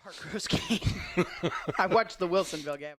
Parkrose game. I watched the Wilsonville game.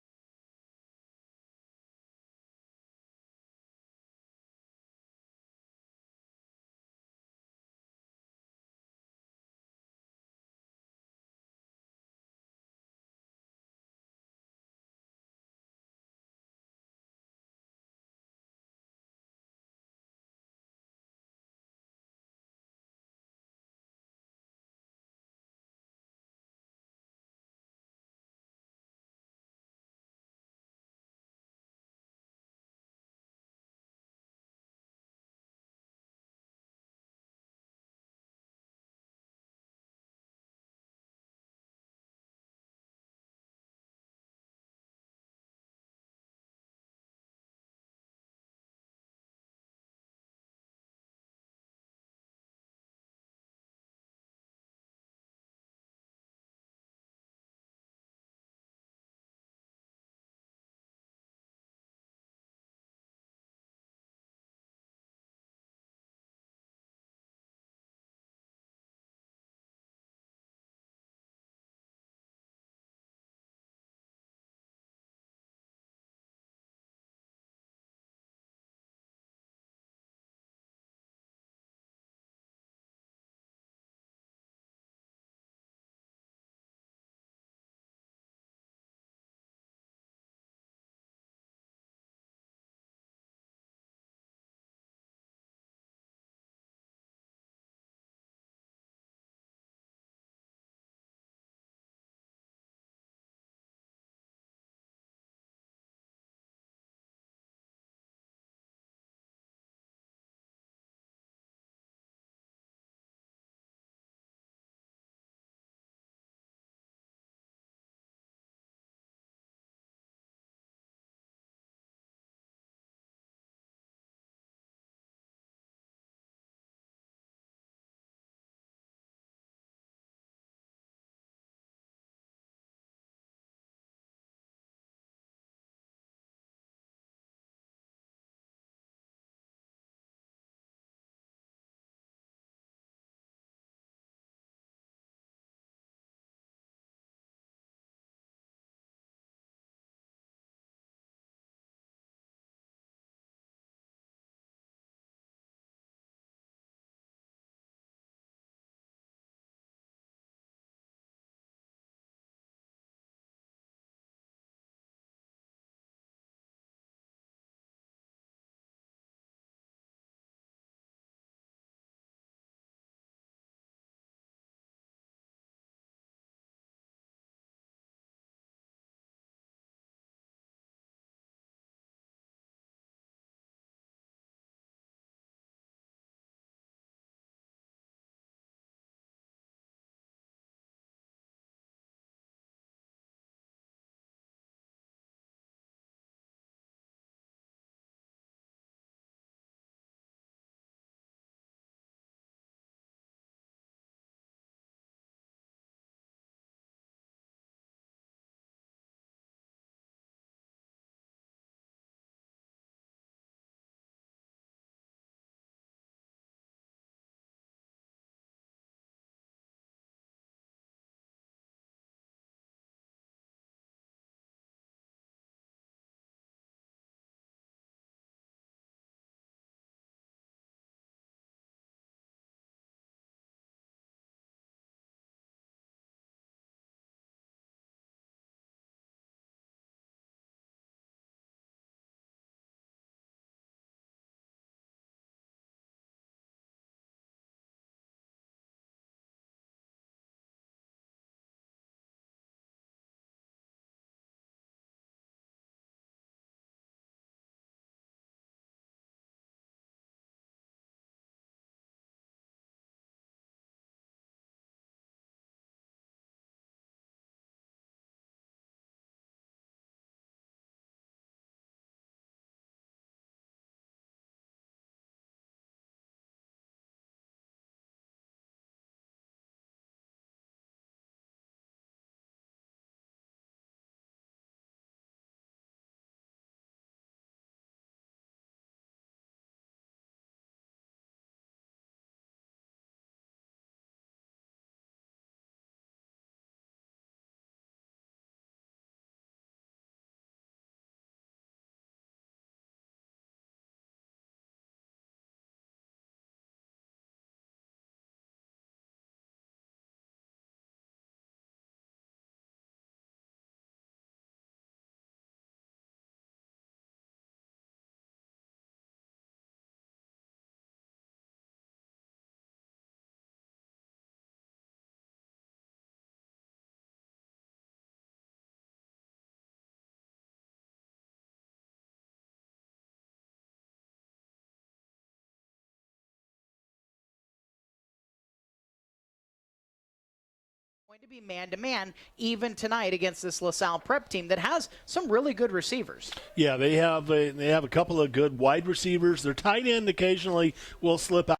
to be man-to-man even tonight against this LaSalle prep team that has some really good receivers. Yeah, they have a couple of good wide receivers. Their tight end occasionally will slip out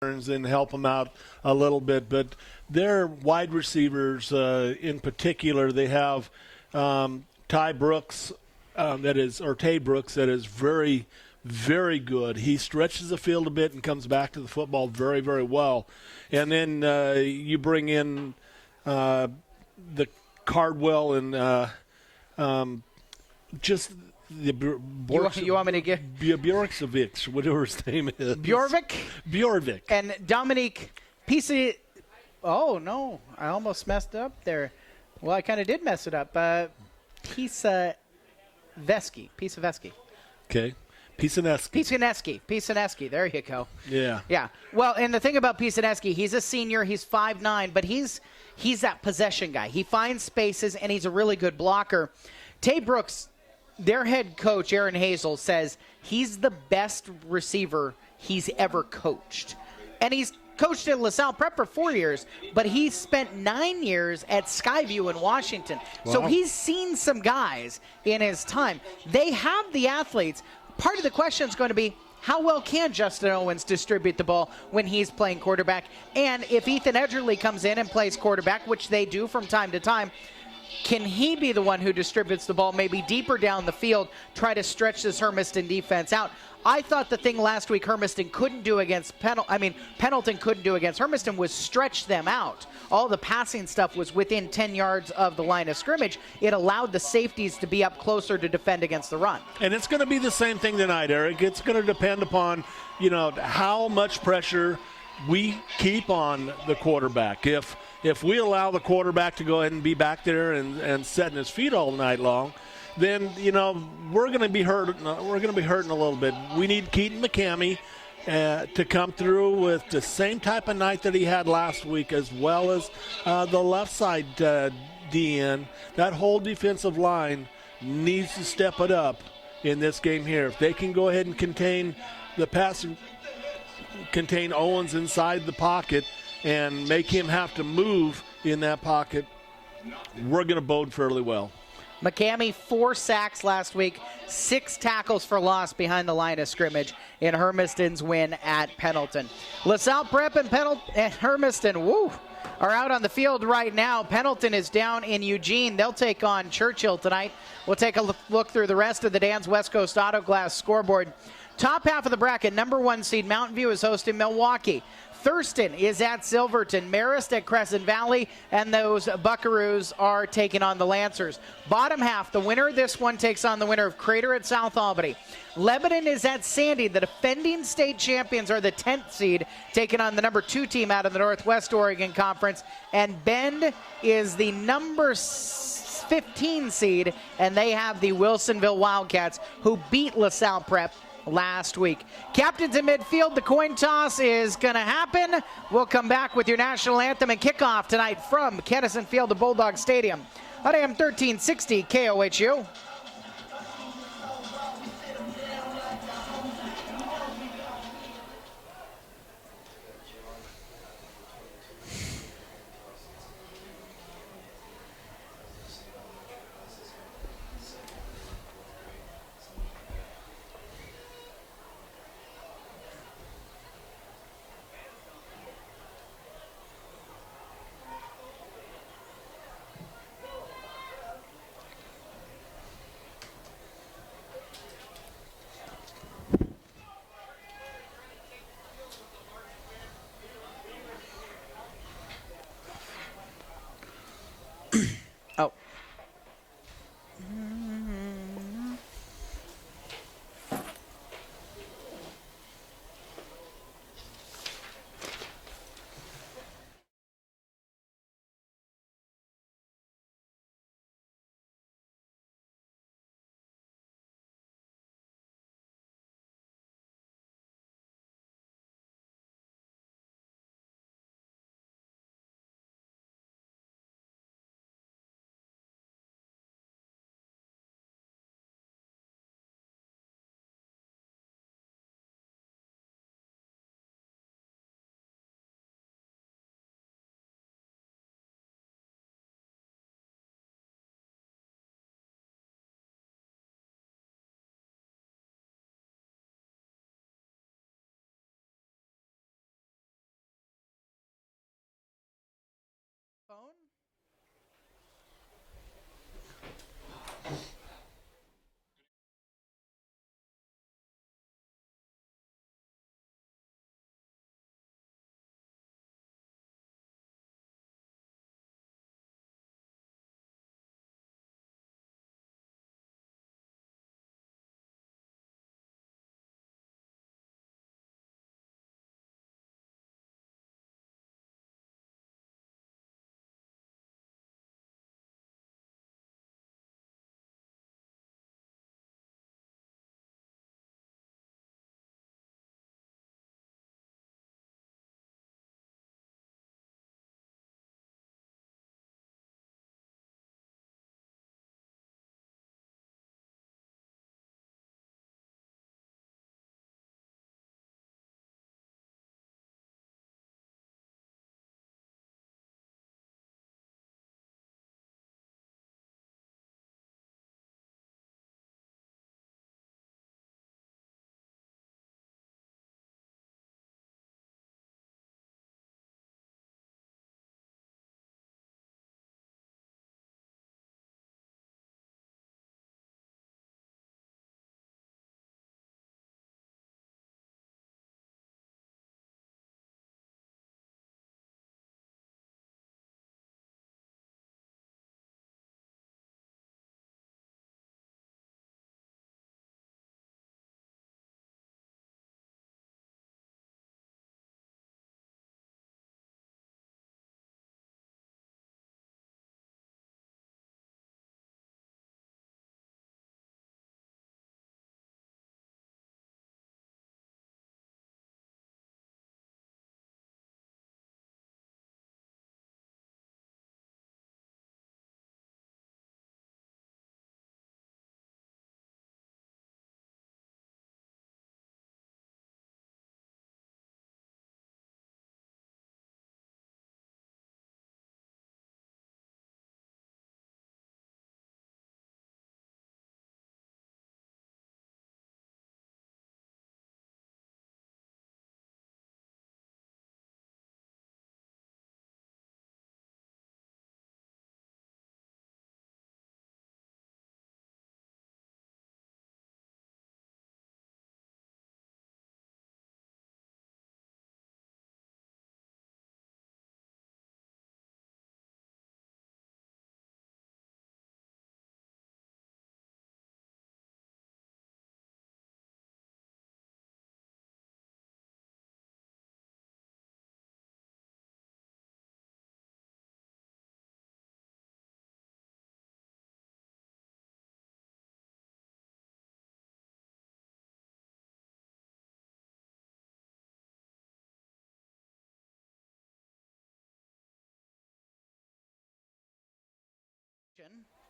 and help them out a little bit, but their wide receivers in particular, they have Tay Brooks that is very, very good. He stretches the field a bit and comes back to the football very, very well. And then you bring in the Cardwell and just the You want me to get Bjorkovic, whatever his name is. Bjorvik. And Dominique Pisa. Oh, no. I almost messed up there. Well, I kind of did mess it up. Pisavesky. Okay. Pisaneski. There you go. Yeah. Yeah. Well, and the thing about Pisaneski, he's a senior. He's 5'9", but he's that possession guy. He finds spaces, and he's a really good blocker. Tay Brooks, their head coach, Aaron Hazel, says he's the best receiver he's ever coached. And he's coached at LaSalle Prep for 4 years, but he spent 9 years at Skyview in Washington. Wow. So he's seen some guys in his time. They have the athletes. Part of the question is going to be, how well can Justin Owens distribute the ball when he's playing quarterback? And if Ethan Edgerly comes in and plays quarterback, which they do from time to time, can he be the one who distributes the ball maybe deeper down the field, try to stretch this Hermiston defense out? I thought the thing last week Pendleton couldn't do against Hermiston was stretch them out. All the passing stuff was within 10 yards of the line of scrimmage. It allowed the safeties to be up closer to defend against the run. And it's going to be the same thing tonight, Eric. It's going to depend upon, how much pressure we keep on the quarterback. If we allow the quarterback to go ahead and be back there and setting his feet all night long, then we're going to be hurting. We're going to be hurting a little bit. We need Keaton McCamey to come through with the same type of night that he had last week, as well as the left side DN. That whole defensive line needs to step it up in this game here. If they can go ahead and contain the pass, contain Owens inside the pocket, and make him have to move in that pocket, we're going to bode fairly well. McCamey, 4 sacks last week, 6 tackles for loss behind the line of scrimmage in Hermiston's win at Pendleton. LaSalle Prep and Hermiston, are out on the field right now. Pendleton is down in Eugene. They'll take on Churchill tonight. We'll take a look through the rest of the Dan's West Coast Auto Glass scoreboard. Top half of the bracket, number 1 seed Mountain View is hosting Milwaukee. Thurston is at Silverton, Marist at Crescent Valley, and those Buckaroos are taking on the Lancers. Bottom half, the winner of this one takes on the winner of Crater at South Albany. Lebanon is at Sandy. The defending state champions are the 10th seed, taking on the number 2 team out of the Northwest Oregon Conference. And Bend is the number 15 seed, and they have the Wilsonville Wildcats, who beat LaSalle Prep last week. Captains in midfield, the coin toss is going to happen. We'll come back with your national anthem and kickoff tonight from Kennison Field to Bulldog Stadium on AM 1360 KOHU.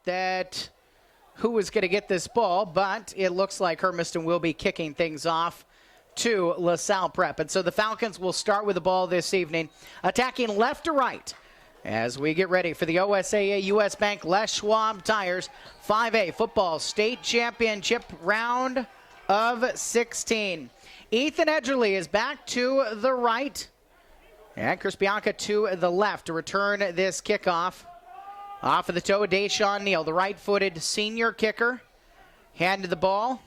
that who was going to get this ball, but it looks like Hermiston will be kicking things off to LaSalle Prep. And so the Falcons will start with the ball this evening, attacking left to right as we get ready for the OSAA US Bank Les Schwab Tires 5A Football State Championship round of 16. Ethan Edgerly is back to the right, and Chris Bianca to the left to return this kickoff. Off of the toe, Deshaun Neal, the right-footed senior kicker, handed the ball.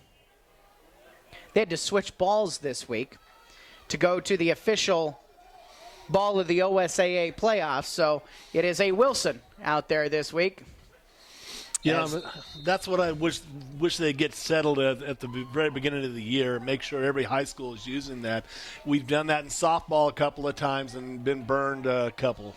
They had to switch balls this week to go to the official ball of the OSAA playoffs, so it is a Wilson out there this week. That's what I wish they'd get settled at the very beginning of the year. Make sure every high school is using that. We've done that in softball a couple of times and been burned a couple.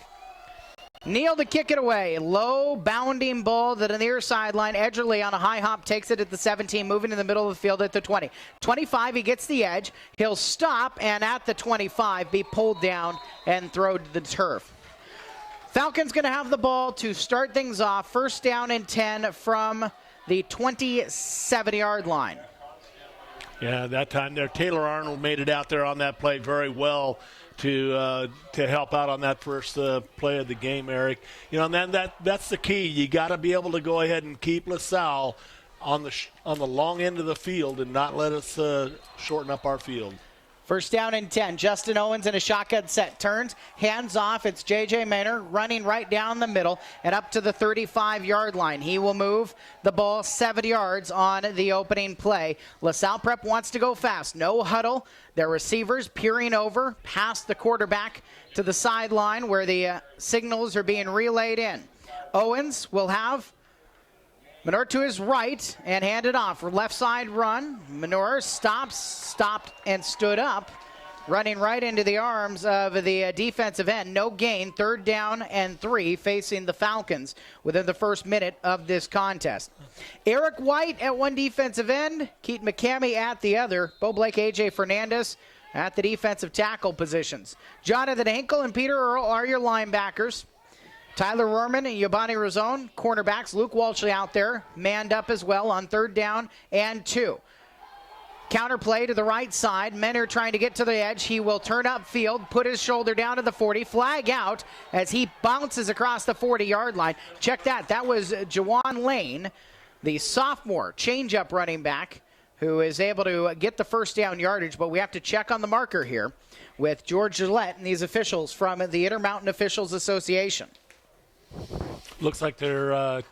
Neal to kick it away. Low bounding ball to the near sideline. Edgerly on a high hop takes it at the 17, moving in the middle of the field at the 20. 25, he gets the edge. He'll stop and at the 25 be pulled down and thrown to the turf. Falcons going to have the ball to start things off. First down and 10 from the 27-yard line. Yeah, that time there, Taylor Arnold made it out there on that play very well to help out on that first play of the game, Eric. And then that's the key. You got to be able to go ahead and keep LaSalle on the long end of the field and not let us shorten up our field. First down and 10. Justin Owens in a shotgun set. Turns, hands off. It's J.J. Maynard running right down the middle and up to the 35-yard line. He will move the ball 70 yards on the opening play. LaSalle Prep wants to go fast. No huddle. Their receivers peering over past the quarterback to the sideline where the signals are being relayed in. Owens will have Menor to his right and hand it off. Left side run. Menor stopped and stood up, running right into the arms of the defensive end. No gain. Third down and 3 facing the Falcons within the first minute of this contest. Eric White at one defensive end. Keaton McCamey at the other. Bo Blake, A.J. Fernandez at the defensive tackle positions. Jonathan Hinkle and Peter Earl are your linebackers. Tyler Rorman and Yabani Razone, cornerbacks. Luke Walshley out there, manned up as well on third down and 2. Counterplay to the right side. Menor trying to get to the edge. He will turn upfield, put his shoulder down to the 40, flag out as he bounces across the 40-yard line. Check that. That was Jawan Lane, the sophomore change-up running back, who is able to get the first down yardage, but we have to check on the marker here with George Gillette and these officials from the Intermountain Officials Association. Looks like they're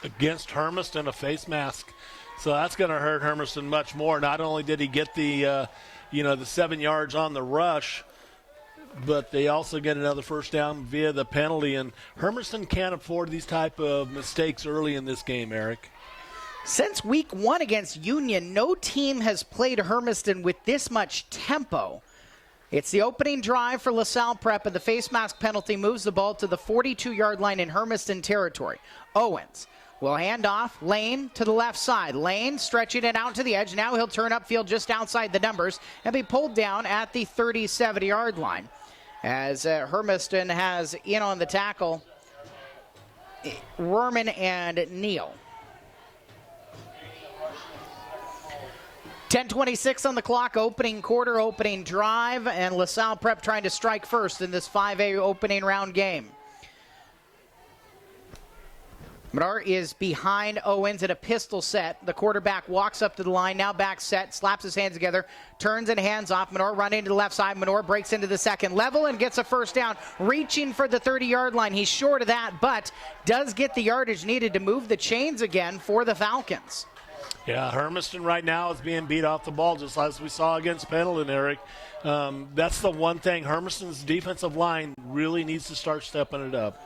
against Hermiston, a face mask. So that's going to hurt Hermiston much more. Not only did he get the 7 yards on the rush, but they also get another first down via the penalty. And Hermiston can't afford these type of mistakes early in this game, Eric. Since week 1 against Union, no team has played Hermiston with this much tempo. It's the opening drive for LaSalle Prep, and the face mask penalty moves the ball to the 42-yard line in Hermiston territory. Owens will hand off. Lane to the left side. Lane stretching it out to the edge. Now he'll turn upfield just outside the numbers and be pulled down at the 37-yard line. As Hermiston has in on the tackle, Rorman and Neal. 10:26 on the clock, opening quarter, opening drive, and LaSalle Prep trying to strike first in this 5A opening round game. Menor is behind Owens in a pistol set. The quarterback walks up to the line, now back set, slaps his hands together, turns and hands off. Menor running to the left side. Menor breaks into the second level and gets a first down, reaching for the 30-yard line. He's short of that, but does get the yardage needed to move the chains again for the Falcons. Yeah, Hermiston right now is being beat off the ball, just as we saw against Pendleton, Eric. That's the one thing. Hermiston's defensive line really needs to start stepping it up.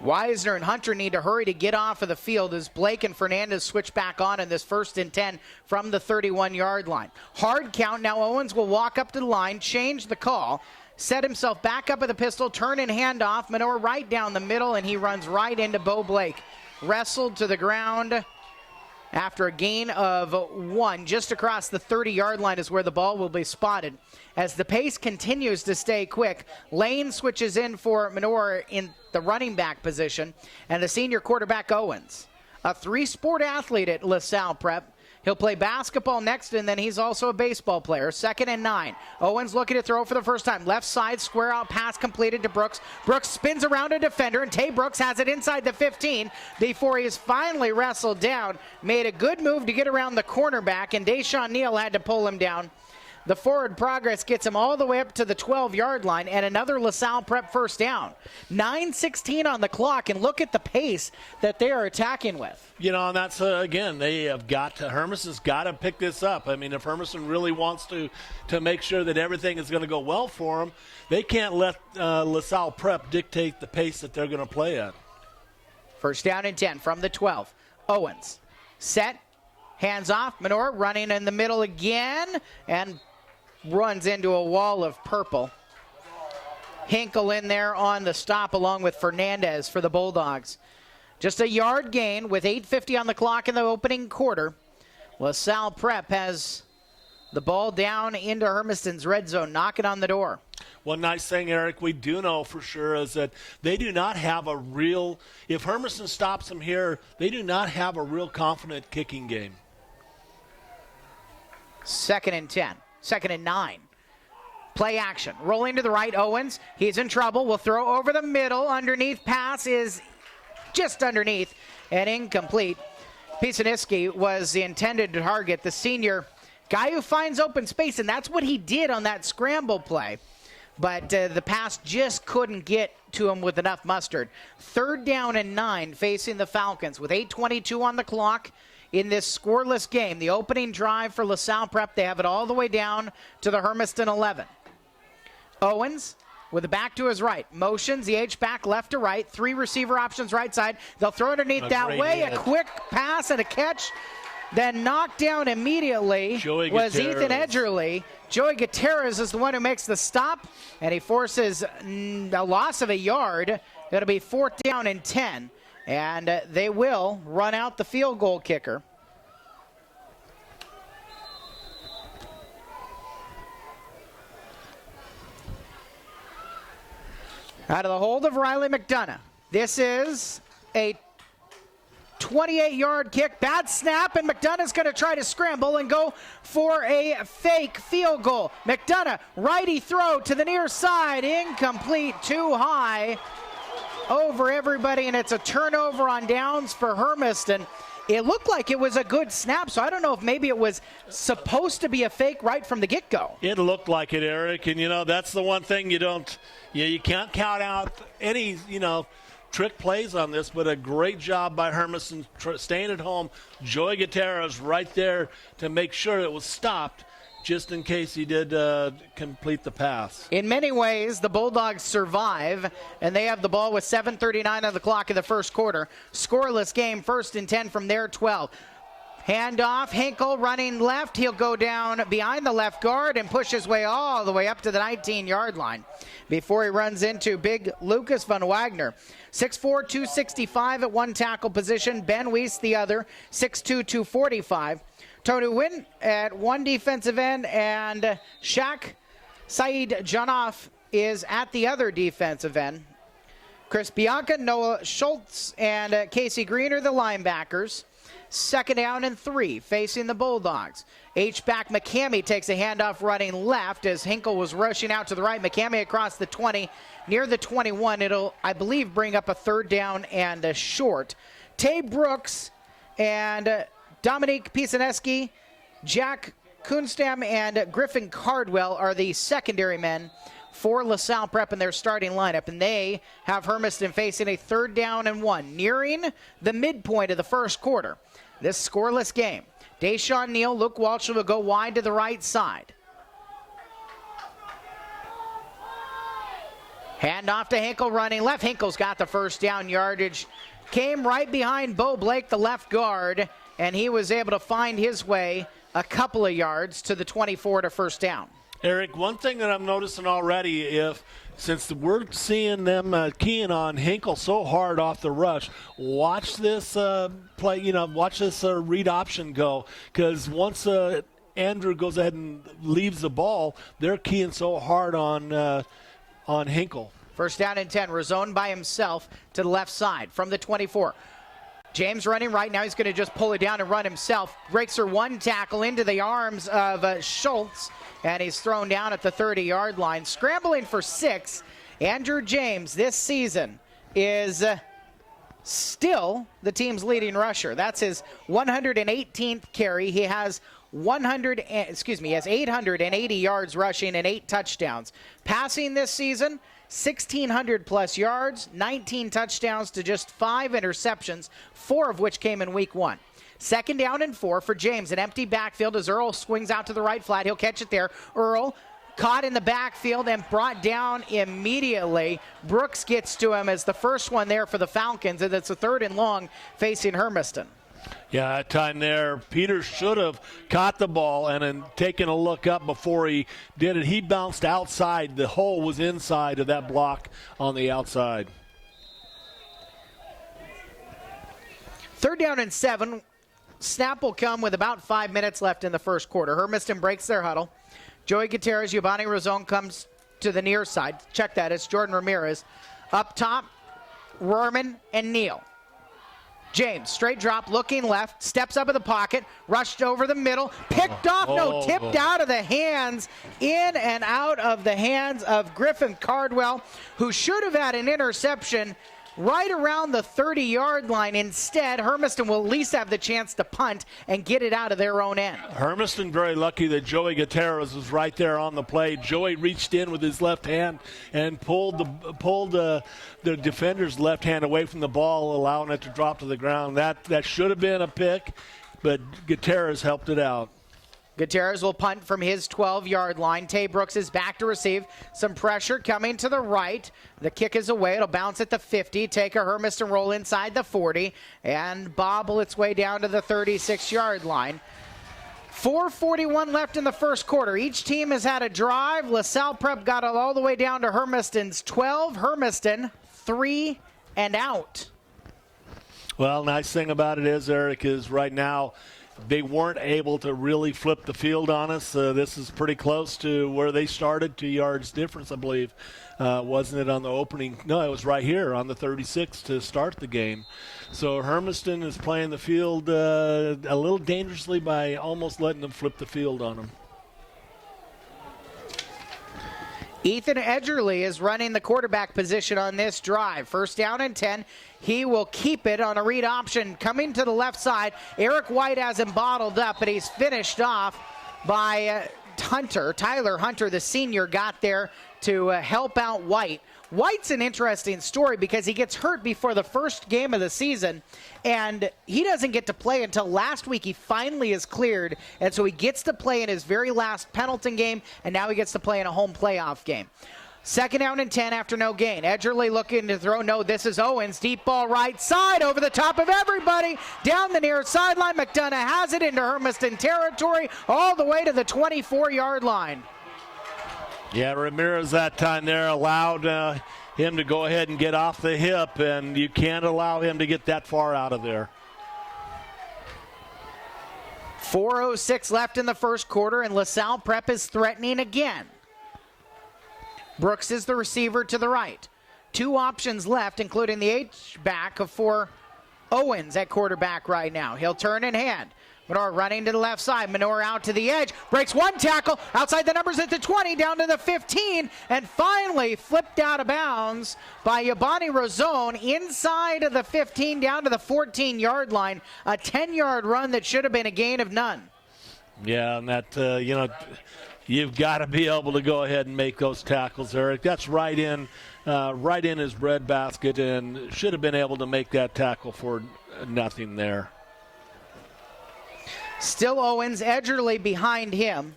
Wisner and Hunter need to hurry to get off of the field as Blake and Fernandez switch back on in this 1st and 10 from the 31-yard line. Hard count. Now Owens will walk up to the line, change the call, set himself back up at the pistol, turn and hand off. Menor right down the middle, and he runs right into Bo Blake. Wrestled to the ground After a gain of 1, just across the 30-yard line is where the ball will be spotted. As the pace continues to stay quick, Lane switches in for Menor in the running back position, and the senior quarterback Owens, a 3-sport athlete at LaSalle Prep. He'll play basketball next, and then he's also a baseball player. 2nd and 9. Owens looking to throw for the first time. Left side, square out pass completed to Brooks. Brooks spins around a defender, and Tay Brooks has it inside the 15 before he's finally wrestled down. Made a good move to get around the cornerback, and Deshaun Neal had to pull him down. The forward progress gets him all the way up to the 12-yard line, and another LaSalle Prep first down. 9:16 on the clock, and look at the pace that they are attacking with. You know, and that's, again, they have got to, Hermiston's got to pick this up. I mean, if Hermiston really wants to make sure that everything is going to go well for them, they can't let LaSalle Prep dictate the pace that they're going to play at. First down and 10 from the 12. Owens, set, hands off. Menor running in the middle again, and runs into a wall of purple. Hinkle in there on the stop along with Fernandez for the Bulldogs. Just a yard gain with 8:50 on the clock in the opening quarter. LaSalle Prep has the ball down into Hermiston's red zone, knocking on the door. One nice thing, Eric, we do know for sure is that they do not have a real, if Hermiston stops them here, they do not have a real confident kicking game. 2nd and 10. 2nd and 9. Play action. Rolling to the right, Owens. He's in trouble. Will throw over the middle. Underneath pass is just underneath and incomplete. Pisaniski was the intended target, the senior guy who finds open space, and that's what he did on that scramble play. But the pass just couldn't get to him with enough mustard. 3rd down and 9 facing the Falcons with 8:22 on the clock. In this scoreless game, the opening drive for LaSalle Prep, they have it all the way down to the Hermiston 11. Owens with the back to his right. Motions the H-back left to right. 3 receiver options right side. They'll throw it underneath that way. Hit. A quick pass and a catch. Then knocked down immediately was Ethan Edgerly. Joey Gutierrez is the one who makes the stop, and he forces a loss of a yard. It'll be 4th down and 10. And they will run out the field goal kicker. Out of the hold of Riley McDonough. This is a 28-yard kick. Bad snap, and McDonough's going to try to scramble and go for a fake field goal. McDonough, righty throw to the near side. Incomplete, too high. Over everybody, and it's a turnover on downs for Hermiston. It looked like it was a good snap, so I don't know if maybe it was supposed to be a fake right from the get-go. It looked like it, Eric, and, you know, that's the one thing you can't count out any, trick plays on this, but a great job by Hermiston staying at home. Joey Gutierrez right there to make sure it was stopped, just in case he did complete the pass. In many ways, the Bulldogs survive, and they have the ball with 7:39 on the clock in the first quarter. Scoreless game, 1st and 10 from their 12. Handoff, Hinkle running left. He'll go down behind the left guard and push his way all the way up to the 19-yard line before he runs into big Lucas Van Wagner. 6'4", 265 at one tackle position. Ben Weiss the other, 6'2", 245. Tony Wynn at one defensive end, and Shaq Saeed Janoff is at the other defensive end. Chris Bianca, Noah Schultz, and Casey Green are the linebackers. 2nd down and 3 facing the Bulldogs. H-back McCamey takes a handoff running left as Hinkle was rushing out to the right. McCamey across the 20, near the 21. It'll, I believe, bring up a 3rd down and a short. Tay Brooks and Dominique Pisaniski, Jack Kunstam, and Griffin Cardwell are the secondary men for LaSalle Prep in their starting lineup, and they have Hermiston facing a 3rd down and 1, nearing the midpoint of the first quarter. This scoreless game. Deshaun Neal, Luke Walsh will go wide to the right side. Handoff to Hinkle running left. Hinkle's got the first down yardage. Came right behind Bo Blake, the left guard, and he was able to find his way a couple of yards to the 24 to first down. Eric, one thing that I'm noticing already, since we're seeing them keying on Hinkle so hard off the rush, watch this play. Watch this read option go, because once Andrew goes ahead and leaves the ball, they're keying so hard on Hinkle. First down and 10. Razone by himself to the left side from the 24. James running right now. He's going to just pull it down and run himself. Breaks her one tackle into the arms of Schultz, and he's thrown down at the 30-yard line. Scrambling for 6, Andrew James this season is still the team's leading rusher. That's his 118th carry. He has 880 yards rushing and 8 touchdowns. Passing this season, 1,600 plus yards, 19 touchdowns to just 5 interceptions, 4 of which came in week 1. Second down and 4 for James. An empty backfield as Earl swings out to the right flat. He'll catch it there. Earl caught in the backfield and brought down immediately. Brooks gets to him as the first one there for the Falcons, and it's a 3rd and long facing Hermiston. Yeah, that time there, Peters should have caught the ball and then taken a look up before he did it. He bounced outside. The hole was inside of that block on the outside. 3rd down and 7. Snap will come with about 5 minutes left in the first quarter. Hermiston breaks their huddle. Joey Gutierrez, Giovanni Razone comes to the near side. Check that. It's Jordan Ramirez. Up top, Rorman and Neal. James, straight drop, looking left, steps up in the pocket, rushed over the middle, picked off, tipped out of the hands, in and out of the hands of Griffin Cardwell, who should have had an interception right around the 30-yard line. Instead, Hermiston will at least have the chance to punt and get it out of their own end. Hermiston very lucky that Joey Gutierrez was right there on the play. Joey reached in with his left hand and pulled the defender's left hand away from the ball, allowing it to drop to the ground. That should have been a pick, but Gutierrez helped it out. Gutierrez will punt from his 12-yard line. Tay Brooks is back to receive. Some pressure coming to the right. The kick is away. It'll bounce at the 50. Take a Hermiston roll inside the 40 and bobble its way down to the 36-yard line. 4:41 left in the first quarter. Each team has had a drive. LaSalle Prep got it all the way down to Hermiston's 12. Hermiston 3 and out. Well, nice thing about it is, Eric, is right now they weren't able to really flip the field on us. This is pretty close to where they started, 2 yards difference, I believe. Wasn't it on the opening? No, it was right here on the 36 to start the game. So Hermiston is playing the field a little dangerously by almost letting them flip the field on them. Ethan Edgerly is running the quarterback position on this drive. First down and 10. He will keep it on a read option. Coming to the left side, Eric White has him bottled up, but he's finished off by Tyler Hunter, the senior, got there to help out White. White's an interesting story because he gets hurt before the first game of the season, and he doesn't get to play until last week. He finally is cleared, and so he gets to play in his very last Pendleton game, and now he gets to play in a home playoff game. Second down and 10 after no gain. Edgerly looking to throw. No, this is Owens. Deep ball right side over the top of everybody. Down the near sideline. McDonough has it into Hermiston territory all the way to the 24-yard line. Yeah, Ramirez that time there allowed him to go ahead and get off the hip, and you can't allow him to get that far out of there. 4:06 left in the first quarter, and LaSalle Prep is threatening again. Brooks is the receiver to the right. 2 options left, including the H-back for Owens at quarterback right now. He'll turn and hand. Menor running to the left side. Menor out to the edge. Breaks one tackle. Outside the numbers at the 20, down to the 15, and finally flipped out of bounds by Giovanni Razone inside of the 15 down to the 14-yard line. A 10-yard run that should have been a gain of none. Yeah, and that, you've got to be able to go ahead and make those tackles, Eric. That's right in his breadbasket, and should have been able to make that tackle for nothing there. Still Owens, Edgerly behind him.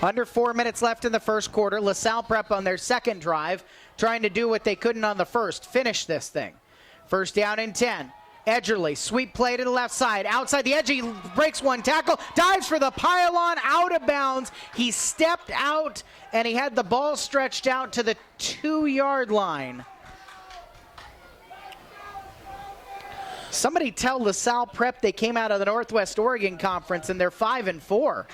Under 4 minutes left in the first quarter. LaSalle Prep on their second drive, trying to do what they couldn't on the first. Finish this thing. First down and 10. Edgerly, sweep play to the left side. Outside the edge, he breaks one tackle, dives for the pylon, out of bounds. He stepped out, and he had the ball stretched out to the 2-yard line. Somebody tell LaSalle Prep they came out of the Northwest Oregon Conference, and they're 5-4.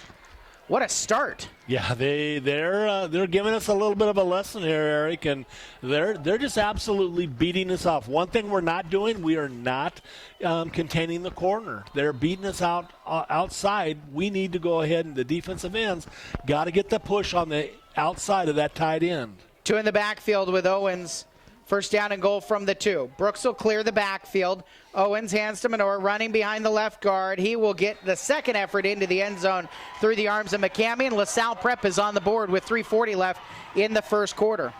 What a start. Yeah, they're giving us a little bit of a lesson here, Eric, and they're just absolutely beating us off. One thing we're not doing, we are not containing the corner. They're beating us outside. We need to go ahead, and the defensive ends got to get the push on the outside of that tight end. 2 in the backfield with Owens. First down and goal from the 2. Brooks will clear the backfield. Owens hands to Minor, running behind the left guard. He will get the second effort into the end zone through the arms of McCamey, and LaSalle Prep is on the board with 3:40 left in the first quarter.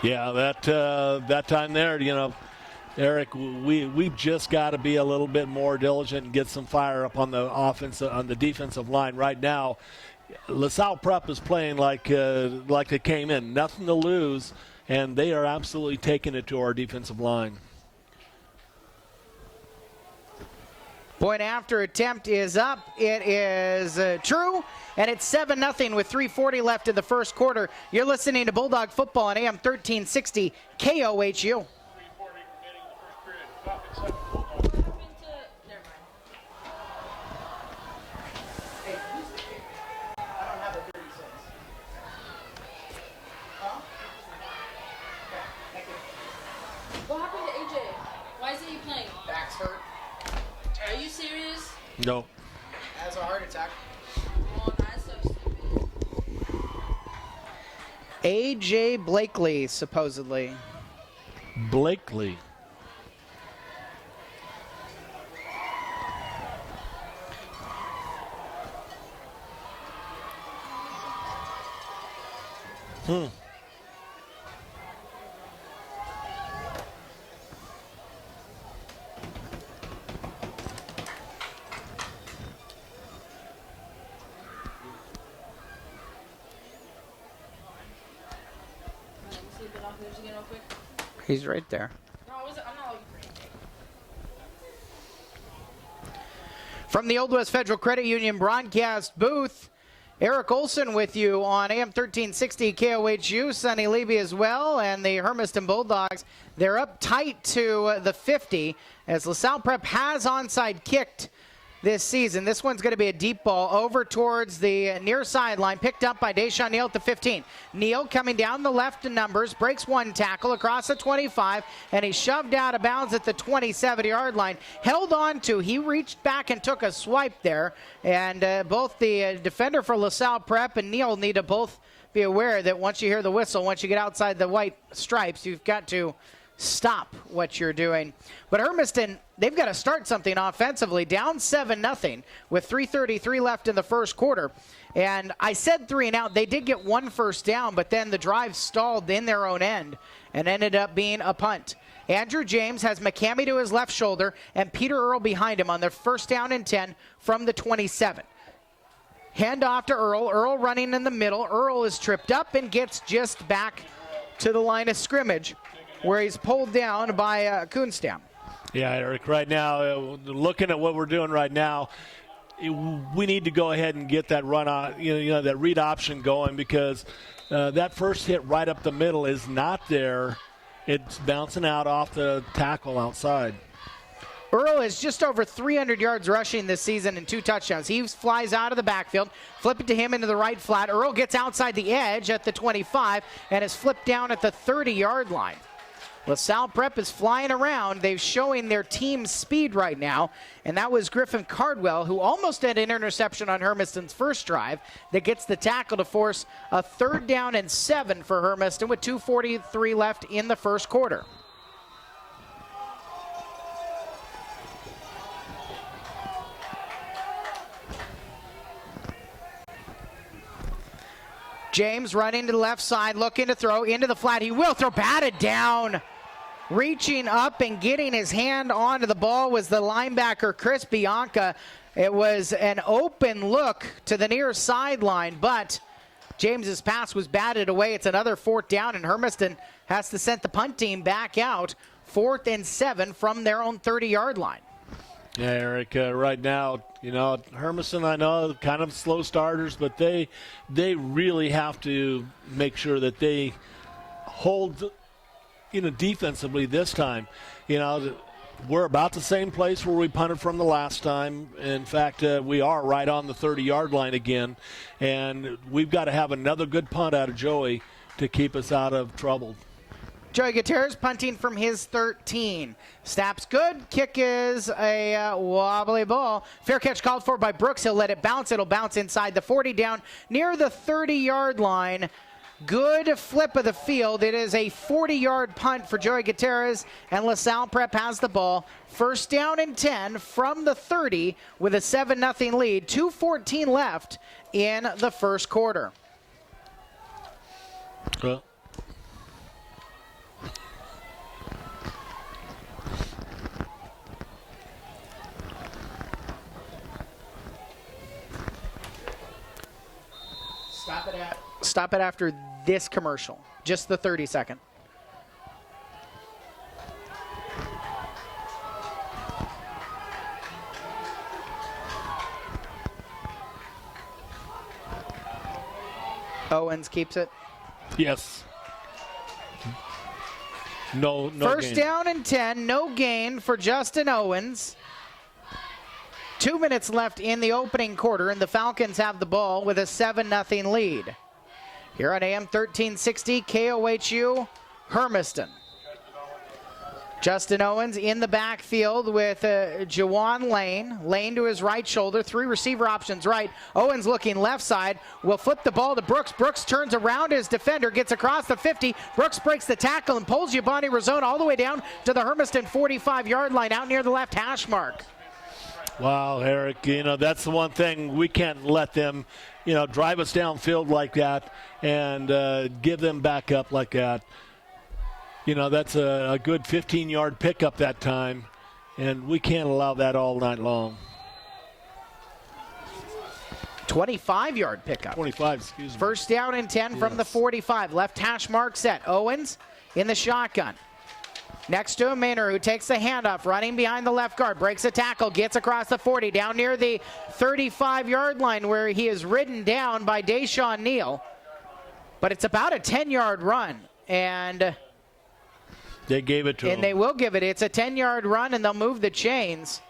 Yeah, that time there, Eric, we've just got to be a little bit more diligent and get some fire up on the defensive line right now. LaSalle Prep is playing like they came in, nothing to lose, and they are absolutely taking it to our defensive line. Point after attempt is up. It is true, and it's 7-0 with 3:40 left in the first quarter. You're listening to Bulldog Football on AM 1360 KOHU. What happened to AJ? Why isn't he playing? Back's hurt. Are you serious? No. Has a heart attack. Oh, that's so stupid. AJ Blakely, supposedly. Blakely. He's right there. No, I'm not looking for anything. From the Old West Federal Credit Union broadcast booth, Eric Olson with you on AM 1360 KOHU. Sonny Levy as well, and the Hermiston Bulldogs. They're up tight to the 50 as LaSalle Prep has onside kicked this season. This one's going to be a deep ball over towards the near sideline, picked up by Deshaun Neal at the 15. Neal coming down the left in numbers, breaks one tackle across the 25, and he's shoved out of bounds at the 27-yard line. Held on to, he reached back and took a swipe there, and both the defender for LaSalle Prep and Neal need to both be aware that once you hear the whistle, once you get outside the white stripes, you've got to stop what you're doing. But Hermiston, they've got to start something offensively, down 7-0 with 3:33 left in the first quarter. And I said 3 and out. They did get one first down, but then the drive stalled in their own end and ended up being a punt. Andrew James has McCamey to his left shoulder and Peter Earl behind him on their first down and 10 from the 27. Hand off to Earl. Earl running in the middle. Earl is tripped up and gets just back to the line of scrimmage, where he's pulled down by Kunstam. Yeah, Eric, right now, looking at what we're doing right now, we need to go ahead and get that run on, that read option going, because that first hit right up the middle is not there. It's bouncing out off the tackle outside. Earl is just over 300 yards rushing this season and 2 touchdowns. He flies out of the backfield, flip it to him into the right flat. Earl gets outside the edge at the 25 and is flipped down at the 30-yard line. LaSalle Prep is flying around. They're showing their team speed right now, and that was Griffin Cardwell, who almost had an interception on Hermiston's first drive that gets the tackle to force a 3rd down and 7 for Hermiston with 2:43 left in the first quarter. James running to the left side, looking to throw into the flat. He will throw, batted down. Reaching up and getting his hand onto the ball was the linebacker, Chris Bianca. It was an open look to the near sideline, but James's pass was batted away. It's another 4th down, and Hermiston has to send the punt team back out. 4th and 7 from their own 30-yard line. Yeah, Eric, right now, Hermiston, I know, kind of slow starters, but they really have to make sure that they hold, defensively this time. We're about the same place where we punted from the last time. In fact, we are right on the 30-yard line again, and we've got to have another good punt out of Joey to keep us out of trouble. Joey Gutierrez punting from his 13. Snap's good. Kick is a wobbly ball. Fair catch called for by Brooks. He'll let it bounce. It'll bounce inside the 40 down near the 30-yard line. Good flip of the field. It is a 40-yard punt for Joey Gutierrez, and LaSalle Prep has the ball. 1st down and 10 from the 30 with a 7-0 lead. 2:14 left in the first quarter. Stop it after this commercial. Just the 30-second. Owens keeps it. Yes. No First gain. down and 10. No gain for Justin Owens. 2 minutes left in the opening quarter, and the Falcons have the ball with a 7-0 lead. Here on AM 1360, KOHU, Hermiston. Justin Owens in the backfield with Jawan Lane. Lane to his right shoulder. 3 receiver options right. Owens looking left side. Will flip the ball to Brooks. Brooks turns around his defender, gets across the 50. Brooks breaks the tackle and pulls Giovanni Razzone all the way down to the Hermiston 45-yard line out near the left hash mark. Wow, Eric, that's the one thing. We can't let them, drive us downfield like that and give them back up like that. That's a good 15-yard pickup that time, and we can't allow that all night long. 25-yard pickup. 25, excuse me. First down and 10 from the 45. Left hash mark set. Owens in the shotgun. Next to him, Maynard, who takes the handoff, running behind the left guard, breaks a tackle, gets across the 40, down near the 35-yard line where he is ridden down by Deshaun Neal. But it's about a 10-yard run, and they gave it to him. And they will give it. It's a 10-yard run, and they'll move the chains.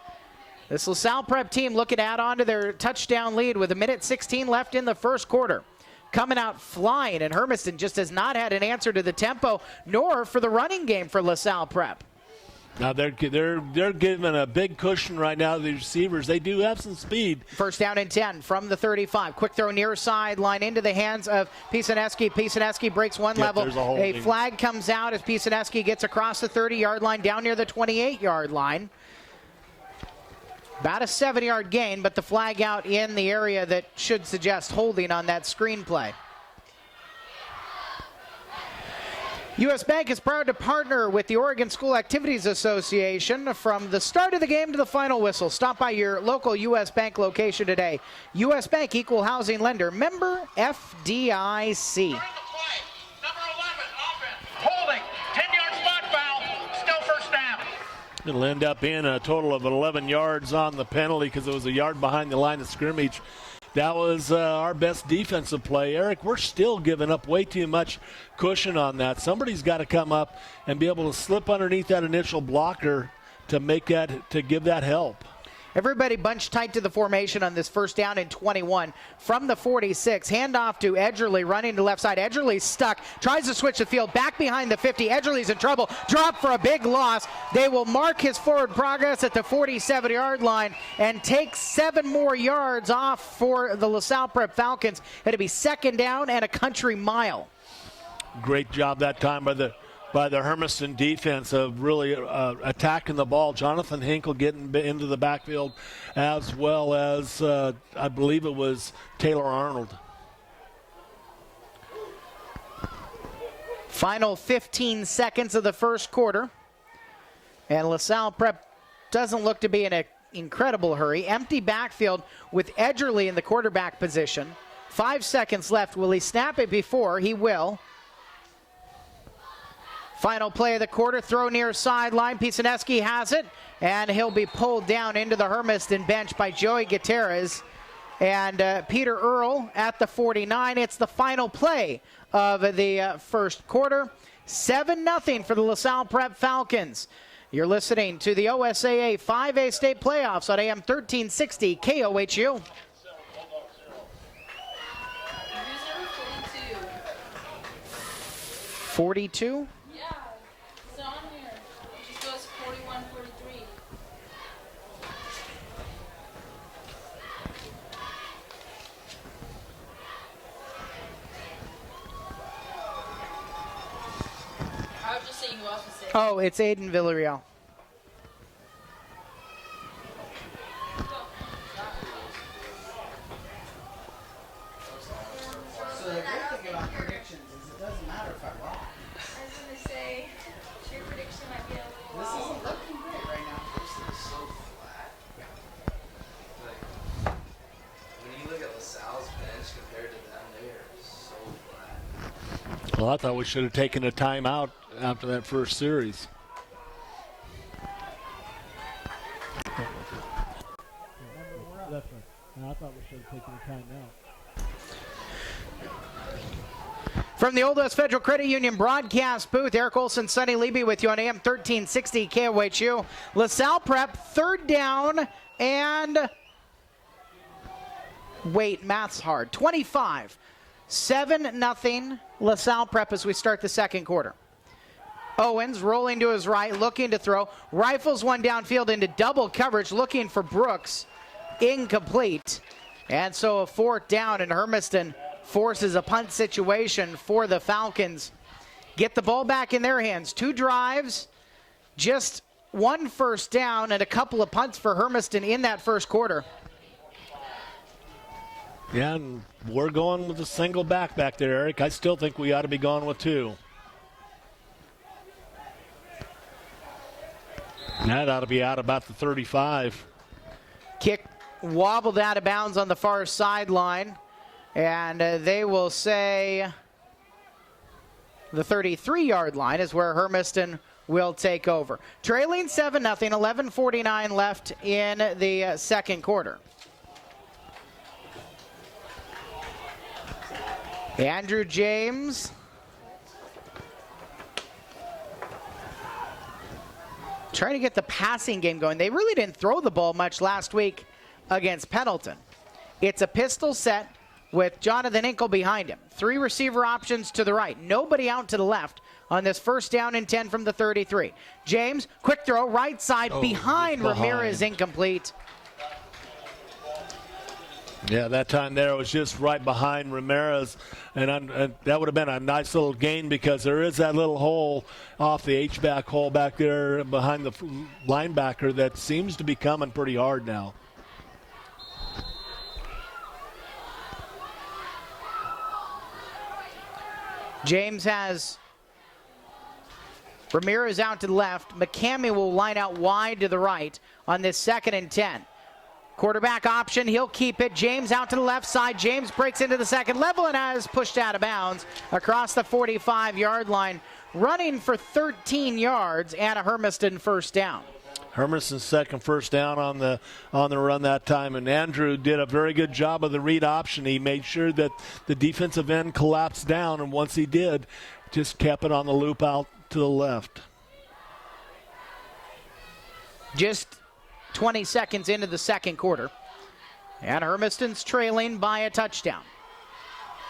This LaSalle Prep team looking to add on to their touchdown lead with 1:16 left in the first quarter. Coming out flying, and Hermiston just has not had an answer to the tempo, nor for the running game for LaSalle Prep. Now they're giving a big cushion right now to the receivers. They do have some speed. First down and 10 from the 35. Quick throw near sideline into the hands of Pisaneski. Pisaneski breaks one level. A flag comes out as Pisaneski gets across the 30-yard line down near the 28-yard line. About a 7-yard gain, but the flag out in the area that should suggest holding on that screenplay. U.S. Bank is proud to partner with the Oregon School Activities Association from the start of the game to the final whistle. Stop by your local U.S. Bank location today. U.S. Bank, equal housing lender, member FDIC. Holding, 10-yard spot foul, still first down. It'll end up being a total of 11 yards on the penalty because it was a yard behind the line of scrimmage. That was our best defensive play. Eric, we're still giving up way too much cushion on that. Somebody's got to come up and be able to slip underneath that initial blocker to give that help. Everybody bunched tight to the formation on this first down and 21 from the 46. Handoff to Edgerly running to left side. Edgerly's stuck. Tries to switch the field. Back behind the 50. Edgerly's in trouble. Drop for a big loss. They will mark his forward progress at the 47-yard line and take 7 more yards off for the LaSalle Prep Falcons. It'll be second down and a country mile. Great job that time by the Hermiston defense of really attacking the ball. Jonathan Hinkle getting into the backfield, as well as I believe it was Taylor Arnold. Final 15 seconds of the first quarter. And LaSalle Prep doesn't look to be in an incredible hurry. Empty backfield with Edgerly in the quarterback position. 5 seconds left. Will he snap it before? He will. Final play of the quarter, throw near sideline. Pisaneski has it, and he'll be pulled down into the Hermiston bench by Joey Gutierrez and Peter Earl at the 49. It's the final play of the first quarter. 7-0 for the LaSalle Prep Falcons. You're listening to the OSAA 5A state playoffs on AM 1360 KOHU. Who's number 42? 42? Yeah, it's on here. It just goes 41, 43. I was just saying who else was saying. Oh, it's Aiden Villarreal. So the good thing about predictions is it doesn't matter if I'm wrong. I was going to say, your prediction might be a little This low. isn't looking great right now. This is so flat. Like, when you look at LaSalle's bench compared to them, they are so flat. Well, I thought we should have taken a timeout after that first series. That's right. I thought we should have taken a timeout. From the Old West Federal Credit Union broadcast booth, Eric Olson, Sonny Levy with you on AM 1360 KOHU. LaSalle Prep, third down, and wait, math's hard. 25. 7-0 LaSalle Prep as we start the second quarter. Owens rolling to his right, looking to throw. Rifles one downfield into double coverage, looking for Brooks. Incomplete. And so a fourth down, and Hermiston forces a punt situation for the Falcons. Get the ball back in their hands. 2 drives, just 1 first down, and a couple of punts for Hermiston in that first quarter. Yeah, and we're going with a single back there, Eric. I still think we ought to be going with 2. And that ought to be out about the 35. Kick wobbled out of bounds on the far sideline. And they will say the 33-yard line is where Hermiston will take over. Trailing 7-0, 11:49 left in the second quarter. Andrew James trying to get the passing game going. They really didn't throw the ball much last week against Pendleton. It's a pistol set with Jonathan Inkle behind him. 3 receiver options to the right. Nobody out to the left on this first down and 10 from the 33. James, quick throw, right side, behind Ramirez, incomplete. Yeah, that time there it was just right behind Ramirez, and that would have been a nice little gain because there is that little hole off the H-back hole back there behind the linebacker that seems to be coming pretty hard now. James has Ramirez out to the left. McCamey will line out wide to the right on this 2nd and 10. Quarterback option, he'll keep it. James out to the left side. James breaks into the second level and has pushed out of bounds across the 45-yard line, running for 13 yards and a Hermiston first down. Hermiston's second first down on the run that time, and Andrew did a very good job of the read option. He made sure that the defensive end collapsed down, and once he did, just kept it on the loop out to the left. Just 20 seconds into the second quarter, and Hermiston's trailing by a touchdown.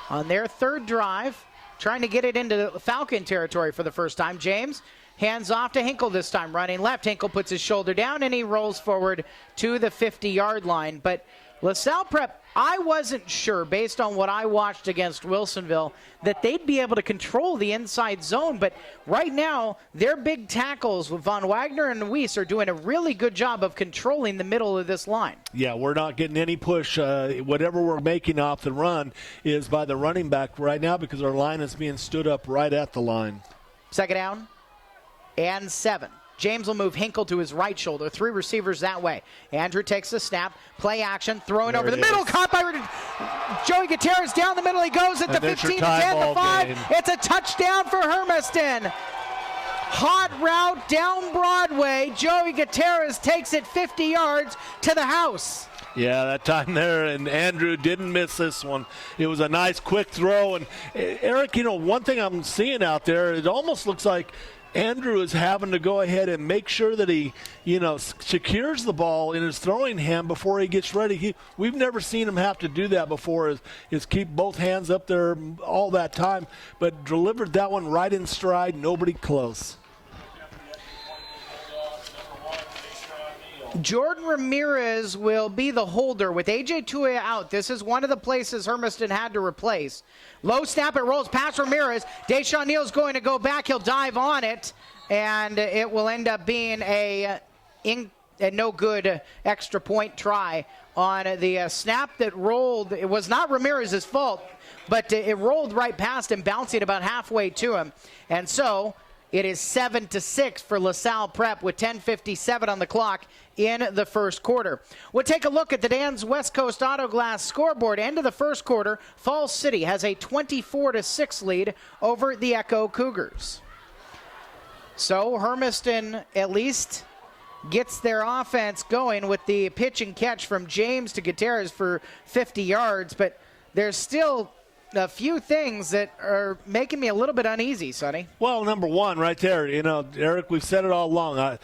On their third drive, trying to get it into Falcon territory for the first time, James hands off to Hinkle this time, running left. Hinkle puts his shoulder down, and he rolls forward to the 50-yard line. But LaSalle Prep, I wasn't sure, based on what I watched against Wilsonville, that they'd be able to control the inside zone. But right now, their big tackles with Von Wagner and Weiss are doing a really good job of controlling the middle of this line. Yeah, we're not getting any push. Whatever we're making off the run is by the running back right now because our line is being stood up right at the line. 2nd down and 7. James will move Hinkle to his right shoulder. 3 receivers that way. Andrew takes the snap. Play action. Throwing over the middle. Caught by Joey Gutierrez down the middle. He goes at the 15, the 10, the 5. Game. It's a touchdown for Hermiston. Hot route down Broadway. Joey Gutierrez takes it 50 yards to the house. Yeah, that time there, and Andrew didn't miss this one. It was a nice, quick throw. And, Eric, one thing I'm seeing out there, it almost looks like Andrew is having to go ahead and make sure that he, secures the ball in his throwing hand before he gets ready. We've never seen him have to do that before, is keep both hands up there all that time, but delivered that one right in stride, nobody close. Jordan Ramirez will be the holder with A.J. Tuia out. This is one of the places Hermiston had to replace. Low snap, it rolls past Ramirez. Deshaun Neal's going to go back. He'll dive on it, and it will end up being a no good extra point try on the snap that rolled. It was not Ramirez's fault, but it rolled right past him, bouncing about halfway to him. And so it is 7-6 for LaSalle Prep with 10:57 on the clock in the first quarter. We'll take a look at the Dan's West Coast Auto Glass scoreboard. End of the first quarter, Falls City has a 24-6 lead over the Echo Cougars. So Hermiston at least gets their offense going with the pitch and catch from James to Gutierrez for 50 yards, but there's still a few things that are making me a little bit uneasy, Sonny. Well, number one right there, Eric, we've said it all along.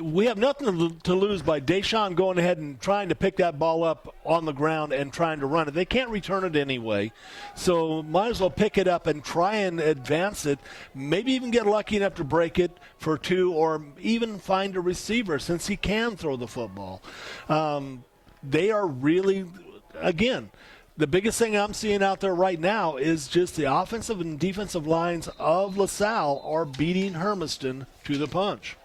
We have nothing to lose by Deshaun going ahead and trying to pick that ball up on the ground and trying to run it. They can't return it anyway, so might as well pick it up and try and advance it, maybe even get lucky enough to break it for 2 or even find a receiver since he can throw the football. They are really, again, the biggest thing I'm seeing out there right now is just the offensive and defensive lines of LaSalle are beating Hermiston to the punch.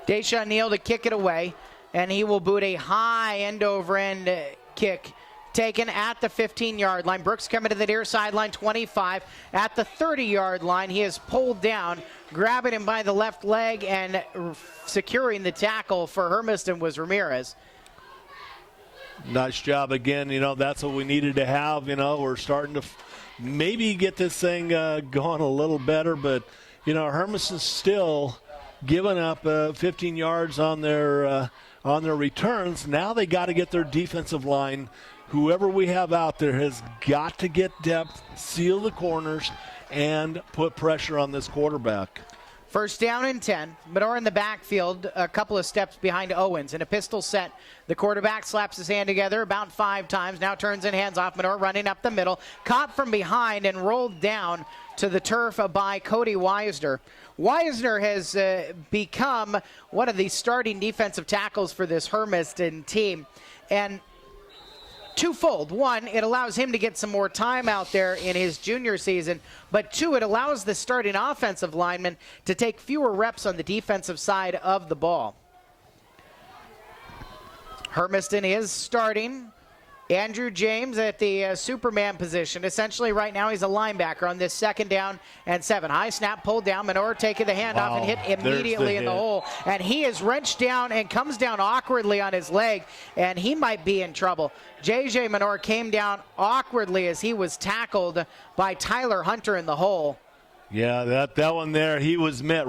Deshaun Neal to kick it away, and he will boot a high end-over-end kick taken at the 15-yard line. Brooks coming to the near sideline, 25. At the 30-yard line, he is pulled down, grabbing him by the left leg, and securing the tackle for Hermiston was Ramirez. Nice job again. That's what we needed to have. We're starting to maybe get this thing going a little better, but, Hermiston's still giving up 15 yards on their returns. Now they got to get their defensive line. Whoever we have out there has got to get depth, seal the corners, and put pressure on this quarterback. First down and 10. Menor in the backfield, a couple of steps behind Owens. In a pistol set, the quarterback slaps his hand together about 5 times. Now turns and hands off. Menor running up the middle. Caught from behind and rolled down to the turf by Cody Weisner. Weisner has become one of the starting defensive tackles for this Hermiston team. And twofold. One, it allows him to get some more time out there in his junior season. But 2, it allows the starting offensive lineman to take fewer reps on the defensive side of the ball. Hermiston is starting Andrew James at the Superman position. Essentially right now he's a linebacker on this 2nd down and 7. High snap, pulled down. Menor taking the handoff and hit immediately in the hole. And he is wrenched down and comes down awkwardly on his leg, and he might be in trouble. J.J. Menor came down awkwardly as he was tackled by Tyler Hunter in the hole. Yeah, that one there, he was met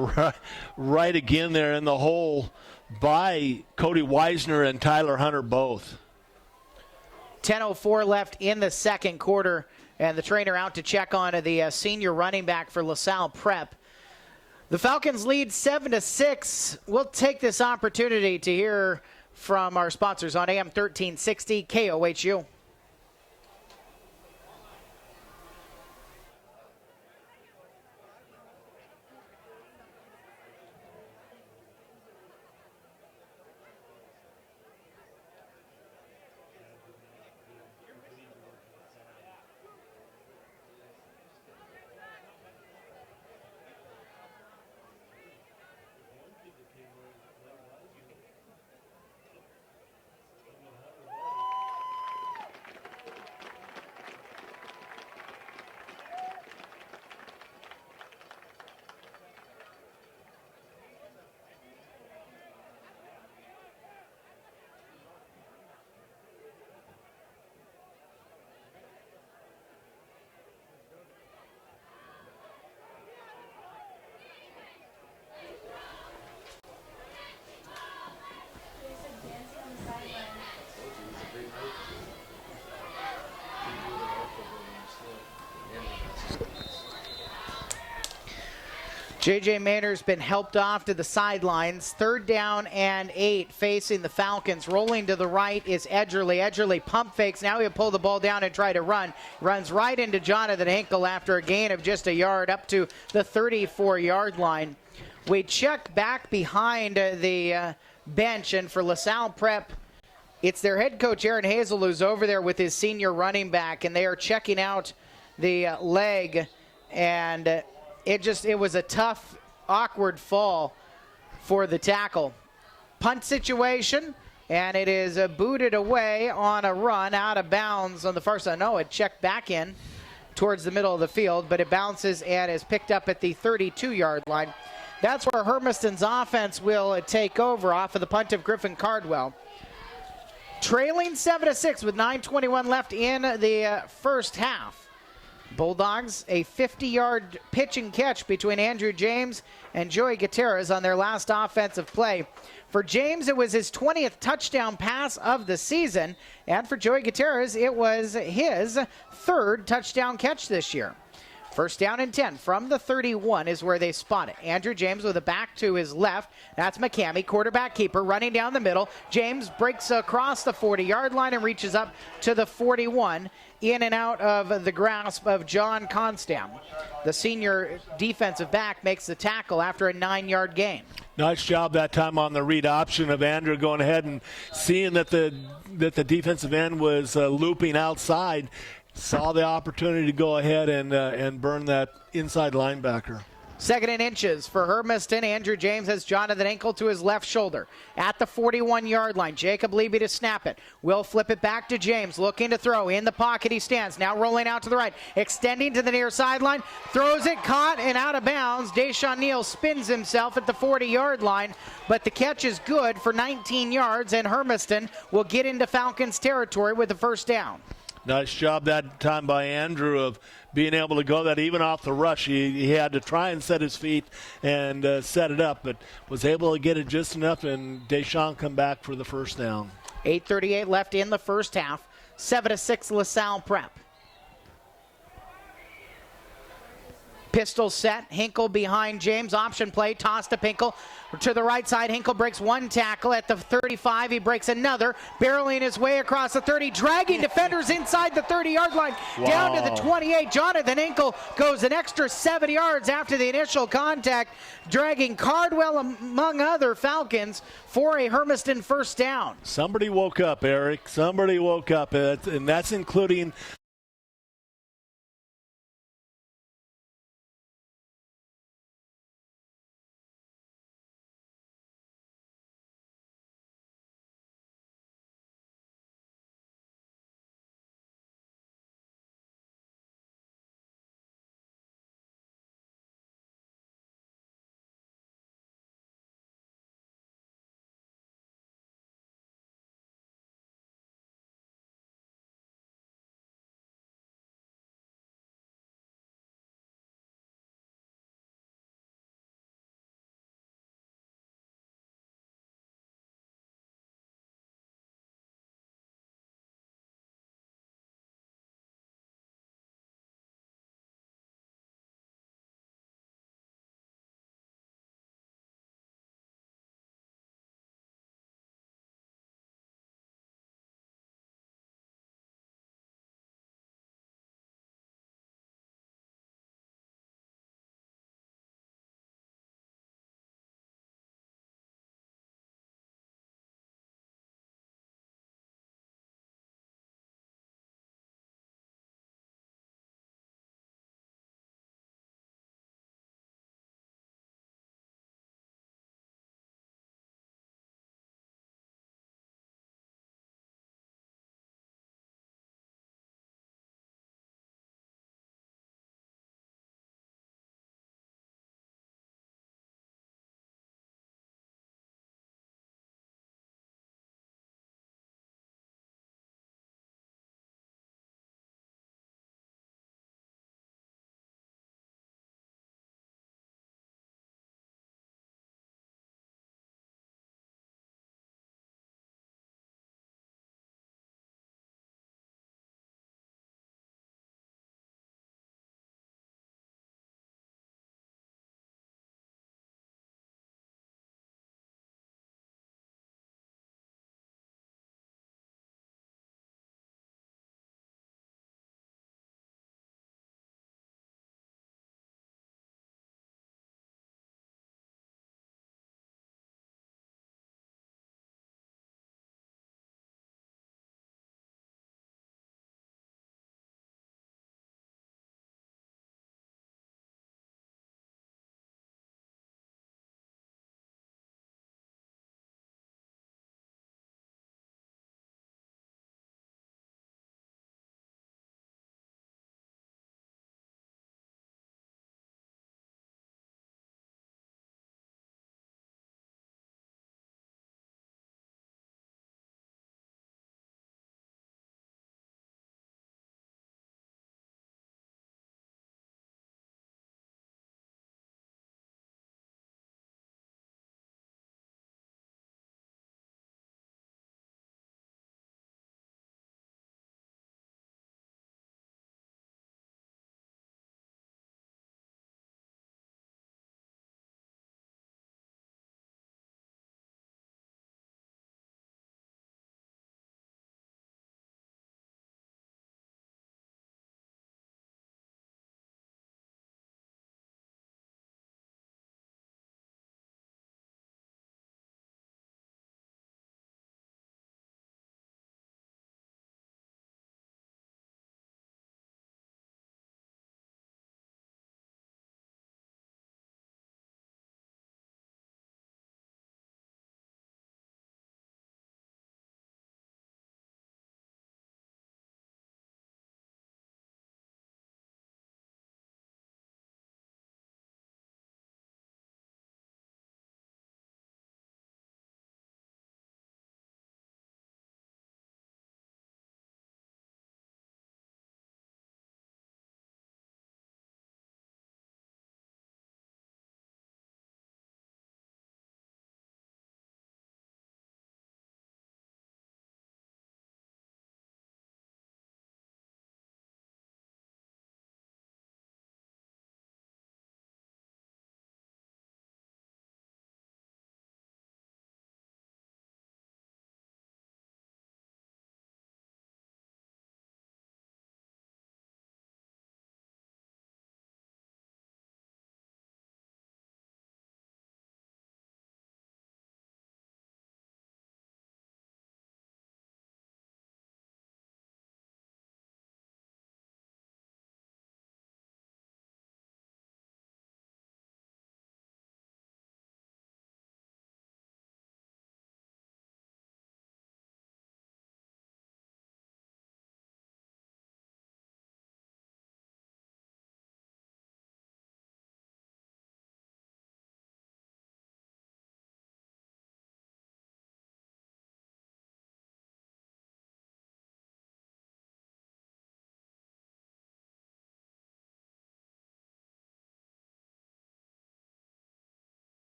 right again there in the hole by Cody Weisner and Tyler Hunter both. 10:04 left in the second quarter, and the trainer out to check on the senior running back for LaSalle Prep. The Falcons lead 7-6. We'll take this opportunity to hear from our sponsors on AM 1360 KOHU. J.J. Maynard's been helped off to the sidelines. 3rd down and 8 facing the Falcons. Rolling to the right is Edgerly. Edgerly pump fakes. Now he'll pull the ball down and try to run. Runs right into Jonathan Hinkle after a gain of just a yard up to the 34-yard line. We check back behind the bench, and for LaSalle Prep, it's their head coach, Aaron Hazel, who's over there with his senior running back, and they are checking out the leg, and it was a tough, awkward fall for the tackle. Punt situation, and it is booted away on a run out of bounds on the far side. No, it checked back in towards the middle of the field, but it bounces and is picked up at the 32-yard line. That's where Hermiston's offense will take over off of the punt of Griffin Cardwell. Trailing 7-6 with 9:21 left in the first half. Bulldogs, a 50-yard pitch and catch between Andrew James and Joey Gutierrez on their last offensive play. For James, it was his 20th touchdown pass of the season, and for Joey Gutierrez, it was his 3rd touchdown catch this year. First down and 10 from the 31 is where they spot it. Andrew James with a back to his left. That's McCamey, quarterback keeper, running down the middle. James breaks across the 40-yard line and reaches up to the 41, in and out of the grasp of John Constam. The senior defensive back makes the tackle after a 9-yard gain. Nice job that time on the read option of Andrew going ahead and seeing that the defensive end was looping outside. Saw the opportunity to go ahead and burn that inside linebacker. 2nd and inches for Hermiston. Andrew James has Jonathan Hinkle to his left shoulder at the 41-yard line. Jacob Levy to snap it. Will flip it back to James, looking to throw. In the pocket he stands. Now rolling out to the right. Extending to the near sideline. Throws it, caught, and out of bounds. Deshaun Neal spins himself at the 40-yard line, but the catch is good for 19 yards, and Hermiston will get into Falcons territory with the first down. Nice job that time by Andrew of being able to go that even off the rush. He had to try and set his feet and set it up, but was able to get it just enough, and Deshaun come back for the first down. 8:38 left in the first half. 7-6 LaSalle Prep. Pistol set. Hinkle behind James. Option play. Toss to Hinkle. To the right side. Hinkle breaks one tackle at the 35. He breaks another. Barreling his way across the 30. Dragging defenders inside the 30-yard line. Wow. Down to the 28. Jonathan Hinkle goes an extra 7 yards after the initial contact. Dragging Cardwell among other Falcons for a Hermiston first down. Somebody woke up, Eric. Somebody woke up. And that's including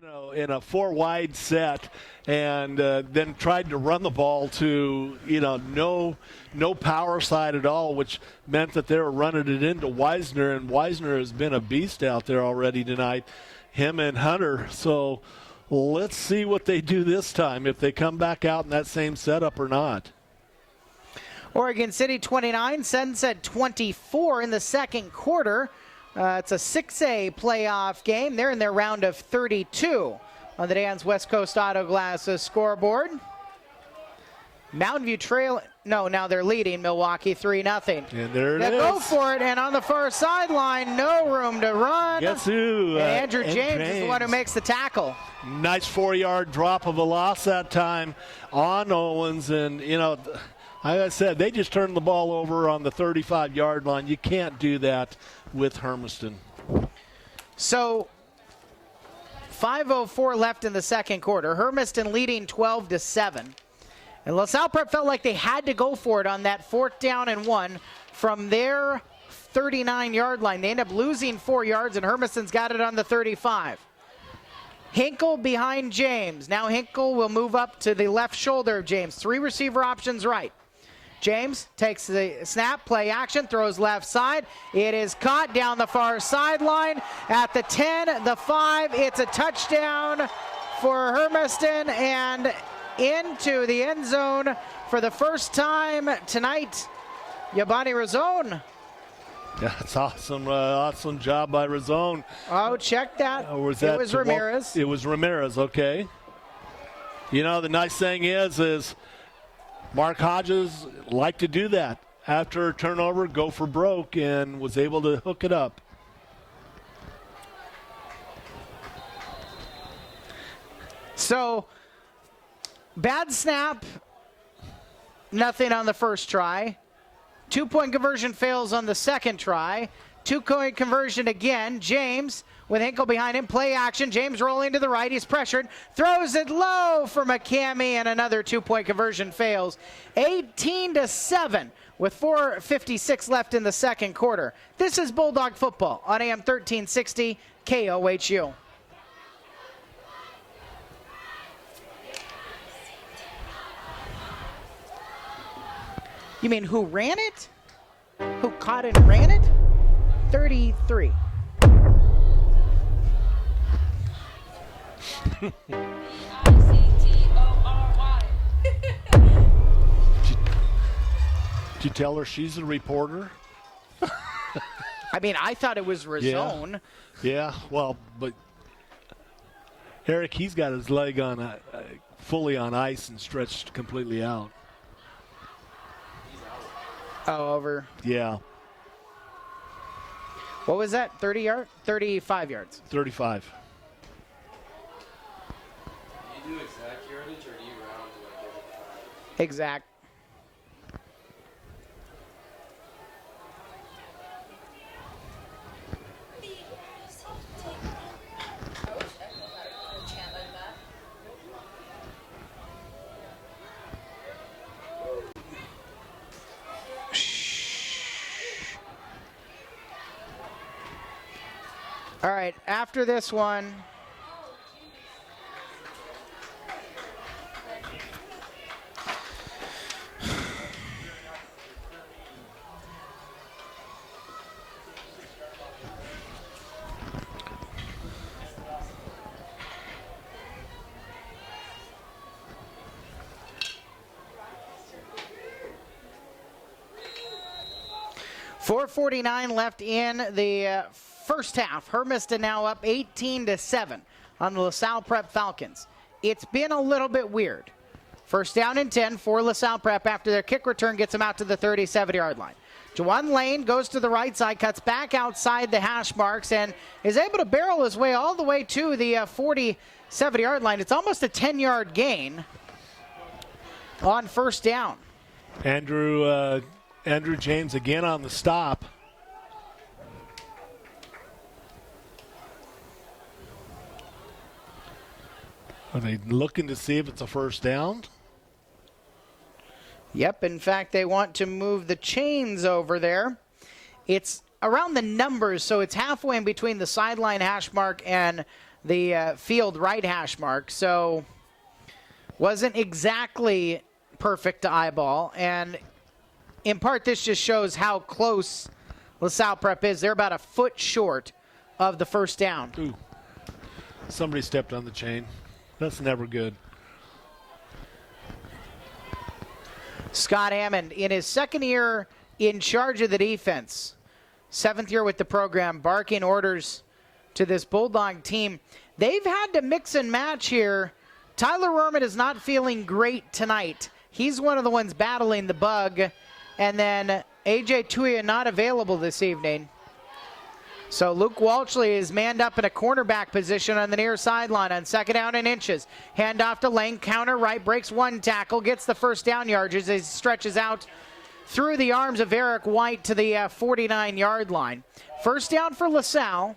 In a 4-wide set, and then tried to run the ball to no power side at all, which meant that they were running it into Weisner, and Weisner has been a beast out there already tonight, him and Hunter. So let's see what they do this time, if they come back out in that same setup or not. Oregon City 29, Sunset 24 in the second quarter. It's a 6A playoff game. They're in their round of 32 on the Dan's West Coast Auto Glass scoreboard. Mountain View now they're leading Milwaukee 3-0. And there it is. Go for it, and on the far sideline, no room to run. Guess who? And Andrew James is the one who makes the tackle. Nice 4-yard drop of a loss that time on Owens, and like I said, they just turned the ball over on the 35-yard line. You can't do that with Hermiston. So 5:04 left in the second quarter. Hermiston leading 12-7. And LaSalle Prep felt like they had to go for it on that 4th down and 1 from their 39-yard line. They end up losing 4 yards, and Hermiston's got it on the 35. Hinkle behind James. Now Hinkle will move up to the left shoulder of James. 3 receiver options right. James takes the snap, play action, throws left side. It is caught down the far sideline at the 10, the 5. It's a touchdown for Hermiston and into the end zone for the first time tonight. Yabani Razone. That's awesome. Awesome job by Razone. Oh, check that. It was Ramirez. It was Ramirez, okay. The nice thing is Mark Hodges liked to do that. After a turnover, go for broke, and was able to hook it up. So, bad snap, nothing on the first try. 2-point conversion fails on the second try. 2-point conversion again. James with Hinkle behind him. Play action. James rolling to the right. He's pressured. Throws it low for McCamey, and another 2-point conversion fails. 18-7 with 4:56 left in the second quarter. This is Bulldog football on AM 1360 KOHU. You mean who ran it? Who caught it and ran it? 33. I-C-T-O-R-Y. Did you tell her she's a reporter? I mean, I thought it was Razone. Yeah, well, but Eric, he's got his leg on fully on ice and stretched completely out. Oh, over. Yeah. What was that? 30 yards? 35 yards. 35. Do you do exact yardage or do you round to like every 5? Exact. I wish Echo had a chant like that. All right, after this one, .449 left in the first half. Hermiston now up 18-7 on the LaSalle Prep Falcons. It's been a little bit weird. First down and 10 for LaSalle Prep after their kick return gets them out to the 37-yard line. Juwan Lane goes to the right side, cuts back outside the hash marks, and is able to barrel his way all the way to the 47-yard line. It's almost a 10-yard gain on first down. Andrew James again on the stop. Are they looking to see if it's a first down? Yep, in fact, they want to move the chains over there. It's around the numbers, so it's halfway in between the sideline hash mark and the field right hash mark. So wasn't exactly perfect to eyeball. And in part, this just shows how close LaSalle Prep is. They're about a foot short of the first down. Ooh. Somebody stepped on the chain. That's never good. Scott Hammond, in his second year in charge of the defense, 7th year with the program, barking orders to this Bulldog team. They've had to mix and match here. Tyler Rorman is not feeling great tonight. He's one of the ones battling the bug. And then A.J. Tuia not available this evening. So Luke Walshley is manned up in a cornerback position on the near sideline on 2nd down and inches. Hand off to Lane, counter right, breaks one tackle, gets the first down yardage as he stretches out through the arms of Eric White to the 49-yard line. First down for LaSalle,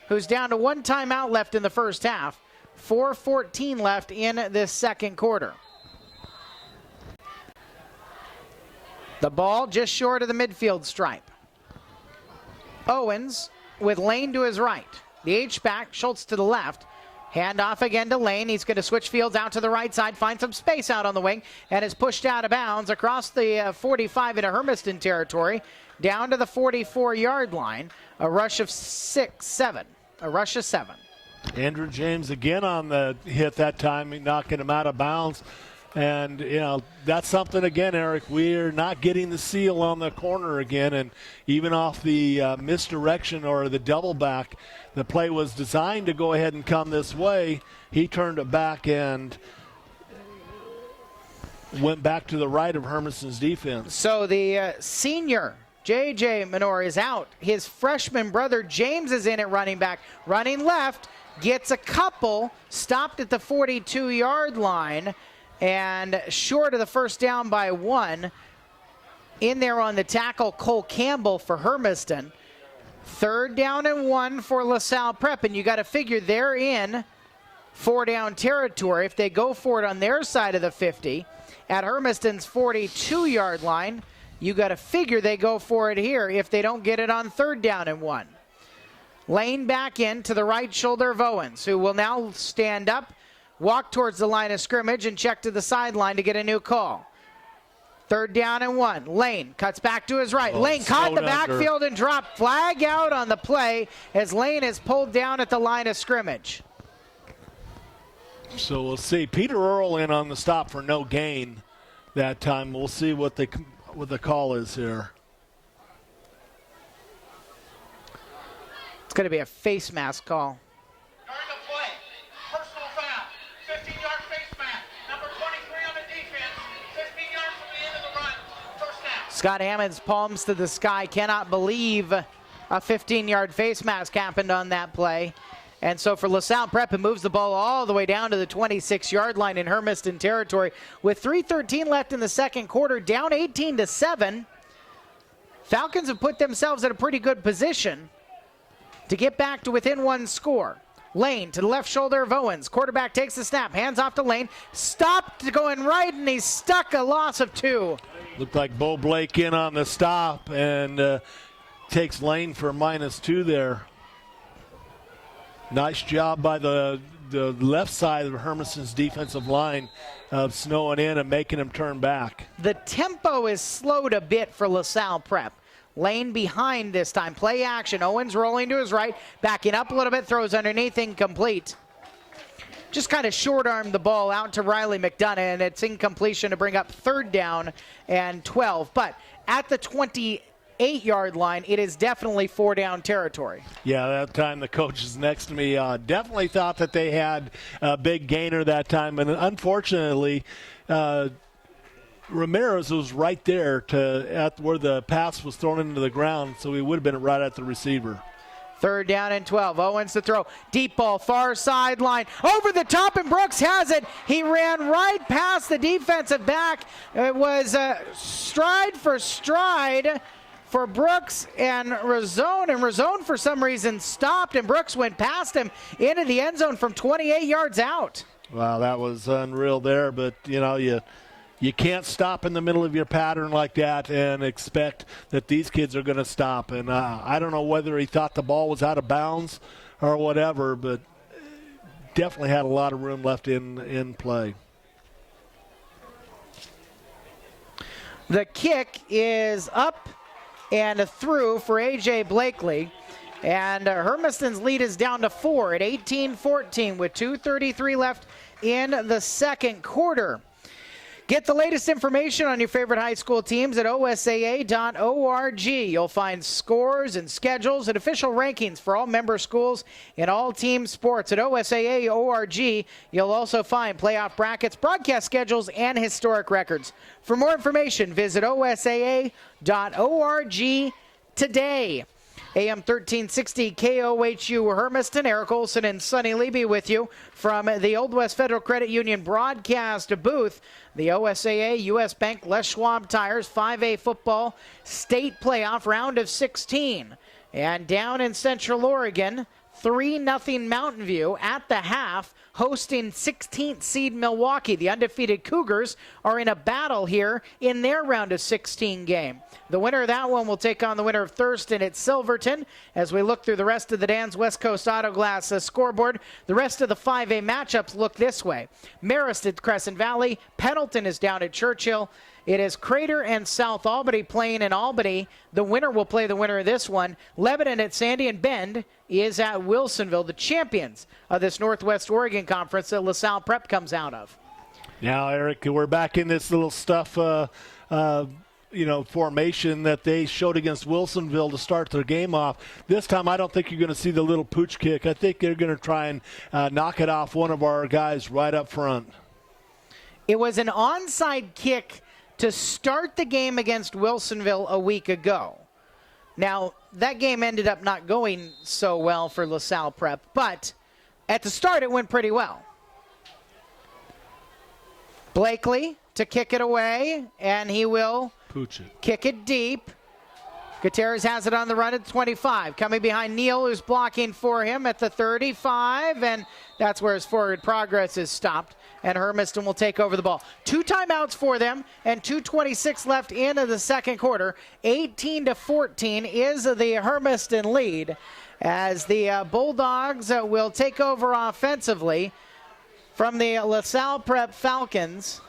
who's down to one timeout left in the first half. 4:14 left in this second quarter. The ball just short of the midfield stripe. Owens with Lane to his right. The H-back, Schultz to the left. Hand off again to Lane. He's going to switch fields out to the right side, find some space out on the wing, and is pushed out of bounds across the 45 into Hermiston territory, down to the 44-yard line. A rush of 7. Andrew James again on the hit that time, knocking him out of bounds. And, you know, that's something, again, Eric, we're not getting the seal on the corner again. And even off the misdirection or the double back, the play was designed to go ahead and come this way. He turned it back and went back to the right of Hermiston's defense. So the senior, J.J. Minor, is out. His freshman brother, James, is in at running back. Running left, gets a couple, stopped at the 42-yard line, and short of the first down by 1. In there on the tackle, Cole Campbell for Hermiston. 3rd down and 1 for LaSalle Prep, and you got to figure they're in 4-down territory. If they go for it on their side of the 50 at Hermiston's 42-yard line, you got to figure they go for it here if they don't get it on 3rd down and 1. Lane back in to the right shoulder of Owens, who will now stand up, walk towards the line of scrimmage, and check to the sideline to get a new call. 3rd down and 1. Lane cuts back to his right. Lane caught in the backfield and dropped. Flag out on the play as Lane is pulled down at the line of scrimmage. So we'll see. Peter Earl in on the stop for no gain that time. We'll see what the call is here. It's going to be a face mask call. During the play, personal foul, 15-yard face mask, number 23 on the defense, 15 yards from the end of the run, first down. Scott Hammond's palms to the sky. Cannot believe a 15-yard face mask happened on that play. And so for LaSalle Prep, it moves the ball all the way down to the 26-yard line in Hermiston territory. With 3:13 left in the second quarter, down 18-7. Falcons have put themselves in a pretty good position to get back to within one score. Lane to the left shoulder of Owens. Quarterback takes the snap, hands off to Lane. Stopped going right, and he's stuck, a loss of 2. Looked like Bo Blake in on the stop and takes Lane for -2 there. Nice job by the left side of Hermiston's defensive line of snowing in and making him turn back. The tempo is slowed a bit for LaSalle Prep. Lane behind this time. Play action. Owens rolling to his right, backing up a little bit, throws underneath, incomplete. Just kind of short-armed the ball out to Riley McDonough, and it's incompletion to bring up 3rd down and 12. But at the 28-yard line, it is definitely 4-down territory. Yeah, that time the coach is next to me. Definitely thought that they had a big gainer that time, and unfortunately, Ramirez was right there at where the pass was thrown into the ground, so he would have been right at the receiver. 3rd down and 12. Owens to throw. Deep ball, far sideline. Over the top, and Brooks has it. He ran right past the defensive back. It was stride for stride for Brooks and Razone. And Razone, for some reason, stopped, and Brooks went past him into the end zone from 28 yards out. Wow, that was unreal there, but, you know, you can't stop in the middle of your pattern like that and expect that these kids are going to stop. And I don't know whether he thought the ball was out of bounds or whatever, but definitely had a lot of room left in play. The kick is up and through for A.J. Blakely. And Hermiston's lead is down to 4 at 18-14 with 2:33 left in the second quarter. Get the latest information on your favorite high school teams at osaa.org. You'll find scores and schedules and official rankings for all member schools in all team sports. At osaa.org, you'll also find playoff brackets, broadcast schedules, and historic records. For more information, visit osaa.org today. AM 1360 KOHU Hermiston. Eric Olson and Sonny Levy with you from the Old West Federal Credit Union broadcast booth. The OSAA, U.S. Bank, Les Schwab Tires 5A football state playoff round of 16. And down in Central Oregon, 3-0 Mountain View at the half, hosting 16th seed Milwaukee. The undefeated Cougars are in a battle here in their round of 16 game. The winner of that one will take on the winner of Thurston at Silverton. As we look through the rest of the Dan's West Coast Auto Glass scoreboard, the rest of the 5A matchups look this way. Marist at Crescent Valley. Pendleton is down at Churchill. It is Crater and South Albany playing in Albany. The winner will play the winner of this one. Lebanon at Sandy and Bend is at Wilsonville, the champions of this Northwest Oregon Conference that LaSalle Prep comes out of. Now, Eric, we're back in this little stuff, formation that they showed against Wilsonville to start their game off. This time, I don't think you're going to see the little pooch kick. I think they're going to try and knock it off one of our guys right up front. It was an onside kick to start the game against Wilsonville a week ago. Now, that game ended up not going so well for LaSalle Prep, but at the start it went pretty well. Blakely to kick it away, and he will pooch it. Kick it deep. Gutierrez has it on the run at 25. Coming behind Neal, who's blocking for him at the 35, and that's where his forward progress is stopped. And Hermiston will take over the ball. 2 timeouts for them and 2:26 left into the second quarter. 18-14 is the Hermiston lead as the Bulldogs will take over offensively from the LaSalle Prep Falcons.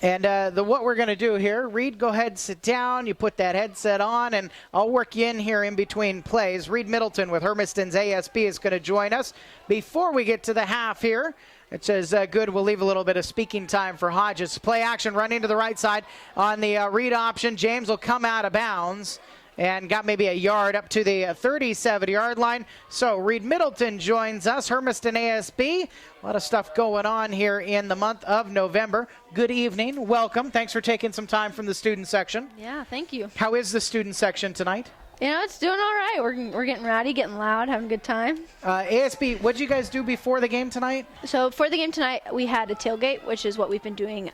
And what we're going to do here, Reed, go ahead, sit down. You put that headset on, and I'll work you in here in between plays. Reed Middleton with Hermiston's ASB is going to join us. Before we get to the half here, it says good. We'll leave a little bit of speaking time for Hodges. Play action, running to the right side on the read option. James will come out of bounds and got maybe a yard up to the 37-yard line. So Reed Middleton joins us, Hermiston ASB. A lot of stuff going on here in the month of November. Good evening. Welcome. Thanks for taking some time from the student section. Yeah, thank you. How is the student section tonight? You know, it's doing all right. We're getting rowdy, getting loud, having a good time. ASB, what did you guys do before the game tonight? So for the game tonight, we had a tailgate, which is what we've been doing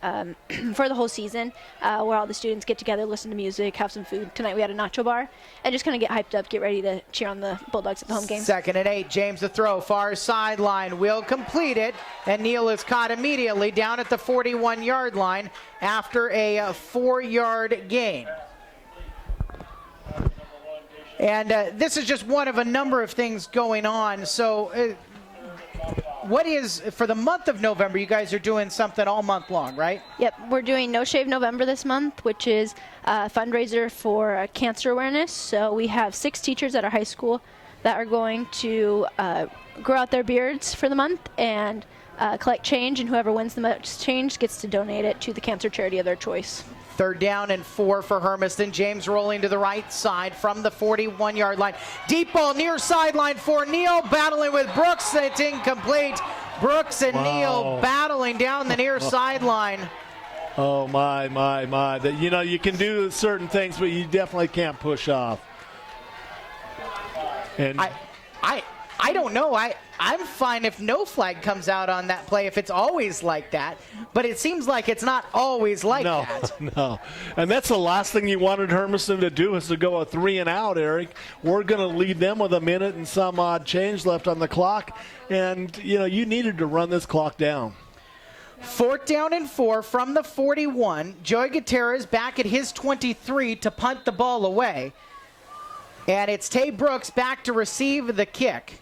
for the whole season, where all the students get together, listen to music, have some food. Tonight we had a nacho bar, and just kind of get hyped up, get ready to cheer on the Bulldogs at the home game. 2nd and 8. James the throw, far sideline, will complete it, and Neal is caught immediately down at the 41-yard line after a 4-yard gain. And this is just one of a number of things going on. So what is, for the month of November, you guys are doing something all month long, right? Yep, we're doing No Shave November this month, which is a fundraiser for cancer awareness. So we have 6 teachers at our high school that are going to grow out their beards for the month and collect change, and whoever wins the most change gets to donate it to the cancer charity of their choice. 3rd down and 4 for Hermiston. James rolling to the right side from the 41-yard line. Deep ball near sideline for Neal, battling with Brooks. It's incomplete. Brooks and Neal battling down the near sideline. Oh, my. You know, you can do certain things, but you definitely can't push off. And I don't know. I'm fine if no flag comes out on that play, if it's always like that. But it seems like it's not always like that. No. And that's the last thing you wanted Hermiston to do, is to go a 3 and out, Eric. We're going to lead them with a minute and some odd change left on the clock. And, you know, you needed to run this clock down. 4th down and 4 from the 41. Joey Gutierrez back at his 23 to punt the ball away. And it's Tay Brooks back to receive the kick.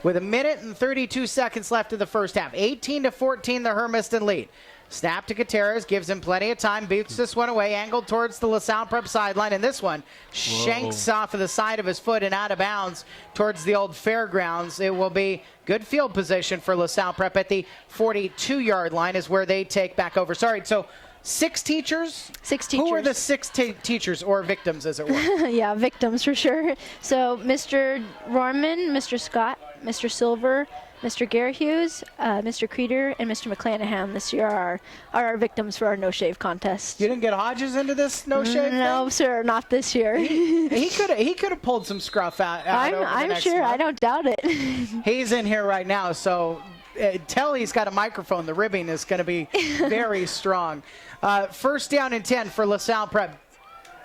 with 1:32 left of the first half. 18-14, the Hermiston lead. Snap to Gutierrez, gives him plenty of time, boots this one away, angled towards the LaSalle Prep sideline, and this one shanks off of the side of his foot and out of bounds towards the old fairgrounds. It will be good field position for LaSalle Prep at the 42-yard line is where they take back over. Sorry, so 6 teachers? 6 teachers. Who are the 6 teachers, or victims, as it were? Yeah, victims for sure. So Mr. Rorman, Mr. Scott, Mr. Silver, Mr. Gare Hughes, Mr. Creeder, and Mr. McClanahan this year are our victims for our no-shave contest. You didn't get Hodges into this no-shave No, thing? sir, not this year. He could have pulled some scruff out over the I'm next sure. month. I don't doubt it. He's in here right now, so tell he's got a microphone. The ribbing is going to be very strong. First down and 10 for LaSalle Prep.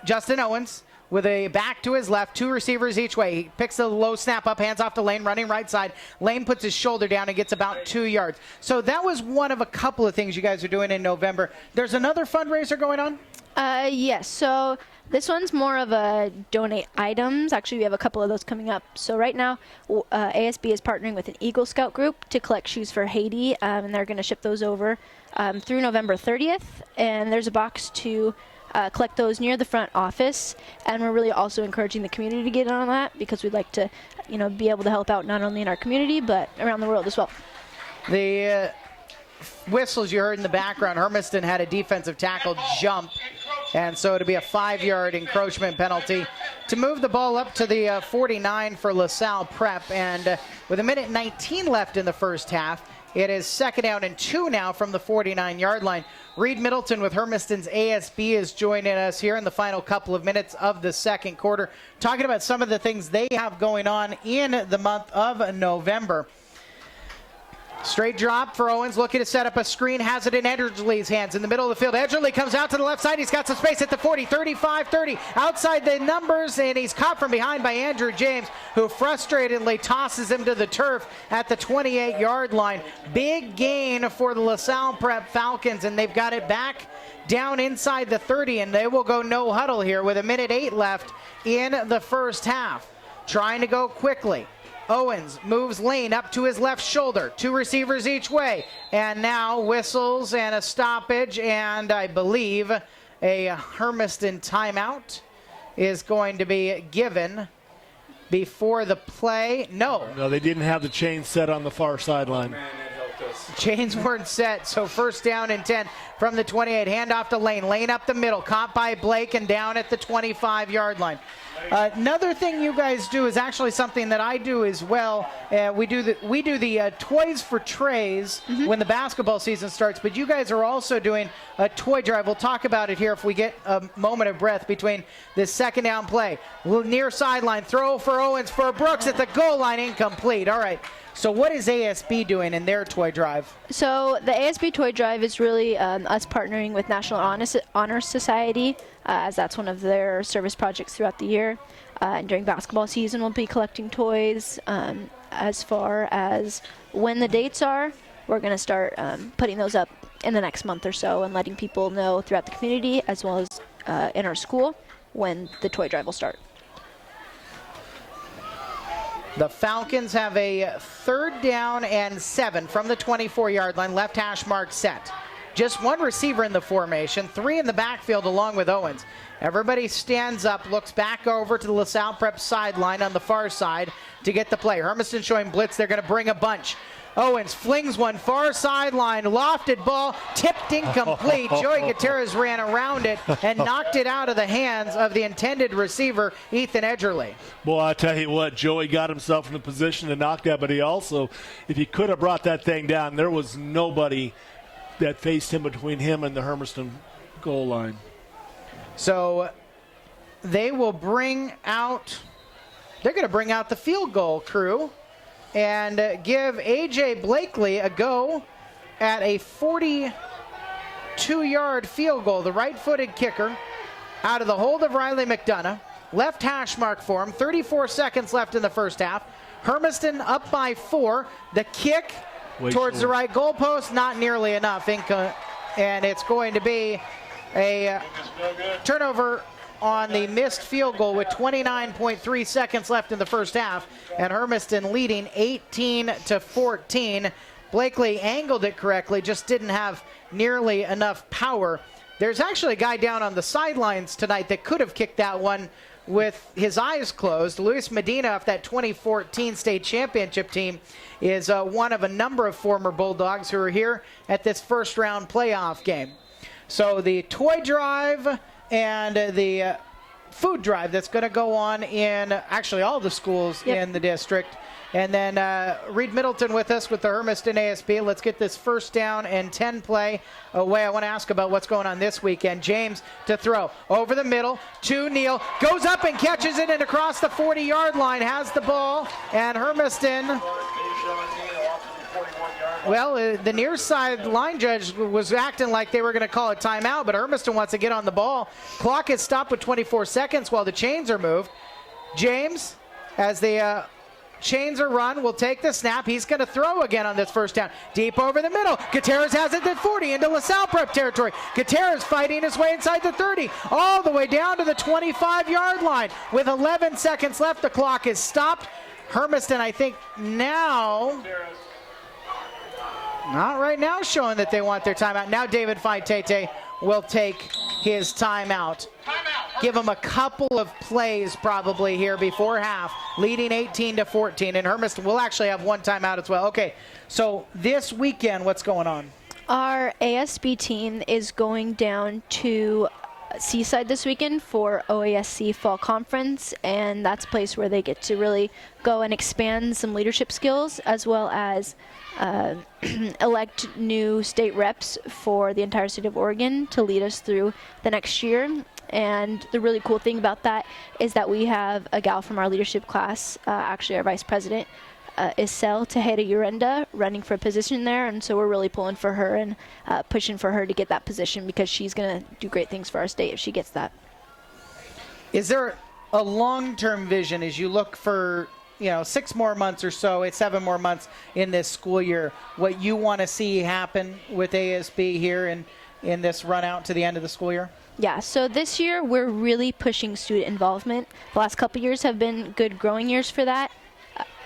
Justin Owens with a back to his left, 2 receivers each way. He picks a low snap up, hands off to Lane, running right side. Lane puts his shoulder down and gets about 2 yards. So that was one of a couple of things you guys are doing in November. There's another fundraiser going on? Yes, so this one's more of a donate items. Actually, we have a couple of those coming up. So right now, ASB is partnering with an Eagle Scout group to collect shoes for Haiti, and they're going to ship those over through November 30th. And there's a box to collect those near the front office, and we're really also encouraging the community to get in on that because we'd like to, be able to help out not only in our community but around the world as well. The whistles you heard in the background, Hermiston had a defensive tackle jump, and so it'll be a 5-yard encroachment penalty to move the ball up to the 49 for LaSalle Prep. And with 1:19 left in the first half, it is 2nd down and 2 now from the 49-yard line. Reed Middleton with Hermiston's ASB is joining us here in the final couple of minutes of the second quarter, talking about some of the things they have going on in the month of November. Straight drop for Owens, looking to set up a screen, has it in Edgerly's hands in the middle of the field. Edgerly comes out to the left side. He's got some space at the 40, 35, 30, outside the numbers, and he's caught from behind by Andrew James, who frustratedly tosses him to the turf at the 28-yard line. Big gain for the LaSalle Prep Falcons, and they've got it back down inside the 30, and they will go no huddle here with 1:08 left in the first half. Trying to go quickly. Owens moves Lane up to his left shoulder. 2 receivers each way. And now whistles and a stoppage, and I believe a Hermiston timeout is going to be given before the play. No, they didn't have the chain set on the far sideline. Chains weren't set, so first down and 10 from the 28. Handoff to Lane. Lane up the middle, caught by Blake and down at the 25-yard line. Another thing you guys do is actually something that I do as well. We do the Toys for Trays when the basketball season starts, but you guys are also doing a toy drive. We'll talk about it here if we get a moment of breath between this second down play. Near sideline, throw for Owens for Brooks at the goal line, incomplete. All right. So what is ASB doing in their toy drive? So the ASB toy drive is really us partnering with National Honor Society, as that's one of their service projects throughout the year. And during basketball season, we'll be collecting toys. As far as when the dates are, we're going to start putting those up in the next month or so and letting people know throughout the community as well as in our school when the toy drive will start. The Falcons have a 3rd down and 7 from the 24-yard line, left hash mark set. Just 1 receiver in the formation, 3 in the backfield along with Owens. Everybody stands up, looks back over to the LaSalle Prep sideline on the far side to get the play. Hermiston showing blitz, they're going to bring a bunch. Owens flings one far sideline, lofted ball, tipped incomplete. Joey Gutierrez ran around it and knocked it out of the hands of the intended receiver, Ethan Edgerly. Boy, I tell you what, Joey got himself in the position to knock that, but he also, if he could have brought that thing down, there was nobody that faced him between him and the Hermiston goal line. So they will they're going to bring out the field goal crew and give A.J. Blakely a go at a 42-yard field goal. The right-footed kicker out of the hold of Riley McDonough. Left hash mark for him. 34 seconds left in the first half. Hermiston up by 4. The kick towards the right goalpost, not nearly enough. And it's going to be a turnover on the missed field goal with 29.3 seconds left in the first half, and Hermiston leading 18-14. Blakely angled it correctly, just didn't have nearly enough power. There's actually a guy down on the sidelines tonight that could have kicked that one with his eyes closed. Luis Medina of that 2014 state championship team is one of a number of former Bulldogs who are here at this first round playoff game. So the toy drive and the food drive that's going to go on in actually all the schools in the district. And then Reed Middleton with us with the Hermiston ASB. Let's get this first down and 10 play away. I want to ask about what's going on this weekend. James to throw over the middle to Neal. Goes up and catches it and across the 40-yard line. Has the ball. And Hermiston, well, the near side line judge was acting like they were going to call a timeout, but Hermiston wants to get on the ball. Clock is stopped with 24 seconds while the chains are moved. James, as the chains are run, will take the snap. He's going to throw again on this first down. Deep over the middle. Gutierrez has it at 40 into LaSalle prep territory. Gutierrez fighting his way inside the 30, all the way down to the 25-yard line. With 11 seconds left, the clock is stopped. Hermiston, I think now, not right now, showing that they want their timeout. Now David Faitete will take his timeout. Give him a couple of plays probably here before half, leading 18-14. And Hermiston will actually have one timeout as well. Okay, so this weekend, what's going on? Our ASB team is going down to Seaside this weekend for OASC Fall Conference, and that's a place where they get to really go and expand some leadership skills, as well as elect new state reps for the entire state of Oregon to lead us through the next year. And the really cool thing about that is that we have a gal from our leadership class, actually our vice president, is Salle Urenda, running for a position there, and so we're really pulling for her and pushing for her to get that position, because she's going to do great things for our state if she gets that. Is there a long-term vision as you look for 6 more months or so, it's 7 more months in this school year, what you want to see happen with ASB here in this run out to the end of the school year? Yeah, so this year we're really pushing student involvement. The last couple years have been good growing years for that.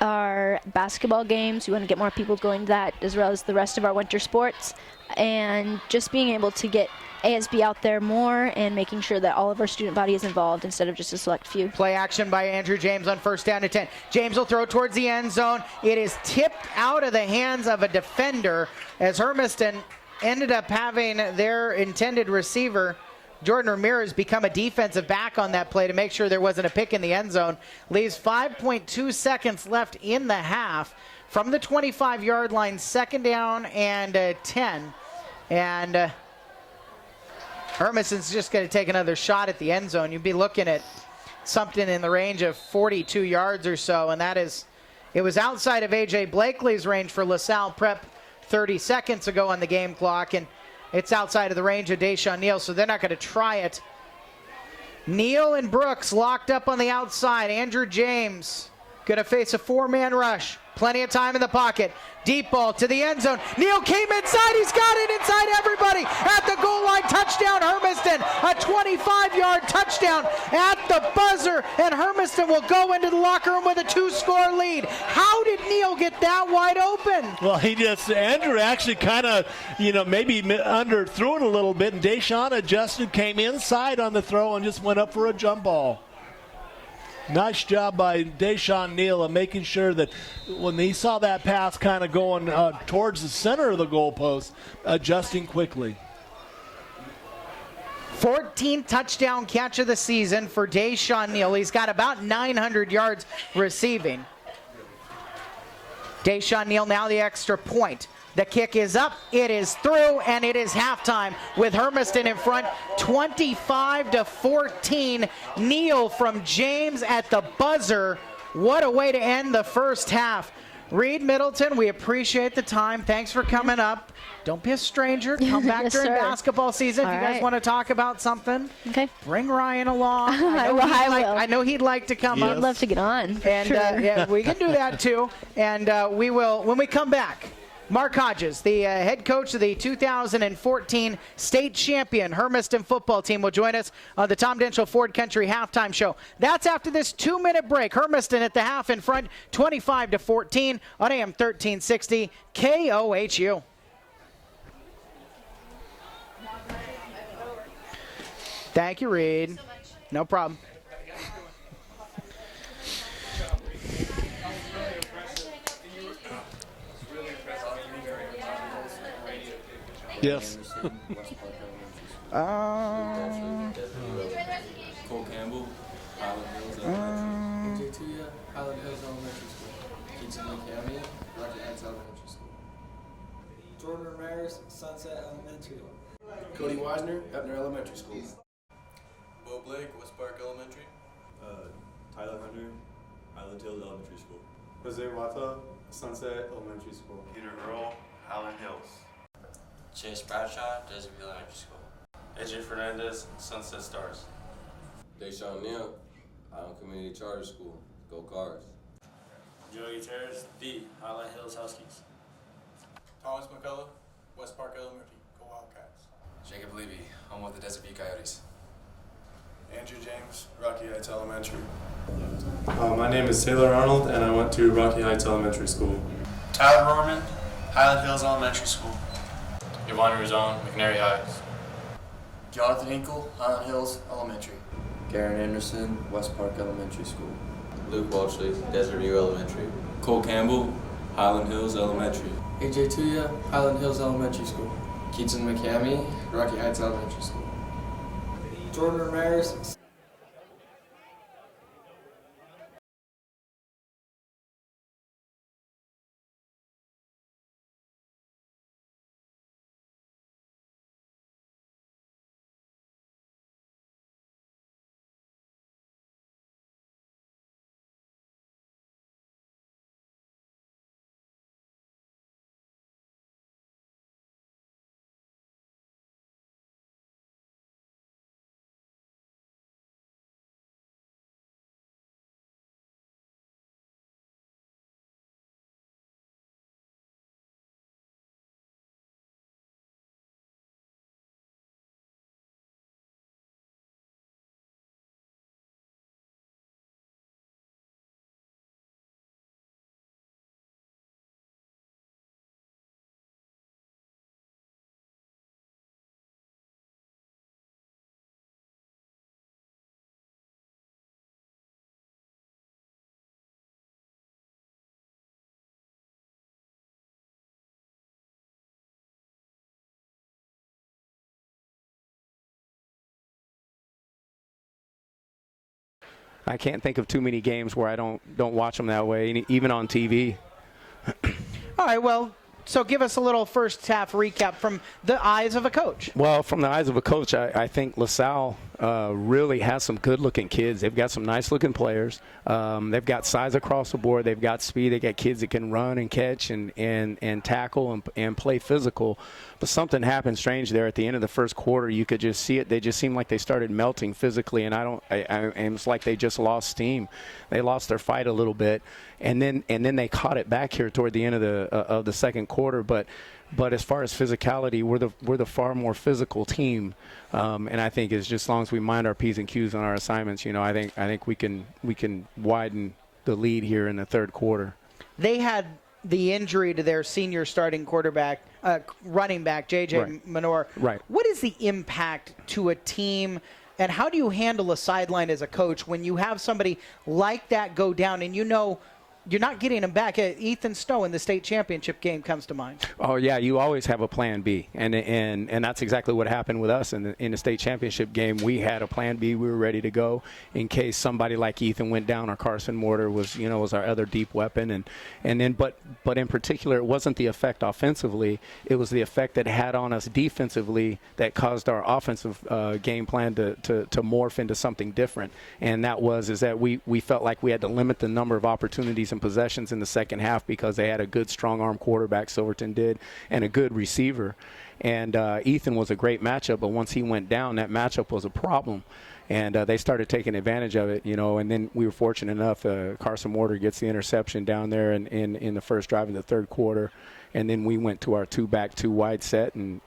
Our basketball games, we want to get more people going to that, as well as the rest of our winter sports, and just being able to get ASB out there more and making sure that all of our student body is involved instead of just a select few. Play action by Andrew James on first down to 10. James will throw towards the end zone. It is tipped out of the hands of a defender as Hermiston ended up having their intended receiver, Jordan Ramirez, become a defensive back on that play to make sure there wasn't a pick in the end zone. Leaves 5.2 seconds left in the half from the 25-yard line, second down and 10. And Hermiston's just going to take another shot at the end zone. You'd be looking at something in the range of 42 yards or so, and it was outside of A.J. Blakely's range for LaSalle Prep 30 seconds ago on the game clock, and it's outside of the range of Deshaun Neal, so they're not going to try it. Neal and Brooks locked up on the outside. Andrew James going to face a 4-man rush. Plenty of time in the pocket. Deep ball to the end zone. Neal came inside. He's got it inside everybody. At the goal line, touchdown Hermiston. A 25-yard touchdown at the buzzer. And Hermiston will go into the locker room with a 2-score lead. How did Neal get that wide open? Well, Andrew actually kind of, maybe underthrew it a little bit. And Deshaun adjusted, came inside on the throw, and just went up for a jump ball. Nice job by Deshaun Neal of making sure that when he saw that pass kind of going towards the center of the goalpost, adjusting quickly. 14th touchdown catch of the season for Deshaun Neal. He's got about 900 yards receiving. Deshaun Neal now the extra point. The kick is up, it is through, and it is halftime with Hermiston in front, 25-14. Neal from James at the buzzer. What a way to end the first half. Reed Middleton, we appreciate the time. Thanks for coming up. Don't be a stranger. Come back Yes, during sir. basketball season. All if you guys right. want to talk about something, Okay. bring Ryan along. I will. I know he'd like to come Yes. up. I'd love to get on. For And sure. yeah, we can do that too. And we will, when we come back, Mark Hodges, the head coach of the 2014 state champion Hermiston football team, will join us on the Tom Denchel Ford Country halftime show. That's after this 2-minute break. Hermiston at the half in front, 25-14 on AM 1360 KOHU. Thank you, Reed. No problem. Yes. Cole Campbell, Highland Hills Elementary. AJ Highland Hills Elementary School. Keaton McCamey, Rocky Heights Elementary School. Jordan Ramirez, Sunset Elementary. Cody Wisner, Ebner Elementary School. Bo Blake, West Park Elementary. Tyler Hunter, Highland Hills Elementary School. Jose Wata, Sunset Elementary School. Peter Earl, Highland Hills. Chase Bradshaw, Desert View Elementary School. AJ Fernandez, Sunset Stars. Deshaun Neal, Highland Community Charter School. Go Cars. Joey Gutierrez, D, Highland Hills Huskies. Thomas McCullough, West Park Elementary. Go Wildcats. Jacob Levy, home of the Desert View Coyotes. Andrew James, Rocky Heights Elementary. My name is Taylor Arnold, and I went to Rocky Heights Elementary School. Tyler Rorman, Highland Hills Elementary School. Yvonne Ruzon, McNary Heights. Jonathan Hinkle, Highland Hills Elementary. Garen Anderson, West Park Elementary School. Luke Walshley, Desert View Elementary. Cole Campbell, Highland Hills Elementary. AJ Tuya, Highland Hills Elementary School. Keaton McCamey, Rocky Heights Elementary School. Jordan Ramirez. I can't think of too many games where I don't watch them that way, even on TV. All right, well, so give us a little first half recap from the eyes of a coach. Well, from the eyes of a coach, I think LaSalle really has some good-looking kids. They've got some nice-looking players. They've got size across the board. They've got speed. They've got kids that can run and catch and tackle and play physical. But something happened strange there at the end of the first quarter. You could just see it. They just seemed like they started melting physically, and it's like they just lost steam. They lost their fight a little bit, and then they caught it back here toward the end of the second quarter. But as far as physicality, we're the far more physical team, and I think it's just as long as we mind our P's and Q's on our assignments, I think we can widen the lead here in the third quarter. They had the injury to their senior starting quarterback, running back, J.J. Right. Menor. Right. What is the impact to a team, and how do you handle a sideline as a coach when you have somebody like that go down and you're not getting him back? Ethan Stowe in the state championship game comes to mind. Oh yeah, you always have a plan B, and that's exactly what happened with us in the state championship game. We had a plan B. We were ready to go in case somebody like Ethan went down or Carson Mortar was our other deep weapon, but in particular, it wasn't the effect offensively. It was the effect that it had on us defensively that caused our offensive game plan to morph into something different, and that was that we felt like we had to limit the number of opportunities and possessions in the second half because they had a good strong arm quarterback, Silverton did, and a good receiver. And Ethan was a great matchup, but once he went down, that matchup was a problem. And they started taking advantage of it, and then we were fortunate enough, Carson Mortar gets the interception down there in the first drive in the third quarter. And then we went to our 2-back, 2-wide set and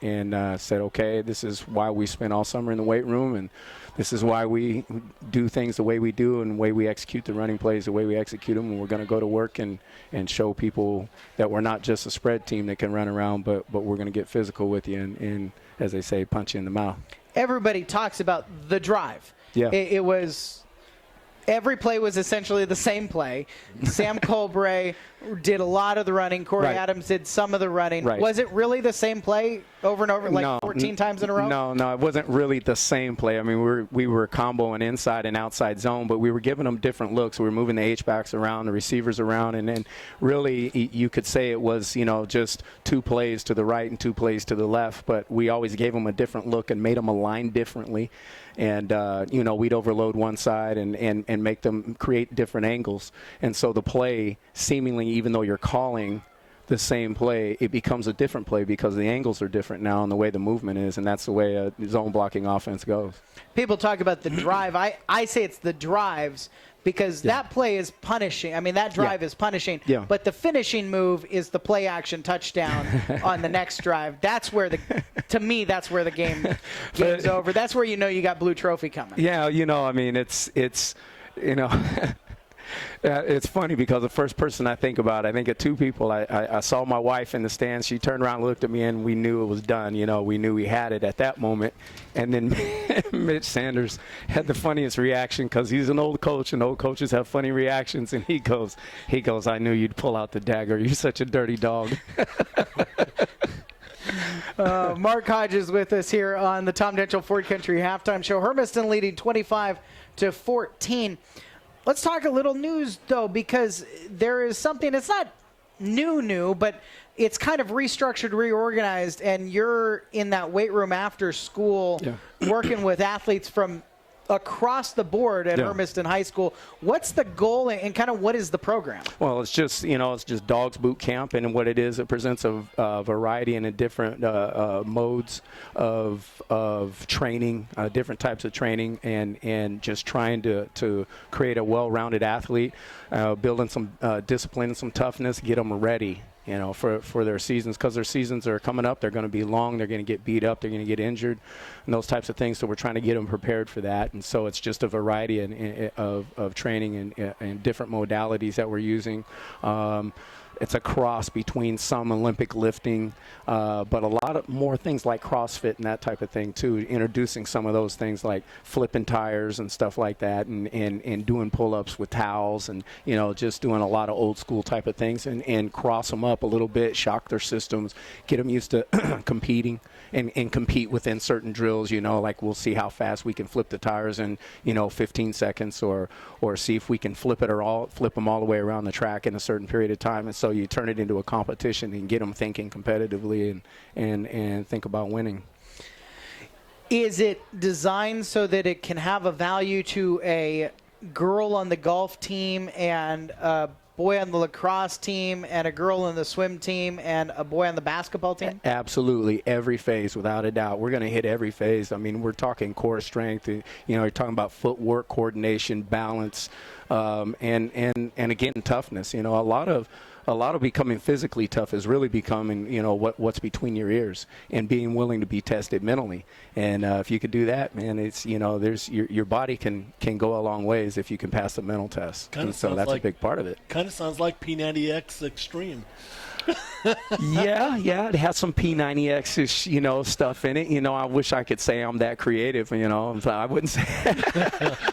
said, okay, this is why we spent all summer in the weight room, and this is why we do things the way we do and the way we execute the running plays, the way we execute them. And we're going to go to work and show people that we're not just a spread team that can run around, but we're going to get physical with you and, as they say, punch you in the mouth. Everybody talks about the drive. Yeah. It was – every play was essentially the same play. Sam Colbray did a lot of the running. Corey Adams did some of the running. Right. Was it really the same play over and over, like 14 times in a row? No, it wasn't really the same play. I mean, we were comboing inside and outside zone, but we were giving them different looks. We were moving the H-backs around, the receivers around, and then really you could say it was, just 2 plays to the right and 2 plays to the left, but we always gave them a different look and made them align differently. And, we'd overload one side and make them create different angles. And so the play, seemingly, even though you're calling the same play, it becomes a different play because the angles are different now and the way the movement is, and that's the way a zone blocking offense goes. People talk about the drive. I say it's the drives because that play is punishing. I mean, that drive is punishing. Yeah. But the finishing move is the play action touchdown on the next drive. That's where to me, that's where the game's over. That's where you got blue trophy coming. Yeah, it's it's funny because the first person I think about, I think of 2 people. I saw my wife in the stands. She turned around and looked at me, and we knew it was done. We knew we had it at that moment. And then Mitch Sanders had the funniest reaction because he's an old coach, and old coaches have funny reactions. And he goes, I knew you'd pull out the dagger. You're such a dirty dog. Mark Hodges with us here on the Tom Denchel Ford Country Halftime Show. Hermiston leading 25-14. Let's talk a little news, though, because there is something, it's not new, but it's kind of restructured, reorganized, and you're in that weight room after school working with athletes from across the board at Hermiston High School. What's the goal and kind of what is the program? Well, it's just Dogs Boot Camp, and what it is, it presents a variety and a different modes of training, different types of training, and just trying to create a well-rounded athlete, building some discipline and some toughness, get them ready for their seasons, because their seasons are coming up. They're going to be long. They're going to get beat up. They're going to get injured and those types of things. So we're trying to get them prepared for that. And so it's just a variety of training and different modalities that we're using. It's a cross between some Olympic lifting, but a lot of more things like CrossFit and that type of thing too, introducing some of those things like flipping tires and stuff like that, and doing pull-ups with towels, and just doing a lot of old school type of things, and cross them up a little bit, shock their systems, get them used to competing and compete within certain drills, like we'll see how fast we can flip the tires in 15 seconds, or see if we can flip them all the way around the track in a certain period of time. And so you turn it into a competition and get them thinking competitively and think about winning. Is it designed so that it can have a value to a girl on the golf team and a boy on the lacrosse team and a girl on the swim team and a boy on the basketball team? Absolutely. Every phase, without a doubt. We're going to hit every phase. I mean, we're talking core strength. You're talking about footwork, coordination, balance, and again, toughness. A lot of becoming physically tough is really becoming, what's between your ears and being willing to be tested mentally. And if you could do that, man, it's, there's your body can go a long ways if you can pass the mental test. And so that's a big part of it. Kind of sounds like P90X Extreme. yeah, it has some P90X, stuff in it. I wish I could say I'm that creative, I wouldn't say.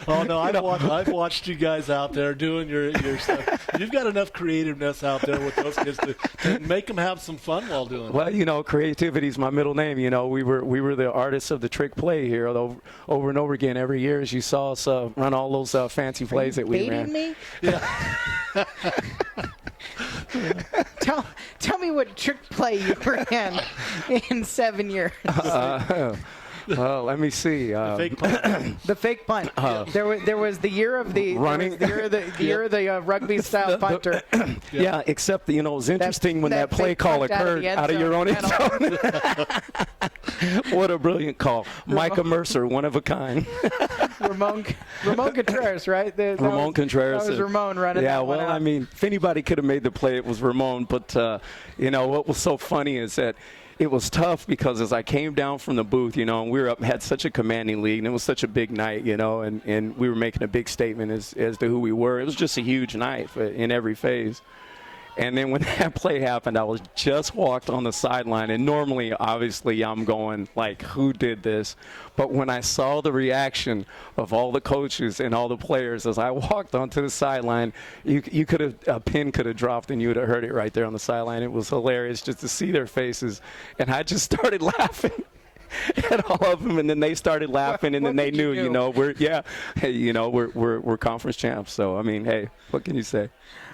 Oh no, I've watched you guys out there doing your stuff. You've got enough creativeness out there with those kids to make them have some fun while doing it. Well, creativity is my middle name. We were the artists of the trick play here over and over again every year, as you saw us run all those fancy plays that we ran. Me? Yeah. Tell me what trick play you ran in 7 years. Well, let me see. The fake punt. The fake punt. There was the year of the running. The year of the rugby style punter. Yeah, except it was interesting when that play call occurred out of your own end zone. What a brilliant call, Micah Mercer, one of a kind. Ramon Contreras, right? Ramon Contreras. That was Ramon running. Yeah, that one out. I mean, if anybody could have made the play, it was Ramon. But what was so funny is that it was tough because as I came down from the booth, and we were up, had such a commanding lead, and it was such a big night, and we were making a big statement as to who we were. It was just a huge night in every phase. And then when that play happened, I was just walked on the sideline. And normally, obviously, I'm going, like, who did this? But when I saw the reaction of all the coaches and all the players as I walked onto the sideline, you could have, a pin could have dropped and you would have heard it right there on the sideline. It was hilarious just to see their faces. And I just started laughing at all of them, and then they started laughing, and then they knew, we're conference champs. So, I mean, hey, what can you say?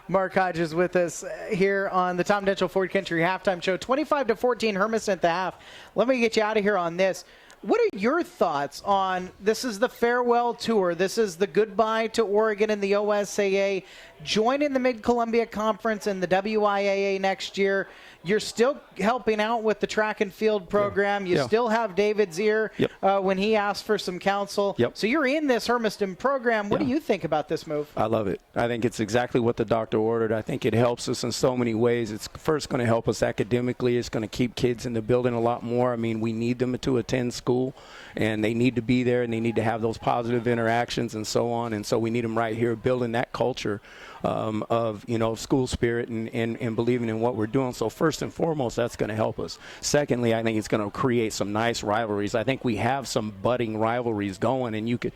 Mark Hodges with us here on the Tom Denchel Ford Country Halftime Show. 25-14, Hermiston at the half. Let me get you out of here on this. What are your thoughts on this is the farewell tour? This is the goodbye to Oregon and the OSAA. Joining the Mid-Columbia Conference and the WIAA next year. You're still helping out with the track and field program. You still have David's ear when he asked for some counsel. So you're in this Hermiston program. What do you think about this move? I love it. I think it's exactly what the doctor ordered. I think it helps us in so many ways. It's first going to help us academically. It's going to keep kids in the building a lot more. I mean, we need them to attend school, and they need to be there, and they need to have those positive interactions and so on. And so we need them right here building that culture of school spirit and believing in what we're doing. So first and foremost, that's going to help us. Secondly, I think it's going to create some nice rivalries. I think we have some budding rivalries going, and you could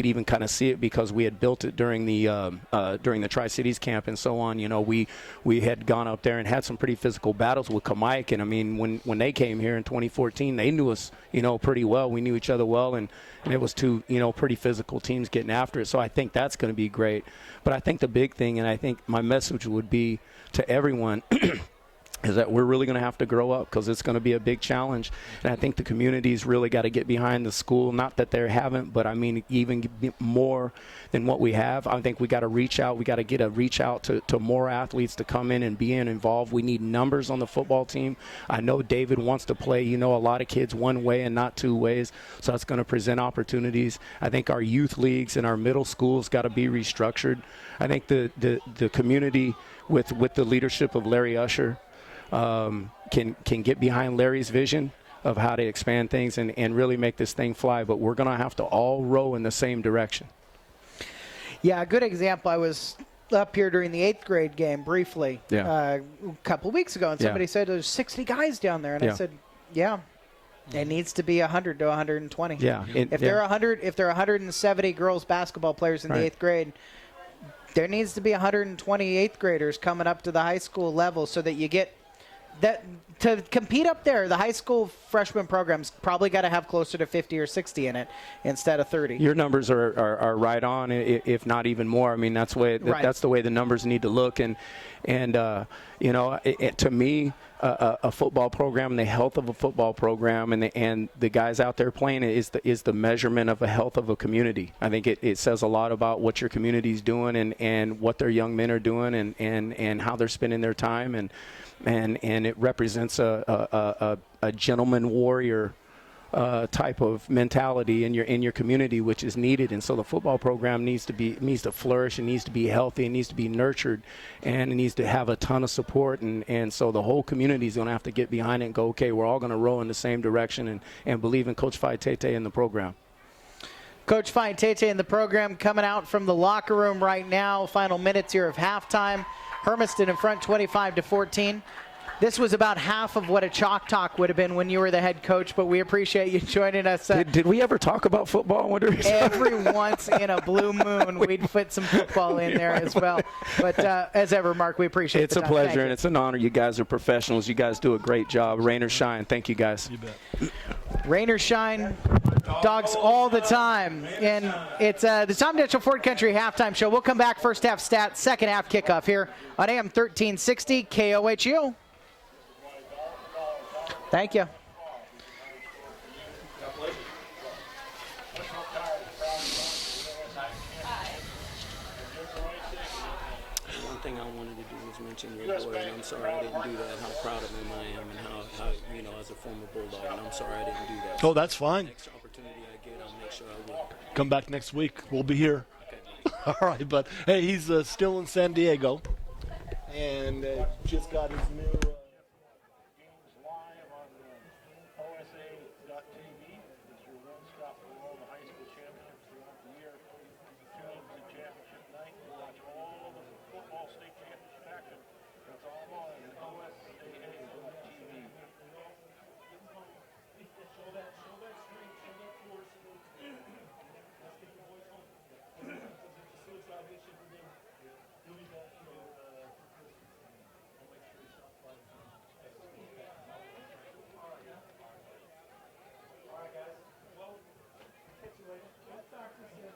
even kind of see it because we had built it during the Tri-Cities camp and so on. We had gone up there and had some pretty physical battles with Kamike, and I mean when they came here in 2014, they knew us pretty well. We knew each other well, and it was two pretty physical teams getting after it. So I think that's going to be great. But I think the big thing, and I think my message would be to everyone is that we're really going to have to grow up because it's going to be a big challenge. And I think the community's really got to get behind the school. Not that they haven't, but I mean even more than what we have. I think we got to reach out. We got to reach out to more athletes to come in and be involved. We need numbers on the football team. I know David wants to play, a lot of kids one way and not two ways. So that's going to present opportunities. I think our youth leagues and our middle schools got to be restructured. I think the community with the leadership of Larry Usher can get behind Larry's vision of how to expand things and really make this thing fly. But we're going to have to all row in the same direction. Yeah, a good example. I was up here during the 8th grade game briefly a couple of weeks ago, and somebody said there's 60 guys down there. And I said, it needs to be 100 to 120. Yeah. If there are 170 girls basketball players in the 8th grade, there needs to be 120 8th graders coming up to the high school level so that you get that to compete up there. The high school freshman program's probably got to have closer to 50 or 60 in it instead of 30. Your numbers are right on, if not even more. I mean, that's the way the numbers need to look. And to me, a football program and the health of a football program and the guys out there playing it is the measurement of the health of a community. I think it says a lot about what your community's doing and what their young men are doing and how they're spending their time and it represents a gentleman warrior type of mentality in your community, which is needed. And so the football program needs to flourish, and needs to be healthy, and needs to be nurtured, and it needs to have a ton of support. And so the whole community is going to have to get behind it and go, okay, we're all going to row in the same direction and believe in Coach Faitete and the program. Coach Faitete and the program coming out from the locker room right now. Final minutes here of halftime. Hermiston in front 25-14. This was about half of what a chalk talk would have been when you were the head coach, but we appreciate you joining us. Did we ever talk about football? I wonder. Every once in a blue moon, we'd put some football in there as well. But as ever, Mark, we appreciate it. It's a pleasure, and it's an honor. You guys are professionals. You guys do a great job. Rain or shine. Thank you, guys. You bet. Rain or shine, dogs all the time. And it's the Tom Denchel Ford Country Halftime Show. We'll come back first half stats, second half kickoff here on AM 1360 KOHU. Thank you. One thing I wanted to do was mention your boy, and I'm sorry I didn't do that, how proud of him I am, and how as a former Bulldog, and I'm sorry I didn't do that. Oh, that's fine. Next opportunity I get, I'll make sure I will. come back next week. We'll be here. All right, but hey, he's still in San Diego, and just got his new Games live on OSA.tv. It's your one-stop for all the high school championships throughout the year. Tune in to championship night and watch all the football state championship action. That's all on OSA.tv. Show that strength, show that force. Let's get your voice home. Salvation for them doing that, I'll make sure you stop by. All right, guys. Well, catch you later. Let's practice it.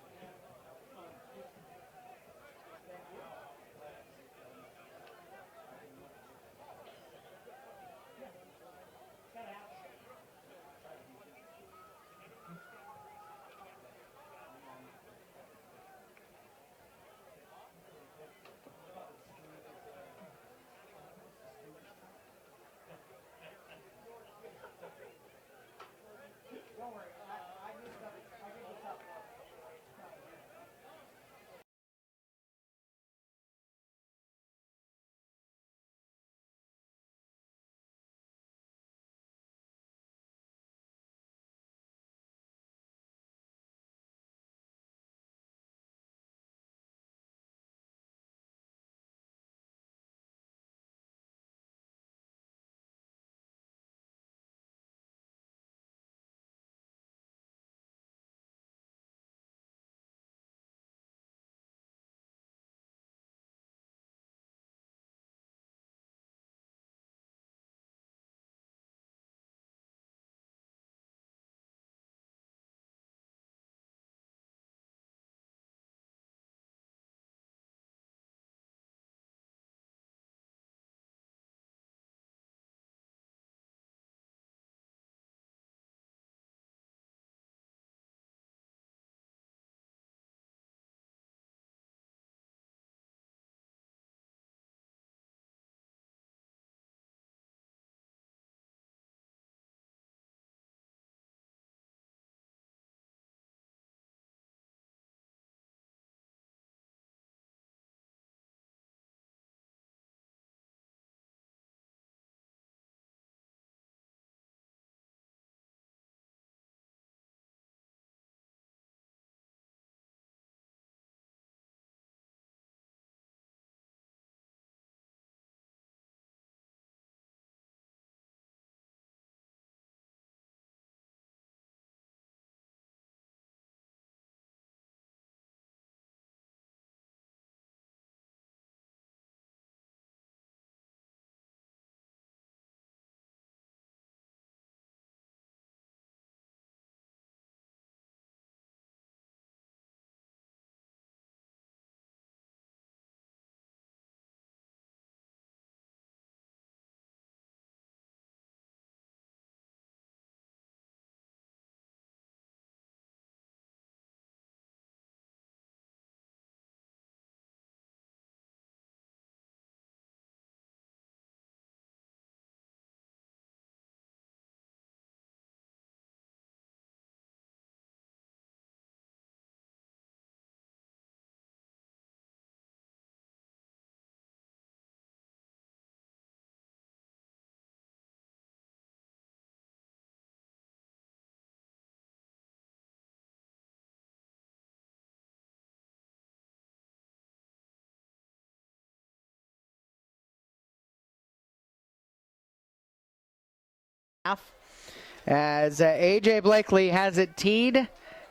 As A.J. Blakely has it teed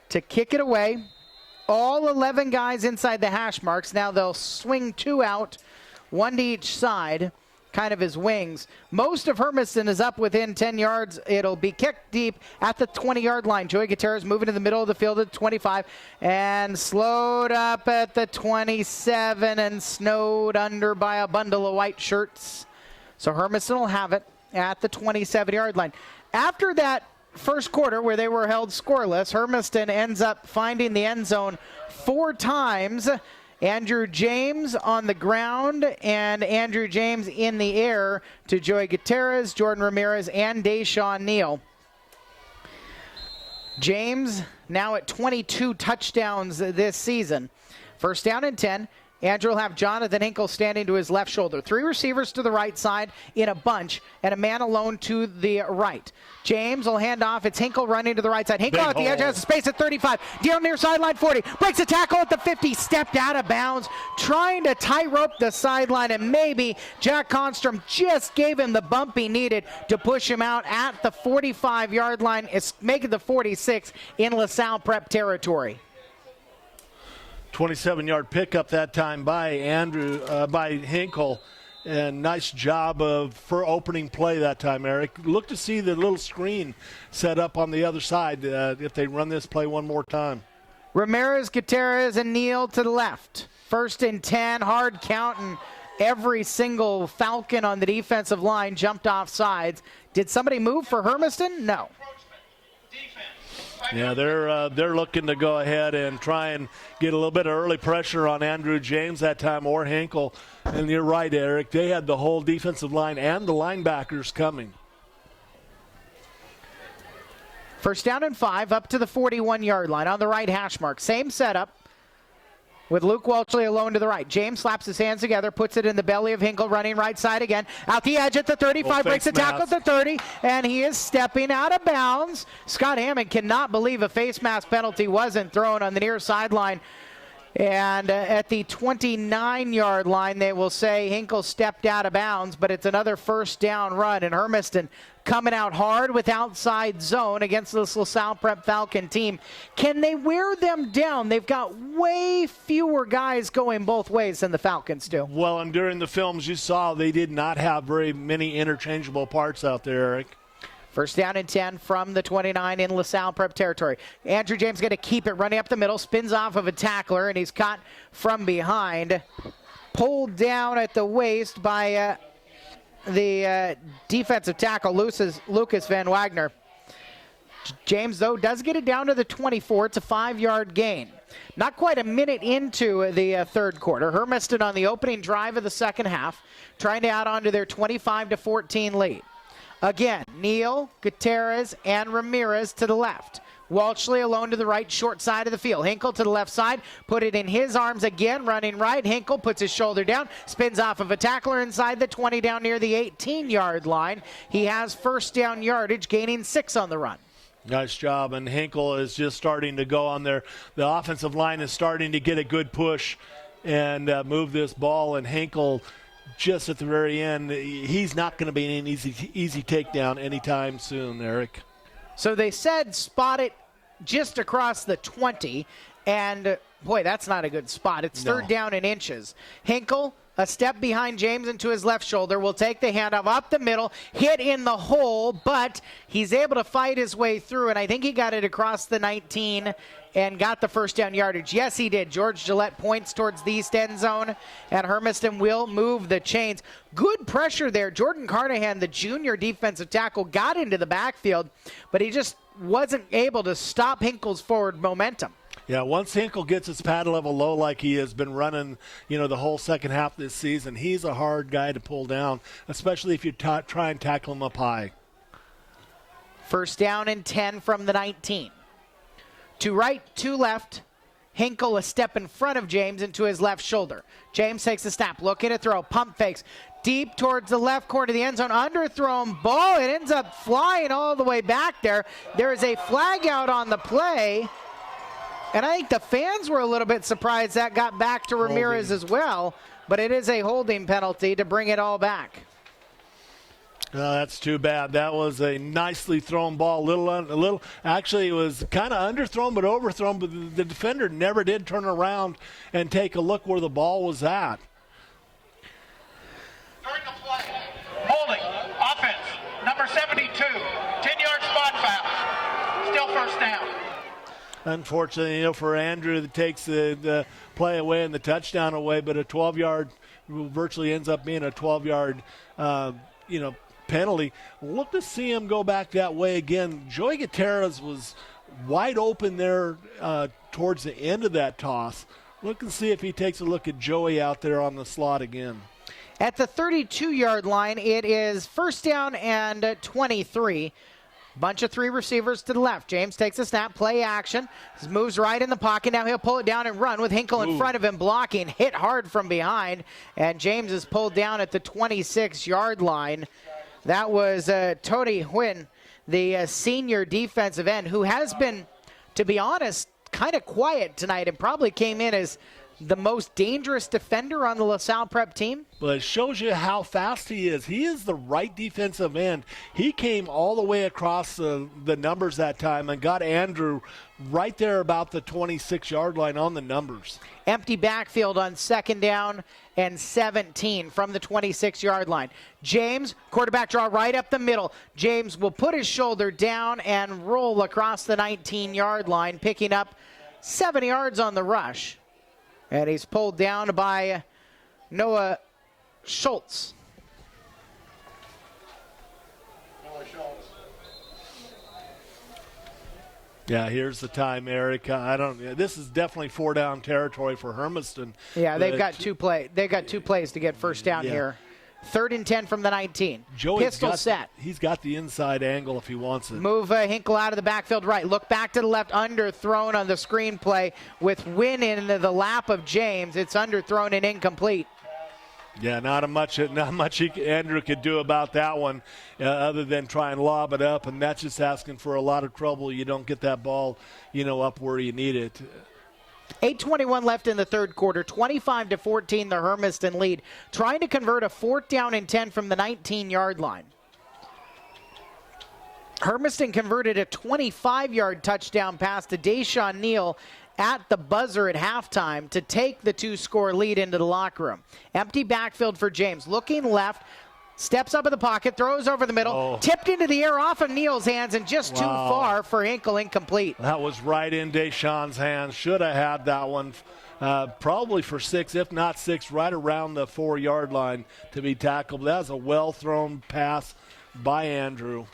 to kick it away. All 11 guys inside the hash marks. Now they'll swing 2 out, 1 to each side, kind of his wings. Most of Hermiston is up within 10 yards. It'll be kicked deep at the 20-yard line. Joey Gutierrez moving to the middle of the field at 25 and slowed up at the 27 and snowed under by a bundle of white shirts. So Hermiston will have it at the 27-yard line. After that first quarter where they were held scoreless, Hermiston ends up finding the end zone 4 times. Andrew James on the ground and Andrew James in the air to Joey Gutierrez, Jordan Ramirez, and Deshaun Neal. James now at 22 touchdowns this season. First down and 10. Andrew will have Jonathan Hinkle standing to his left shoulder. 3 receivers to the right side in a bunch and a man alone to the right. James will hand off. It's Hinkle running to the right side. Hinkle at the edge, has a space at 35. Deal near sideline 40. Breaks a tackle at the 50. Stepped out of bounds. Trying to tightrope the sideline, and maybe Jack Constrom just gave him the bump he needed to push him out at the 45-yard line. It's making the 46 in LaSalle Prep territory. 27-yard pickup that time by Hinkle. And nice job for opening play that time, Eric. Look to see the little screen set up on the other side if they run this play one more time. Ramirez, Gutierrez, and Neal to the left. First and 10, hard count, and every single Falcon on the defensive line jumped off sides. Did somebody move for Hermiston? No. Yeah, they're looking to go ahead and try and get a little bit of early pressure on Andrew James that time, or Hinkle. And you're right, Eric. They had the whole defensive line and the linebackers coming. First down and 5, up to the 41-yard line on the right hash mark. Same setup with Luke Walshley alone to the right. James slaps his hands together, puts it in the belly of Hinkle, running right side again. Out the edge at the 35, breaks a tackle at the 30, and he is stepping out of bounds. Scott Hammond cannot believe a face mask penalty wasn't thrown on the near sideline. And at the 29-yard line, they will say Hinkle stepped out of bounds, but it's another first down run. And Hermiston coming out hard with outside zone against this LaSalle Prep Falcon team. Can they wear them down? They've got way fewer guys going both ways than the Falcons do. Well, and during the films you saw, they did not have very many interchangeable parts out there, Eric. First down and 10 from the 29 in LaSalle Prep territory. Andrew James going to keep it running up the middle, spins off of a tackler, and he's caught from behind. Pulled down at the waist by the defensive tackle, Lucas Van Wagner. James, though, does get it down to the 24. It's a 5-yard gain. Not quite a minute into the third quarter. Hermiston on the opening drive of the second half, trying to add on to their 25-14 lead. Again, Neal, Gutierrez, and Ramirez to the left. Walshley alone to the right, short side of the field. Hinkle to the left side, put it in his arms again, running right. Hinkle puts his shoulder down, spins off of a tackler inside the 20 down near the 18-yard line. He has first down yardage, gaining 6 on the run. Nice job, and Hinkle is just starting to go on there. The offensive line is starting to get a good push and move this ball, and Hinkle just at the very end, he's not going to be an easy takedown anytime soon, Eric. So they said spot it just across the 20, and boy, that's not a good spot. It's third down in inches. Hinkle, a step behind James into his left shoulder, will take the handoff up the middle, hit in the hole, but he's able to fight his way through, and I think he got it across the 19 and got the first down yardage. Yes, he did. George Gillette points towards the east end zone, and Hermiston will move the chains. Good pressure there. Jordan Carnahan, the junior defensive tackle, got into the backfield, but he just wasn't able to stop Hinkle's forward momentum. Yeah, once Hinkle gets his pad level low like he has been running, the whole second half of this season, he's a hard guy to pull down, especially if you try and tackle him up high. First down and 10 from the 19. To right, to left. Hinkle a step in front of James into his left shoulder. James takes a snap, looking to throw, pump fakes. Deep towards the left corner of the end zone, underthrown ball. It ends up flying all the way back there. There is a flag out on the play. And I think the fans were a little bit surprised that got back to Ramirez as well. But it is a holding penalty to bring it all back. That's too bad. That was a nicely thrown ball. Actually, it was kind of underthrown but overthrown, but the defender never did turn around and take a look where the ball was at. During the play, holding, offense, number 72, 10-yard spot foul. Still first down. Unfortunately, for Andrew, that takes the play away and the touchdown away, but a 12-yard virtually ends up being a 12-yard, penalty. Look to see him go back that way again. Joey Gutierrez was wide open there towards the end of that toss. Look and see if he takes a look at Joey out there on the slot again. At the 32-yard line, it is first down and 23. Bunch of three receivers to the left. James takes a snap, play action, moves right in the pocket. Now he'll pull it down and run with Hinkle in front of him, blocking, hit hard from behind, and James is pulled down at the 26-yard line. That was Tony Huynh, the senior defensive end, who has been, to be honest, kind of quiet tonight and probably came in as the most dangerous defender on the LaSalle Prep team. But it shows you how fast he is. He is the right defensive end. He came all the way across the numbers that time and got Andrew right there about the 26-yard line on the numbers. Empty backfield on 2nd down and 17 from the 26-yard line. James, quarterback draw right up the middle. James will put his shoulder down and roll across the 19-yard line, picking up 7 yards on the rush. And he's pulled down by Noah Schultz. Yeah, here's the time, Eric. This is definitely 4-down territory for Hermiston. Yeah, they've got two plays to get first down here. 3rd and 10 from the 19. Pistol set. He's got the inside angle if he wants it. Move Hinkle out of the backfield right. Look back to the left, underthrown on the screen play with Wynn in the lap of James. It's underthrown and incomplete. Yeah, not much Andrew could do about that one other than try and lob it up, and that's just asking for a lot of trouble. You don't get that ball, up where you need it. 8:21 left in the third quarter, 25-14 the Hermiston lead, trying to convert a 4th down and 10 from the 19-yard line. Hermiston converted a 25-yard touchdown pass to Deshaun Neal at the buzzer at halftime to take the 2-score lead into the locker room. Empty backfield for James, looking left, steps up in the pocket, throws over the middle, tipped into the air off of Neal's hands and just too far for Hinkle, incomplete. That was right in Deshaun's hands. Should have had that one probably for 6, if not 6, right around the 4-yard line to be tackled. That was a well-thrown pass by Andrew.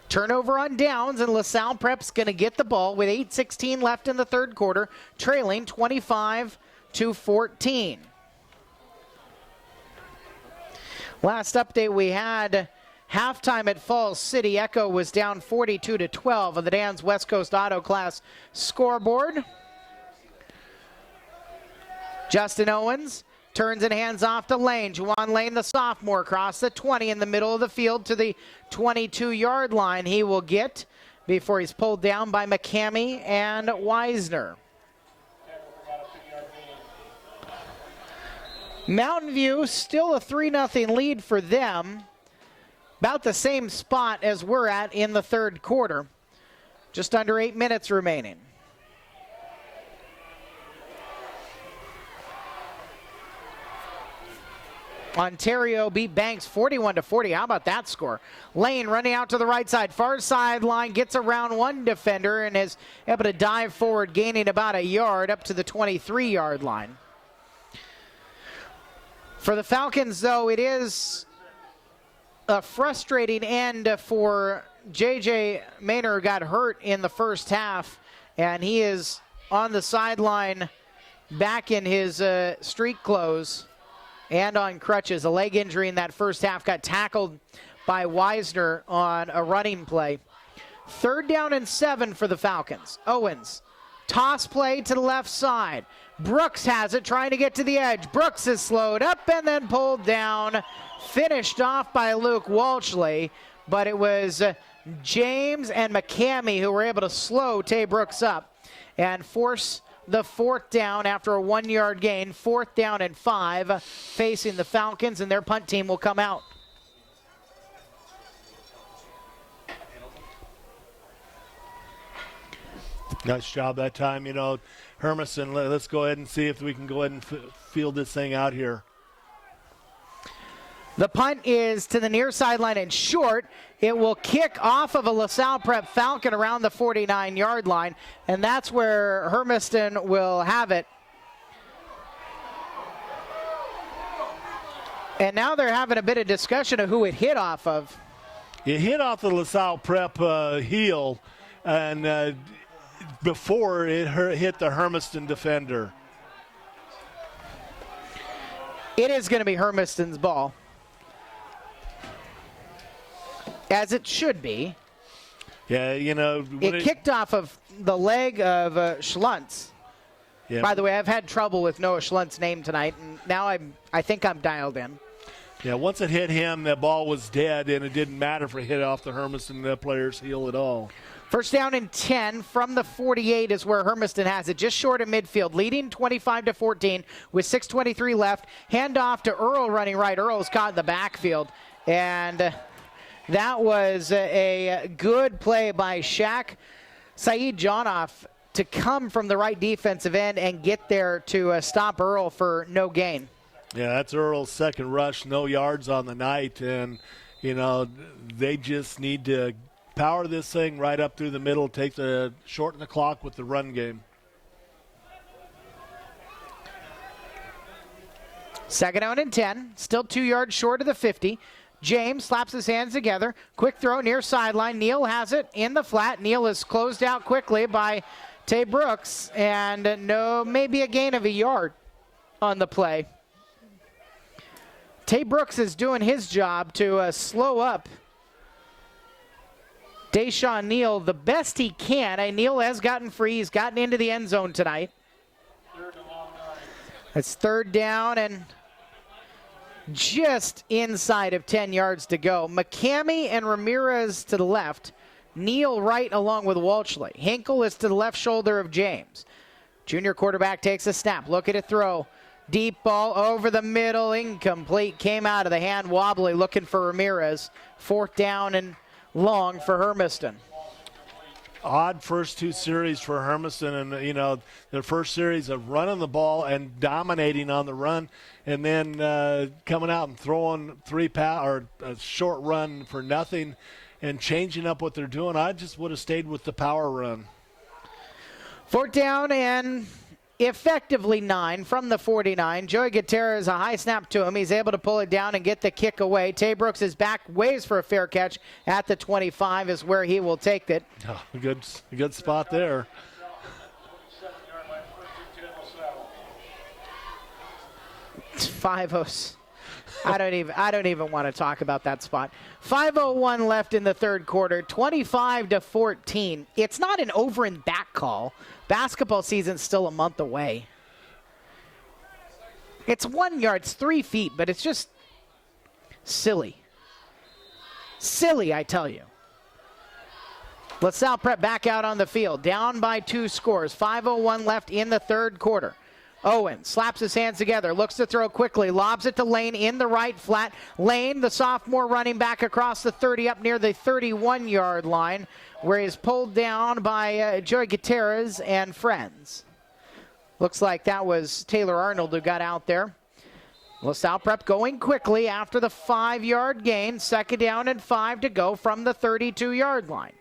Turnover on downs, and LaSalle Prep's going to get the ball with 8:16 left in the third quarter, trailing 25-14. Last update we had, halftime at Falls City, Echo was down 42-12 on the Dan's West Coast Auto Class scoreboard. Justin Owens turns and hands off to Lane. Juwan Lane, the sophomore, across the 20 in the middle of the field to the 22-yard line. He will get before he's pulled down by McCamey and Weisner. Mountain View still a 3-0 lead for them. About the same spot as we're at in the third quarter. Just under 8 minutes remaining. Ontario beat Banks 41-40. How about that score? Lane running out to the right side, far sideline, gets around one defender and is able to dive forward, gaining about a yard up to the 23-yard line. For the Falcons, though, it is a frustrating end for J.J. Maynor, who got hurt in the first half, and he is on the sideline back in his street clothes and on crutches. A leg injury in that first half, got tackled by Weisner on a running play. 3rd down and 7 for the Falcons. Owens, toss play to the left side. Brooks has it, trying to get to the edge. Brooks is slowed up and then pulled down. Finished off by Luke Walshley, but it was James and McCamey who were able to slow Tay Brooks up and force the 4th down after a 1-yard gain. 4th down and 5 facing the Falcons, and their punt team will come out. Nice job that time. Hermiston, let's go ahead and see if we can go ahead and field this thing out here. The punt is to the near sideline and short. It will kick off of a LaSalle Prep Falcon around the 49-yard line, and that's where Hermiston will have it. And now they're having a bit of discussion of who it hit off of. It hit off the LaSalle Prep heel, and before it hit the Hermiston defender. It is going to be Hermiston's ball, as it should be. Yeah, It kicked off of the leg of Schluntz. Yeah. By the way, I've had trouble with Noah Schluntz's name tonight, and now I think I'm dialed in. Yeah, once it hit him, the ball was dead, and it didn't matter if it hit off the Hermiston player's heel at all. First down and 10 from the 48 is where Hermiston has it, just short of midfield, leading 25-14 with 6:23 left. Handoff to Earl running right. Earl's caught in the backfield, and that was a good play by Shaq Saeed Jonoff to come from the right defensive end and get there to stop Earl for no gain. Yeah, that's Earl's second rush, no yards on the night, and, they just need to power this thing right up through the middle, shorten the clock with the run game. Second down and 10, still 2 yards short of the 50. James slaps his hands together. Quick throw near sideline. Neal has it in the flat. Neal is closed out quickly by Tay Brooks, and maybe a gain of a yard on the play. Tay Brooks is doing his job to slow up Deshaun Neal the best he can. Neal has gotten free. He's gotten into the end zone tonight. It's third down and just inside of 10 yards to go. McCamey and Ramirez to the left. Neal right along with Walshley. Hinkle is to the left shoulder of James. Junior quarterback takes a snap. Look at it throw. Deep ball over the middle. Incomplete. Came out of the hand. Wobbly looking for Ramirez. Fourth down and long for Hermiston. Odd first two series for Hermiston, and their first series of running the ball and dominating on the run, and then coming out and throwing a short run for nothing and changing up what they're doing. I just would have stayed with the power run. Fourth down and effectively 9 from the 49. Joey Gutierrez, a high snap to him. He's able to pull it down and get the kick away. Tay Brooks is back, ways for a fair catch at the 25 is where he will take it. Oh, good spot there. It's 5-0. I don't even want to talk about that spot. 5:01 left in the third quarter, 25-14. It's not an over and back call. Basketball season's still a month away. It's 1 yard, it's 3 feet, but it's just silly. Silly, I tell you. LaSalle Prep back out on the field, down by 2 scores. 5:01 left in the third quarter. Owen slaps his hands together, looks to throw quickly, lobs it to Lane in the right flat. Lane, the sophomore, running back across the 30 up near the 31-yard line, where he's pulled down by Joey Gutierrez and friends. Looks like that was Taylor Arnold who got out there. LaSalle Prep going quickly after the 5-yard gain. Second down and 5 to go from the 32-yard line.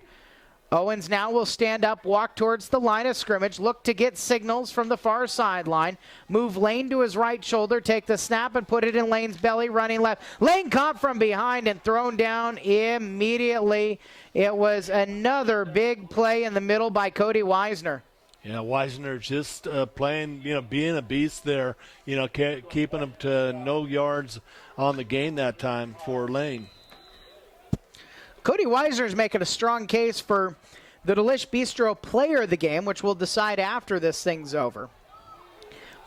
Owens now will stand up, walk towards the line of scrimmage, look to get signals from the far sideline, move Lane to his right shoulder, take the snap and put it in Lane's belly, running left. Lane caught from behind and thrown down immediately. It was another big play in the middle by Cody Weisner. Yeah, Weisner just playing, being a beast there, keeping him to no yards on the gain that time for Lane. Cody Weisner is making a strong case for the Delish Bistro player of the game, which we'll decide after this thing's over.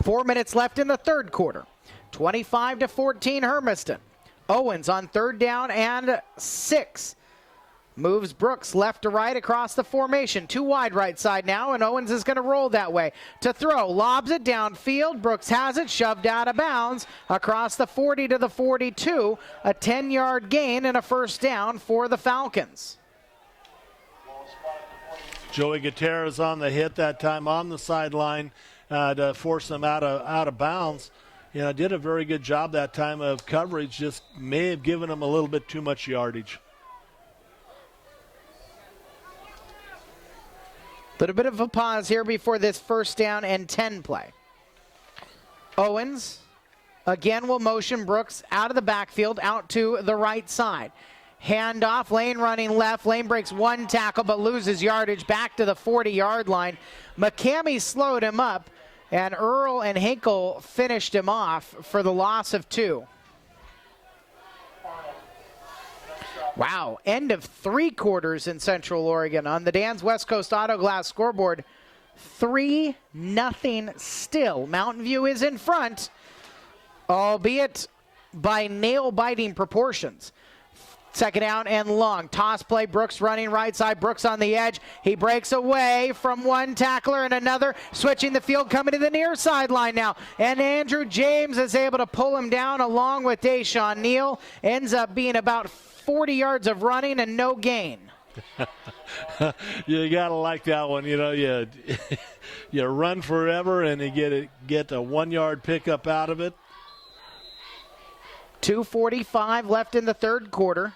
4 minutes left in the third quarter. 25-14 Hermiston. Owens on third down and 6. Moves Brooks left to right across the formation. 2 wide right side now, and Owens is going to roll that way. To throw, lobs it downfield. Brooks has it, shoved out of bounds across the 40 to the 42. A 10-yard gain and a first down for the Falcons. Joey Gutierrez on the hit that time on the sideline to force them out of bounds. Did a very good job that time of coverage, just may have given them a little bit too much yardage. Little bit of a pause here before this first down and 10 play. Owens again will motion Brooks out of the backfield, out to the right side. Handoff, Lane running left. Lane breaks 1 tackle but loses yardage back to the 40-yard line. McCamey slowed him up, and Earl and Hinkle finished him off for the loss of 2. Wow, end of 3 quarters in Central Oregon. On the Dan's West Coast Auto Glass scoreboard, 3-0 still. Mountain View is in front, albeit by nail-biting proportions. Second down and long. Toss play. Brooks running right side. Brooks on the edge. He breaks away from one tackler and another. Switching the field, coming to the near sideline now. And Andrew James is able to pull him down along with Deshaun Neal. Ends up being about 40 yards of running and no gain. You got to like that one. You know, you run forever and you get a 1-yard pickup out of it. 2:45 left in the third quarter.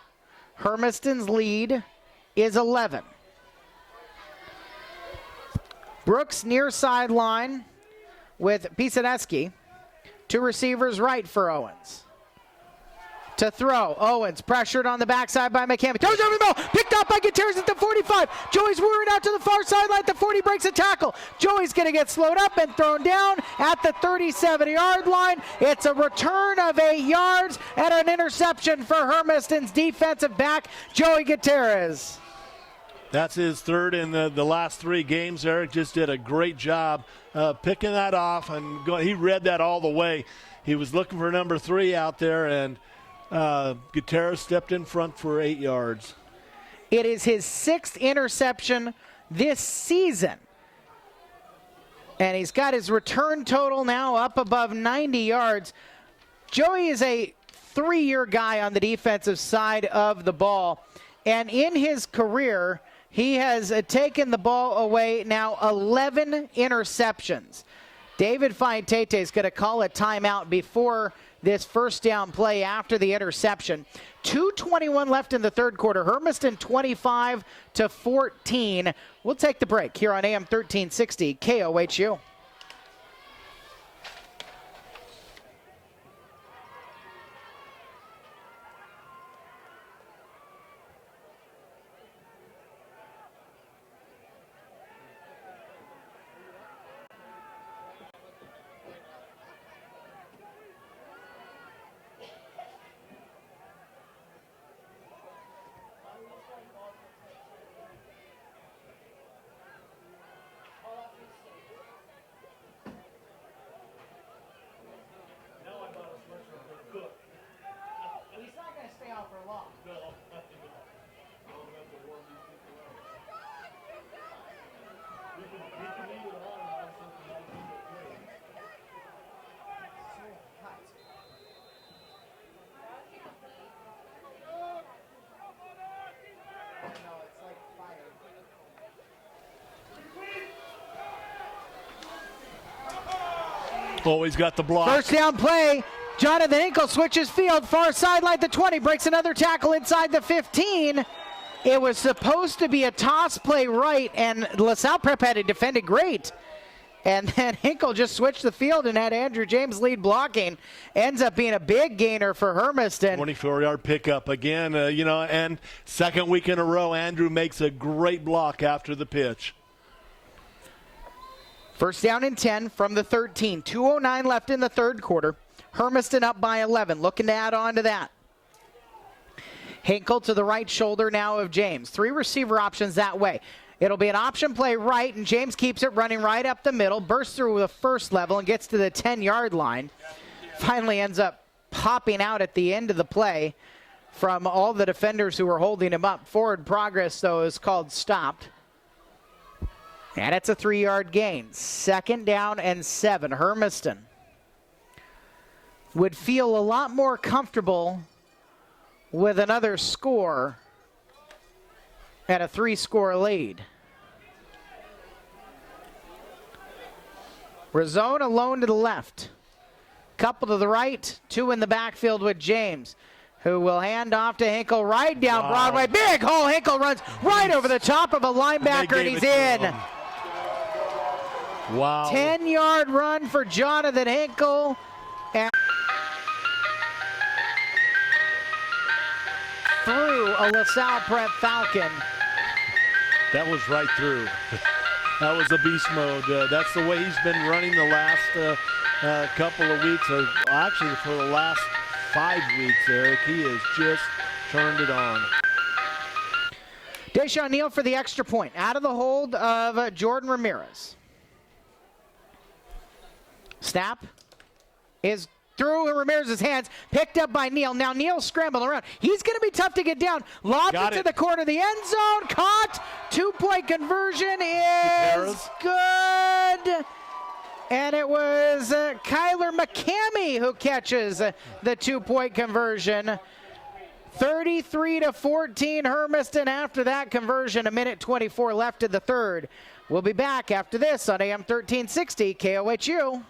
Hermiston's lead is 11. Brooks near sideline with Pisadeski. 2 receivers right for Owens. To throw. Owens pressured on the backside by McCammon. Throws over the middle. Picked up by Gutierrez at the 45. Joey's whirring out to the far sideline at the 40. Breaks a tackle. Joey's going to get slowed up and thrown down at the 37-yard line. It's a return of 8 yards and an interception for Hermiston's defensive back, Joey Gutierrez. That's his third in the last 3 games. Eric just did a great job picking that off, and he read that all the way. He was looking for number 3 out there, and Gutierrez stepped in front for 8 yards. It is his 6th interception this season. And he's got his return total now up above 90 yards. Joey is a 3-year guy on the defensive side of the ball. And in his career, he has taken the ball away now 11 interceptions. David Fiantete is going to call a timeout before this first down play after the interception. 2:21 left in the third quarter. Hermiston 25-14. We'll take the break here on AM 1360 KOHU. Oh, he's got the block. First down play. Jonathan Hinkle switches field. Far sideline, the 20. Breaks another tackle inside the 15. It was supposed to be a toss play right, and LaSalle Prep had it defended great. And then Hinkle just switched the field and had Andrew James lead blocking. Ends up being a big gainer for Hermiston. 24-yard pickup again, and second week in a row, Andrew makes a great block after the pitch. First down and 10 from the 13. 2:09 left in the third quarter. Hermiston up by 11. Looking to add on to that. Hinkle to the right shoulder now of James. 3 receiver options that way. It'll be an option play right, and James keeps it running right up the middle. Bursts through the first level and gets to the 10-yard line. Finally ends up popping out at the end of the play from all the defenders who were holding him up. Forward progress, though, is called stopped. And it's a 3-yard gain. Second down and 7. Hermiston would feel a lot more comfortable with another score at a 3-score lead. Razone alone to the left. Couple to the right, 2 in the backfield with James, who will hand off to Hinkle right down Broadway. Big hole. Hinkle runs right over the top of a linebacker, and he's in. Wow. 10-yard run for Jonathan Hinkle. And through a LaSalle Prep Falcon. That was right through. That was a beast mode. That's the way he's been running the last couple of weeks, or actually for the last 5 weeks, Eric. He has just turned it on. Deshaun Neal for the extra point. Out of the hold of Jordan Ramirez. Snap is through Ramirez's hands, picked up by Neal. Now Neal scrambling around. He's going to be tough to get down. Lobbed it to the corner of the end zone. Caught. 2-point conversion is good. And it was Kyler McCamey who catches the 2-point conversion. 33-14 Hermiston after that conversion. 1:24 left in the third. We'll be back after this on AM 1360 KOHU.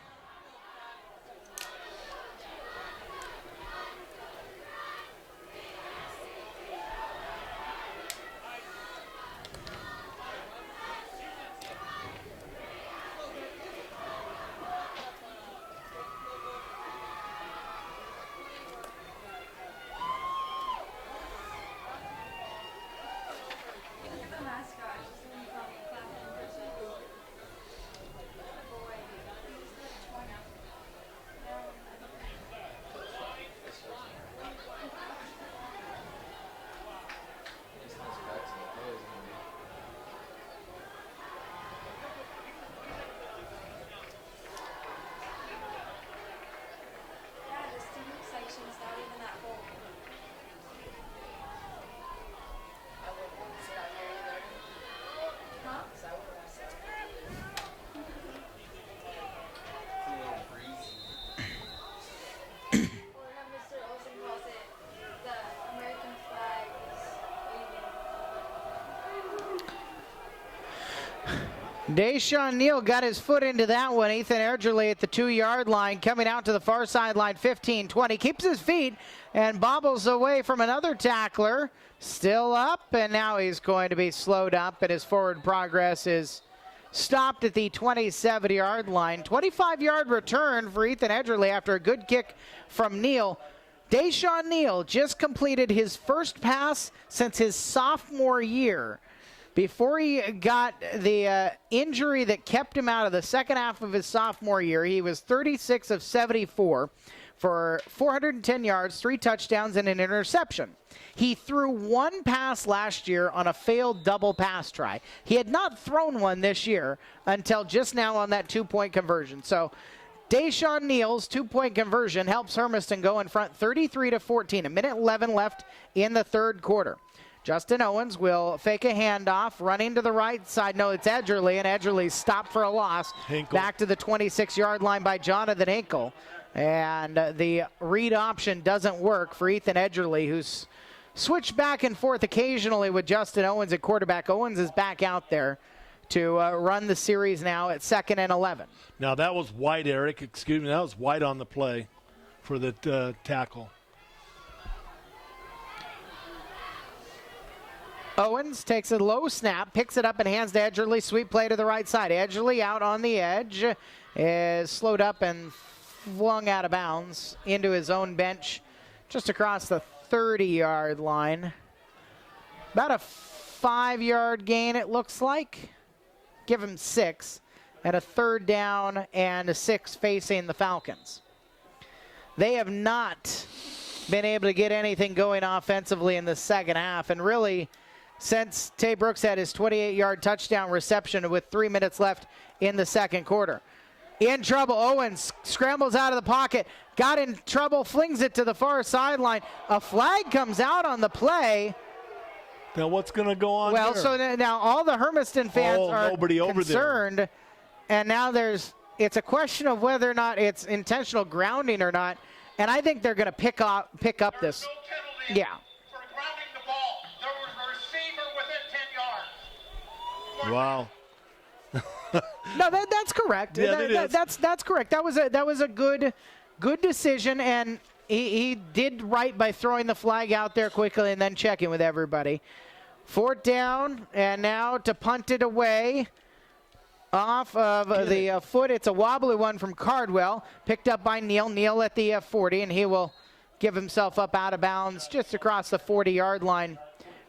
Deshaun Neal got his foot into that one. Ethan Erdgerly at the 2-yard line, coming out to the far sideline, 15-20. Keeps his feet and bobbles away from another tackler. Still up, and now he's going to be slowed up, and his forward progress is stopped at the 27-yard line. 25-yard return for Ethan Erdgerly after a good kick from Neal. Deshaun Neal just completed his first pass since his sophomore year. Before he got the injury that kept him out of the second half of his sophomore year, he was 36 of 74 for 410 yards, 3 touchdowns, and an interception. He threw one pass last year on a failed double pass try. He had not thrown one this year until just now on that 2-point conversion. So Deshaun Neal's 2-point conversion helps Hermiston go in front 33-14. 1:11 left in the third quarter. Justin Owens will fake a handoff, running to the right side. No, it's Erdgerly, and Erdgerly stopped for a loss. Hinkle. Back to the 26-yard line by Jonathan Hinkle. And the read option doesn't work for Ethan Erdgerly, who's switched back and forth occasionally with Justin Owens at quarterback. Owens is back out there to run the series now at 2nd and 11. Now that was White, Eric. Excuse me, that was White on the play for the tackle. Owens takes a low snap, picks it up and hands to Erdgerly. Sweep play to the right side. Erdgerly out on the edge, is slowed up and flung out of bounds into his own bench just across the 30-yard line. About a 5-yard gain, it looks like. Give him 6, and a 3rd down and a 6 facing the Falcons. They have not been able to get anything going offensively in the second half, and really, since Tay Brooks had his 28-yard touchdown reception with 3 minutes left in the second quarter. In trouble, Owens scrambles out of the pocket, got in trouble, flings it to the far sideline. A flag comes out on the play. Now what's going to go on Well, there? so now all the Hermiston fans are concerned, and now it's a question of whether or not it's intentional grounding or not, and I think they're going to pick up this. Yeah. Wow. No, that's correct. Yeah, That's correct. That was a good decision, and he did right by throwing the flag out there quickly and then checking with everybody. 4th down, and now to punt it away off of the foot. It's a wobbly one from Cardwell, picked up by Neal. Neal at the 40, and he will give himself up out of bounds just across the 40-yard line.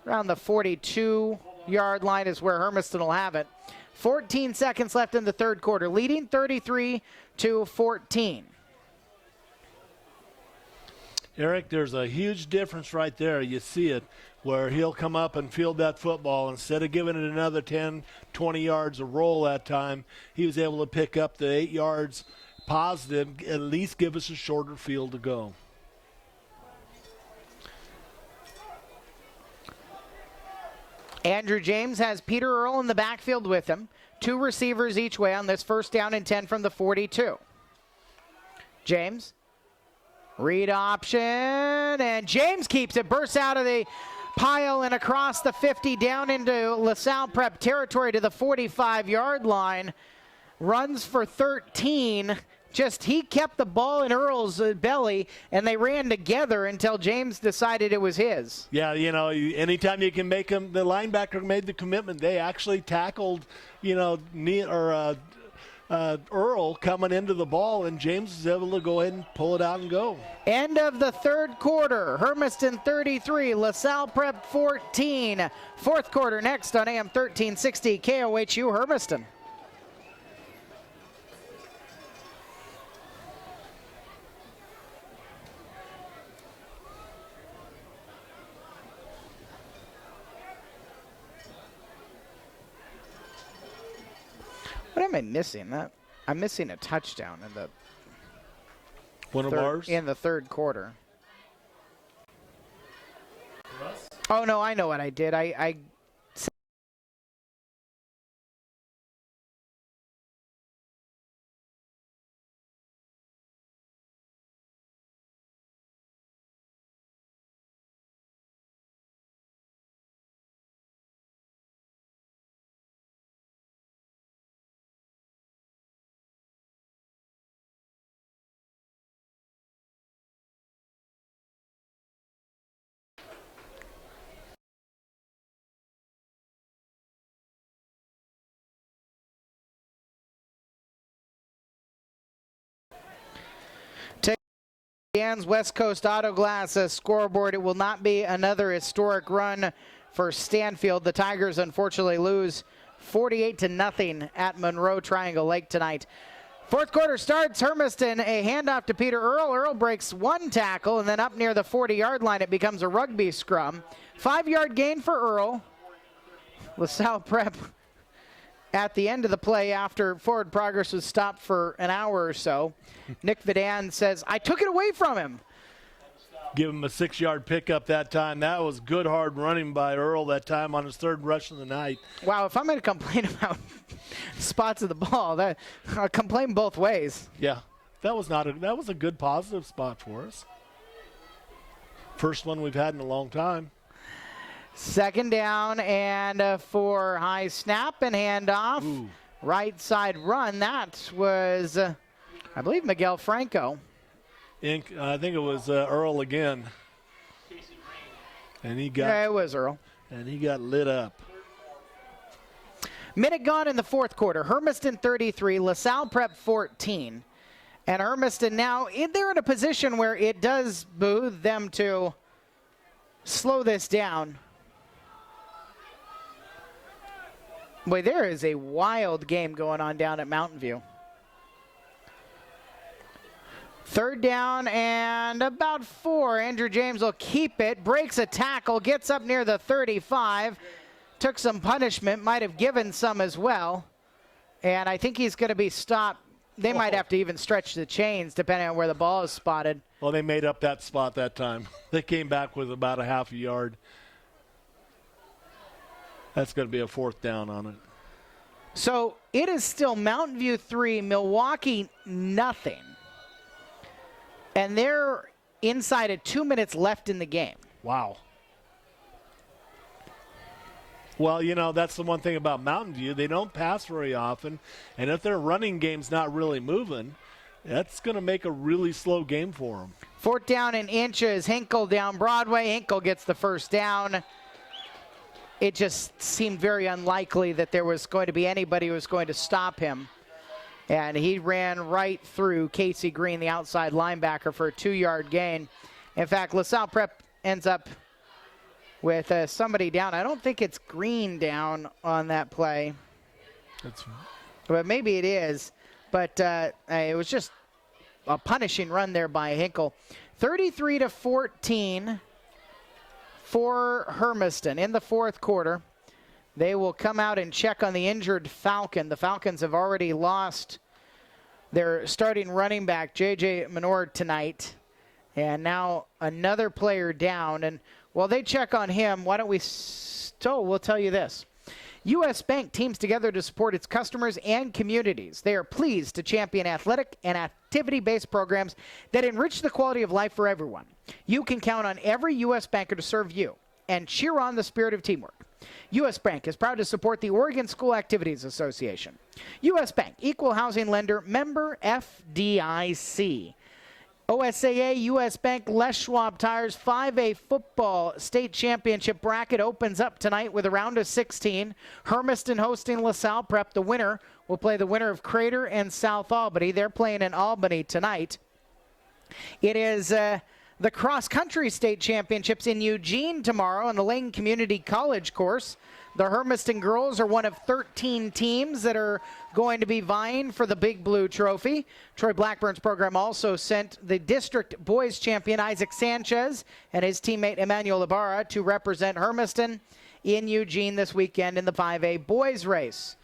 Around the 42-yard line is where Hermiston will have it. 14 seconds left in the third quarter, leading 33-14. Eric, there's a huge difference right there. You see it. where he'll come up and field that football. Instead of giving it another 10, 20 yards a roll that time, he was able to pick up the 8 yards positive, at least give us a shorter field to go. Andrew James has Peter Earl in the backfield with him. 2 receivers each way on this 1st down and 10 from the 42. James, read option, and James keeps it, bursts out of the pile and across the 50 down into LaSalle Prep territory to the 45-yard line. Runs for 13. He kept the ball in Earl's belly, and they ran together until James decided it was his. Yeah, anytime you can make him, the linebacker made the commitment. They actually tackled, Earl coming into the ball, and James was able to go ahead and pull it out and go. End of the 3rd quarter. Hermiston 33, LaSalle Prep 14. 4th quarter next on AM 1360 KOHU Hermiston. What am I missing? I'm missing a touchdown in the ours? In the 3rd quarter. Oh no, I know what I did. I Dan's West Coast Auto Glass scoreboard. It will not be another historic run for Stanfield. The Tigers unfortunately lose 48-0 at Monroe Triangle Lake tonight. 4th quarter starts. Hermiston, a handoff to Peter Earl. Earl breaks 1 tackle, and then up near the 40-yard line, it becomes a rugby scrum. 5-yard gain for Earl. LaSalle Prep at the end of the play after forward progress was stopped for an hour or so. Nick Vidan says, I took it away from him. Give him a 6-yard pickup that time. That was good hard running by Earl that time on his 3rd rush of the night. Wow, if I'm going to complain about spots of the ball, I'll complain both ways. Yeah, that was a good positive spot for us. First one we've had in a long time. 2nd down and for high snap and handoff. Ooh. Right side run. That was, I believe, Miguel Franco. I think it was Earl again. And yeah, it was Earl. And he got lit up. Minute gone in the 4th quarter. Hermiston 33, LaSalle Prep 14. And Hermiston now, they're in a position where it does behoove them to slow this down. Boy, there is a wild game going on down at Mountain View. 3rd down and about 4. Andrew James will keep it, breaks a tackle, gets up near the 35, took some punishment, might have given some as well. And I think he's going to be stopped. They might have to even stretch the chains depending on where the ball is spotted. Well, they made up that spot that time. They came back with about a half a yard. That's going to be a 4th down on it. So it is still Mountain View 3, Milwaukee nothing. And they're inside of 2 minutes left in the game. Wow. Well, that's the one thing about Mountain View. They don't pass very often. And if their running game's not really moving, that's going to make a really slow game for them. 4th down and inches. Hinkle down Broadway. Hinkle gets the 1st down. It just seemed very unlikely that there was going to be anybody who was going to stop him. And he ran right through Casey Green, the outside linebacker, for a 2-yard gain. In fact, LaSalle Prep ends up with somebody down. I don't think it's Green down on that play. But maybe it is. But it was just a punishing run there by Hinkle. 33-14. for Hermiston. In the fourth quarter, they will come out and check on the injured Falcon. The Falcons have already lost their starting running back, J.J. Menord, tonight. And now another player down. And while they check on him, why don't we'll tell you this. U.S. Bank teams together to support its customers and communities. They are pleased to champion athletic and activity-based programs that enrich the quality of life for everyone. You can count on every U.S. banker to serve you and cheer on the spirit of teamwork. U.S. Bank is proud to support the Oregon School Activities Association. U.S. Bank, equal housing lender, member FDIC. OSAA, U.S. Bank, Les Schwab Tires 5A football state championship bracket opens up tonight with a round of 16. Hermiston hosting LaSalle Prep. The winner will play the winner of Crater and South Albany. They're playing in Albany tonight. It is the cross-country state championships in Eugene tomorrow on the Lane Community College course. The Hermiston girls are one of 13 teams that are going to be vying for the Big Blue Trophy. Troy Blackburn's program also sent the district boys champion Isaac Sanchez and his teammate Emmanuel Ibarra to represent Hermiston in Eugene this weekend in the 5A boys race.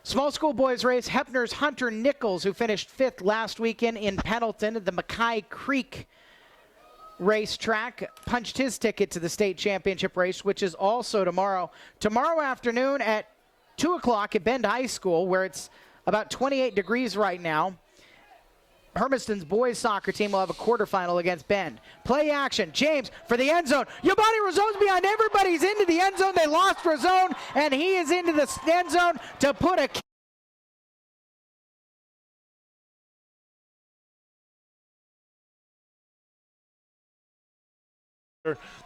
Small school boys race, Hepner's Hunter Nichols, who finished 5th last weekend in Pendleton at the Mackay Creek racetrack, punched his ticket to the state championship race, which is also tomorrow. Tomorrow afternoon at 2 o'clock at Bend High School, where it's about 28 degrees right now, Hermiston's boys soccer team will have a quarterfinal against Bend. Play action. James for the end zone. Yabani Razone's behind everybody. He's into the end zone. They lost Razone, and he is into the end zone to put a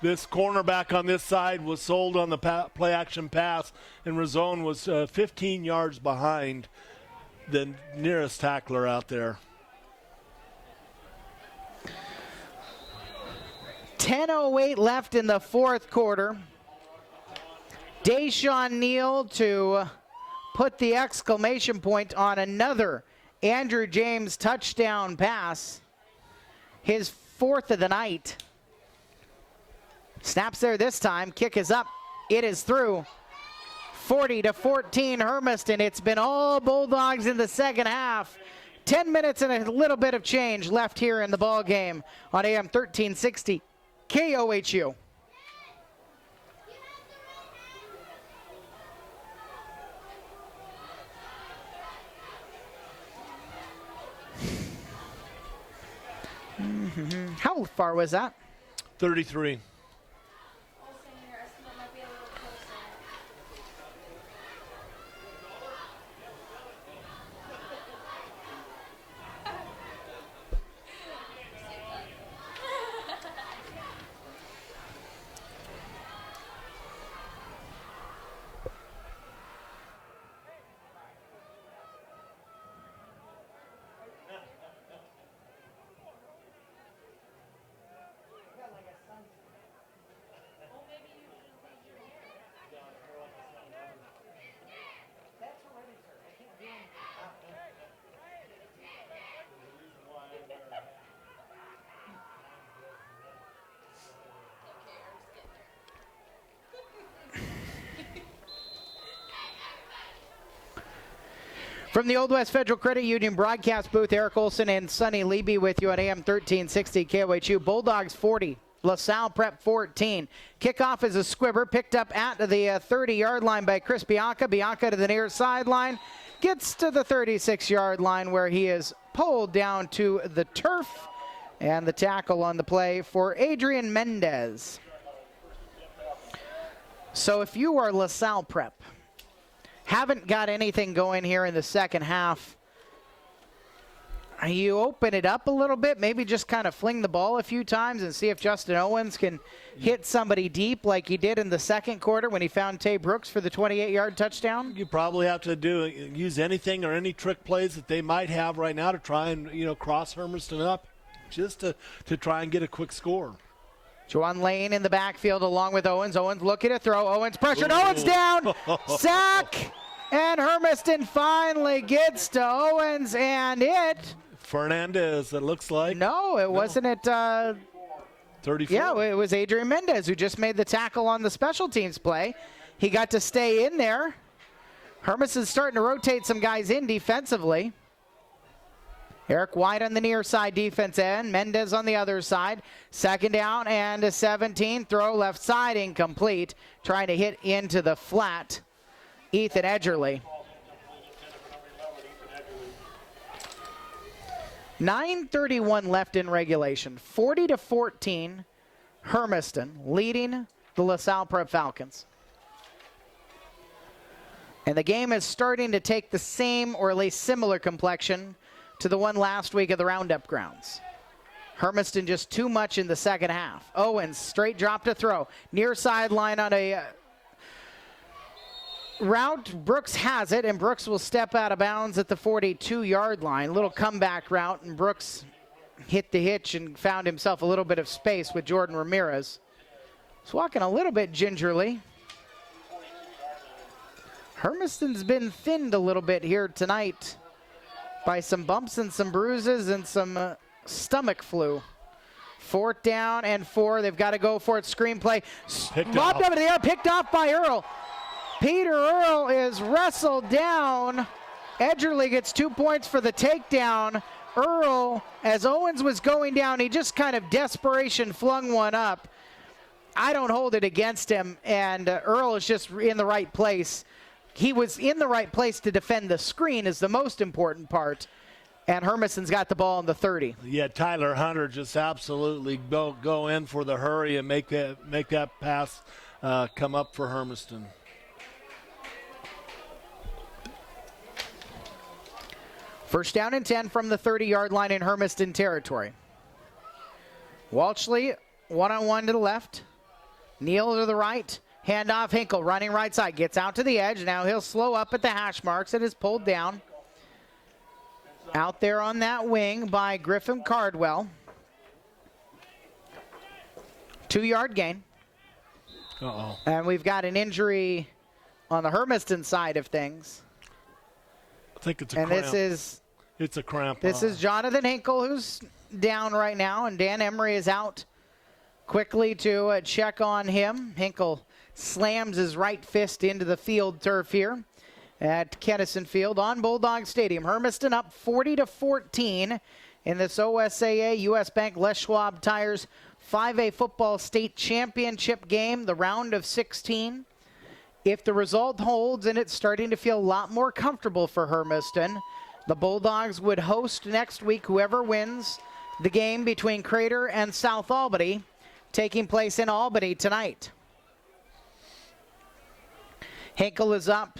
This cornerback on this side was sold on the play action pass, and Razone was 15 yards behind the nearest tackler out there. 10:08 left in the fourth quarter. Deshaun Neal to put the exclamation point on another Andrew James touchdown pass, his 4th of the night. Snaps there this time. Kick is up. It is through. 40-14 Hermiston. It's been all Bulldogs in the second half. 10 minutes and a little bit of change left here in the ball game on AM 1360 KOHU. How far was that? 33. From the Old West Federal Credit Union broadcast booth, Eric Olson and Sonny Leby with you on AM 1360 KOHU. Bulldogs 40, LaSalle Prep 14. Kickoff is a squibber picked up at the 30-yard line by Chris Bianca. Bianca to the near sideline, gets to the 36-yard line where he is pulled down to the turf. And the tackle on the play for Adrian Mendez. So if you are LaSalle Prep, haven't got anything going here in the second half, you open it up a little bit, maybe just kind of fling the ball a few times and see if Justin Owens can hit somebody deep like he did in the second quarter when he found Tay Brooks for the 28-yard touchdown. You probably have to use anything or any trick plays that they might have right now to try and cross Hermiston up, just to try and get a quick score. Juwan Lane in the backfield along with Owens. Owens looking to throw. Owens pressured. Owens down. Sack. And Hermiston finally gets to Owens, and it. Fernandez, it looks like. No, it wasn't. It 34. Yeah, it was Adrian Mendez who just made the tackle on the special teams play. He got to stay in there. Hermiston's starting to rotate some guys in defensively. Eric White on the near side defense end. Mendez on the other side. Second down and a 17. Throw left side incomplete. Trying to hit into the flat. Ethan Edgerly. 9:31 left in regulation. 40-14. Hermiston leading the LaSalle Prep Falcons. And the game is starting to take the same or at least similar complexion to the one last week of the Roundup grounds. Hermiston just too much in the second half. Owens straight drop to throw. Near sideline on a route. Brooks has it, and Brooks will step out of bounds at the 42-yard line. Little comeback route, and Brooks hit the hitch and found himself a little bit of space with Jordan Ramirez. He's walking a little bit gingerly. Hermiston's been thinned a little bit here tonight by some bumps and some bruises and some stomach flu. 4th down and 4. They've got to go for it. Screenplay. Lobbed over the air, picked off by Earl. Peter Earl is wrestled down. Edgerly gets 2 points for the takedown. Earl, as Owens was going down, he just kind of desperation flung one up. I don't hold it against him, and Earl is just in the right place. He was in the right place to defend the screen is the most important part. And Hermiston's got the ball in the 30. Yeah, Tyler Hunter just absolutely go in for the hurry and make that pass come up for Hermiston. First down and 10 from the 30-yard line in Hermiston territory. Walshley one-on-one to the left. Neal to the right. Handoff, Hinkle running right side. Gets out to the edge. Now he'll slow up at the hash marks. It is pulled down. Out there on that wing by Griffin Cardwell. 2-yard gain. Uh-oh. And we've got an injury on the Hermiston side of things. I think it's a and cramp. It's a cramp. This is Jonathan Hinkle, who's down right now, and Dan Emery is out quickly to check on him. Hinkle slams his right fist into the field turf here at Kennison Field on Bulldog Stadium. Hermiston up 40-14 in this OSAA US Bank Les Schwab Tires 5A football state championship game, the round of 16. If the result holds and it's starting to feel a lot more comfortable for Hermiston, the Bulldogs would host next week whoever wins the game between Crater and South Albany, taking place in Albany tonight. Hinkle is up.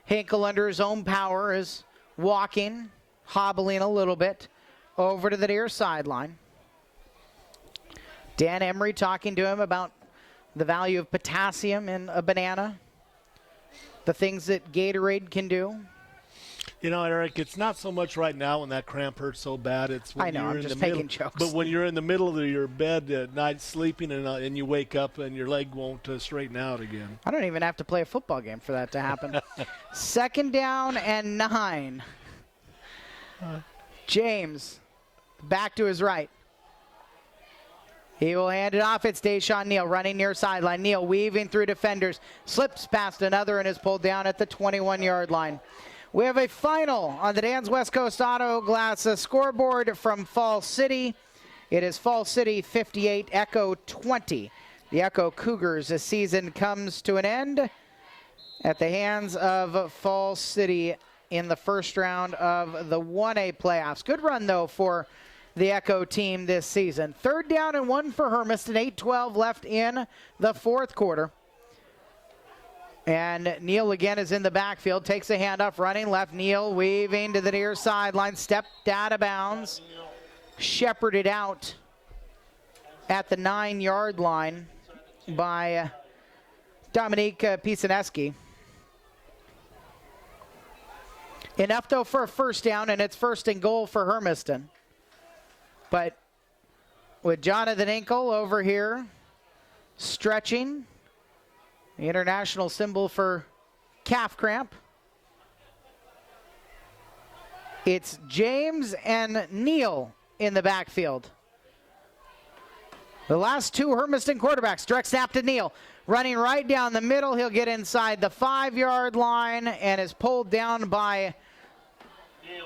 Hinkle under his own power is walking, hobbling a little bit over to the near sideline. Dan Emery talking to him about the value of potassium in a banana, the things that Gatorade can do. You know, Eric, it's not so much right now when that cramp hurts so bad. It's when I know, you're I'm in just the middle. making jokes. But when you're in the middle of your bed at night sleeping and you wake up and your leg won't straighten out again. I don't even have to play a football game for that to happen. 2nd down and 9. James back to his right. He will hand it off. It's Deshaun Neal running near sideline. Neal weaving through defenders. Slips past another and is pulled down at the 21-yard line. We have a final on the Dan's West Coast Auto Glass scoreboard from Fall City. It is Fall City 58, Echo 20. The Echo Cougars' season comes to an end at the hands of Fall City in the first round of the 1A playoffs. Good run, though, for the Echo team this season. 3rd down and 1 for Hermiston. 8:12 left in the 4th quarter. And Neal again is in the backfield, takes a handoff, running left. Neal weaving to the near sideline, stepped out of bounds, shepherded out at the 9-yard line by Dominique Pisaneski. Enough, though, for a first down, and it's 1st and goal for Hermiston. But with Jonathan Hinkle over here stretching, the international symbol for calf cramp. It's James and Neal in the backfield. The last two Hermiston quarterbacks. Direct snap to Neal. Running right down the middle. He'll get inside the 5-yard line and is pulled down by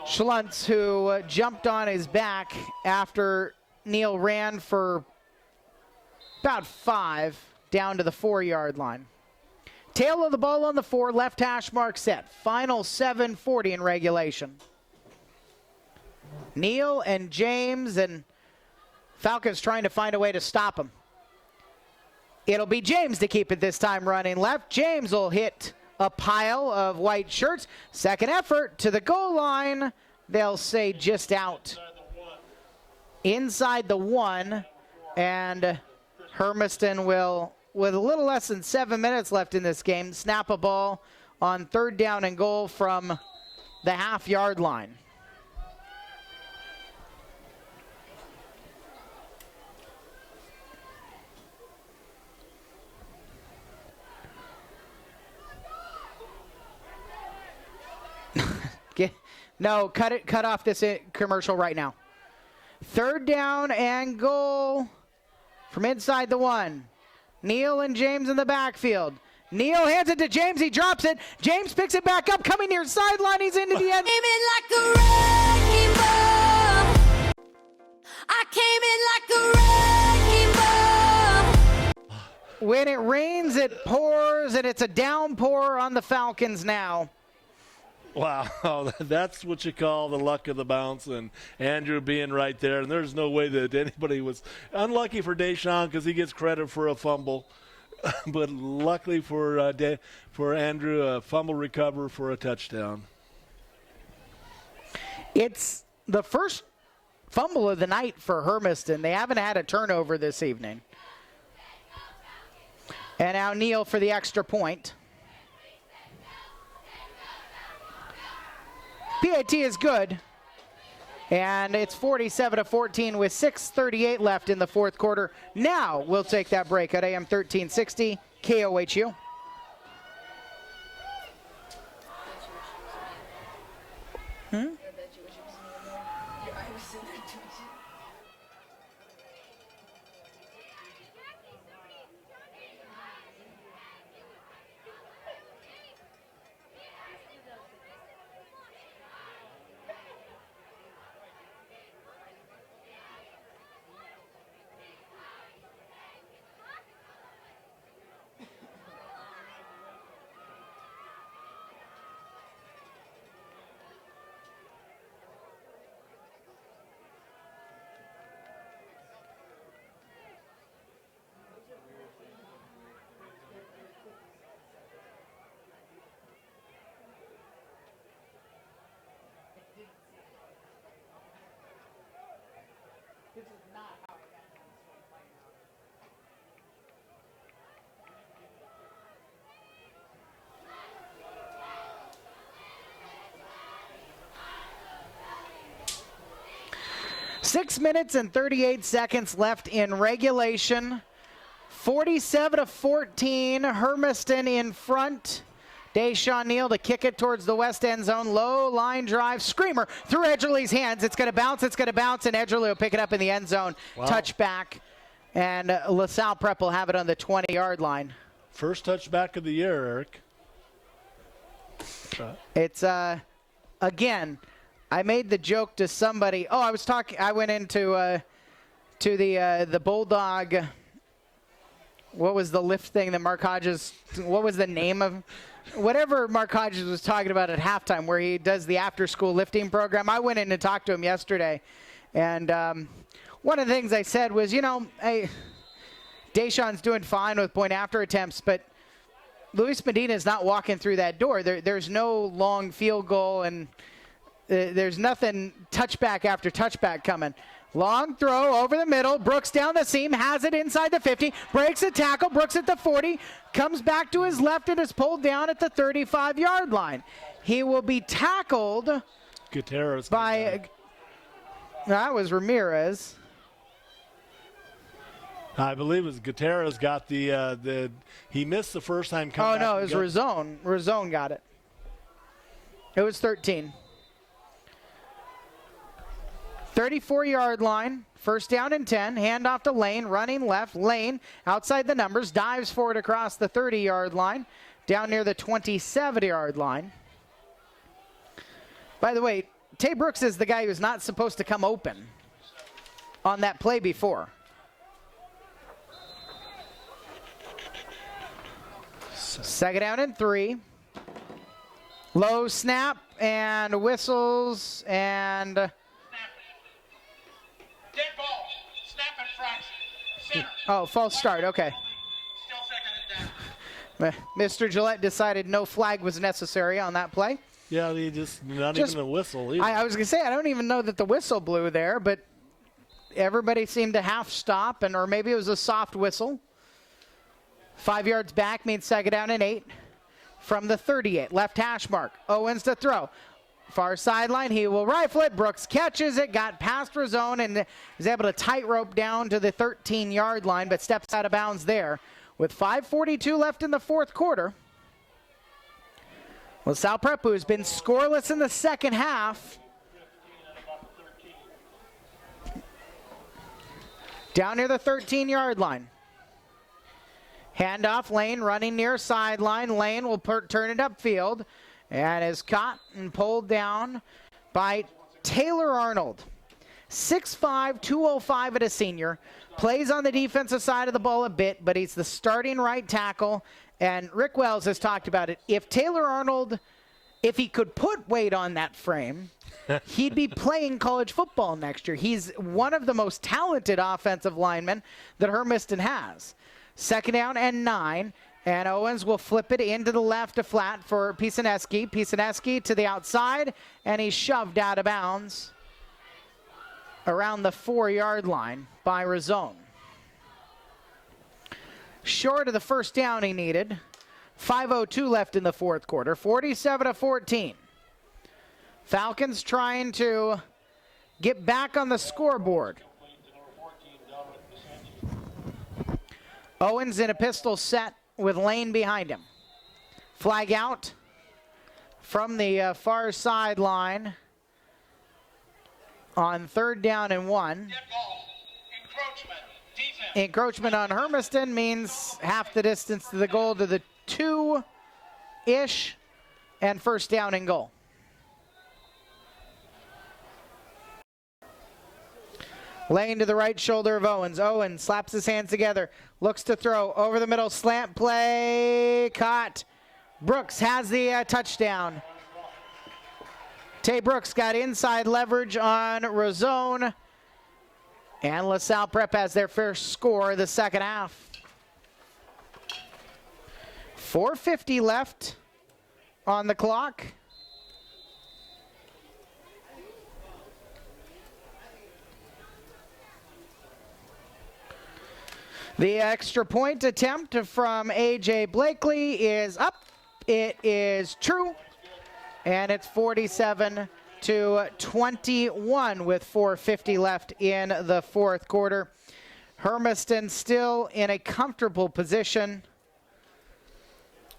Schluntz, who jumped on his back after Neal ran for about 5 down to the 4-yard line. Tail of the ball on the 4, left hash mark set. Final 7:40 in regulation. Neal and James, and Falcons trying to find a way to stop him. It'll be James to keep it this time running left. James will hit a pile of white shirts. Second effort to the goal line. They'll say just out. Inside the 1, and Hermiston will, with a little less than 7 minutes left in this game, snap a ball on 3rd down and goal from the half-yard line. No, cut off this commercial right now. 3rd down and goal from inside the 1. Neal and James in the backfield. Neal hands it to James. He drops it. James picks it back up. Coming near sideline. He's into the end. When it rains, it pours, and it's a downpour on the Falcons now. Wow, that's what you call the luck of the bounce, and Andrew being right there. And there's no way that anybody was unlucky for Deshaun because he gets credit for a fumble. But luckily for Andrew, a fumble recover for a touchdown. It's the first fumble of the night for Hermiston. They haven't had a turnover this evening. And now Neal for the extra point. PAT is good. And it's 47-14 with 6:38 left in the 4th quarter. Now we'll take that break at AM 1360 KOHU. This is not how it happens. 6 minutes and 38 seconds left in regulation. 47-14, Hermiston in front. Deshaun Neal to kick it towards the west end zone. Low line drive. Screamer through Edgerly's hands. It's going to bounce, and Edgerly will pick it up in the end zone. Wow. Touchback. And LaSalle Prep will have it on the 20-yard line. First touchback of the year, Eric. It's, again, I made the joke to somebody. Oh, I went into to the Bulldog. What was the lift thing that Mark Hodges, what was the name of? Whatever Mark Hodges was talking about at halftime, where he does the after-school lifting program. I went in and talked to him yesterday. And one of the things I said was, hey, Deshaun's doing fine with point-after attempts, but Luis Medina is not walking through that door. There's no long field goal, and there's nothing touchback after touchback coming. Long throw over the middle. Brooks down the seam, has it inside the 50, breaks a tackle. Brooks at the 40, comes back to his left and is pulled down at the 35-yard line. He will be tackled Gutierrez by, that was Ramirez. I believe it was Gutierrez got the he missed the first time coming back. Oh, no, it was Razone. Razone got it. It was 13. 34-yard line, First down and 10. Handoff to Lane, running left. Lane outside the numbers, dives forward across the 30-yard line, down near the 27-yard line. By the way, Tay Brooks is the guy who's not supposed to come open on that play before. Second down and 3. Low snap and whistles and... Dead ball. Snap and fraction. Center. Oh, false start. Okay. Still second and down. Mr. Gillette decided no flag was necessary on that play. Yeah, they not even a whistle either. I was going to say, I don't even know that the whistle blew there, but everybody seemed to half stop, or maybe it was a soft whistle. 5 yards back means second down and 8 from the 38. Left hash mark. Owens to throw. Far sideline, he will rifle it. Brooks catches it, got past Razone, and is able to tightrope down to the 13-yard line, but steps out of bounds there. With 5:42 left in the fourth quarter, LaSalle Prep, who has been scoreless in the second half, down near the 13-yard line. Handoff, Lane running near sideline. Lane will turn it upfield and is caught and pulled down by Taylor Arnold. 6'5", 205 at a senior. Plays on the defensive side of the ball a bit, but he's the starting right tackle. And Rick Wells has talked about it. If Taylor Arnold, if he could put weight on that frame, he'd be playing college football next year. He's one of the most talented offensive linemen that Hermiston has. Second down and 9, and Owens will flip it into the left to flat for Pisaneski. Pisaneski to the outside, and he's shoved out of bounds around the 4-yard line by Razone. Short of the first down he needed. 5:02 left in the fourth quarter, 47-14. Falcons trying to get back on the scoreboard. Owens in a pistol set with Lane behind him. Flag out from the far sideline on third down and 1. Encroachment on Hermiston means half the distance to the goal to the 2-ish and first down and goal. Lane to the right shoulder of Owens. Owens slaps his hands together, looks to throw over the middle, slant play, caught. Brooks has the touchdown. Tay Brooks got inside leverage on Razone, and LaSalle Prep has their first score of the second half. 4:50 left on the clock. The extra point attempt from A.J. Blakely is up. It is true. And it's 47-21 with 4:50 left in the fourth quarter. Hermiston still in a comfortable position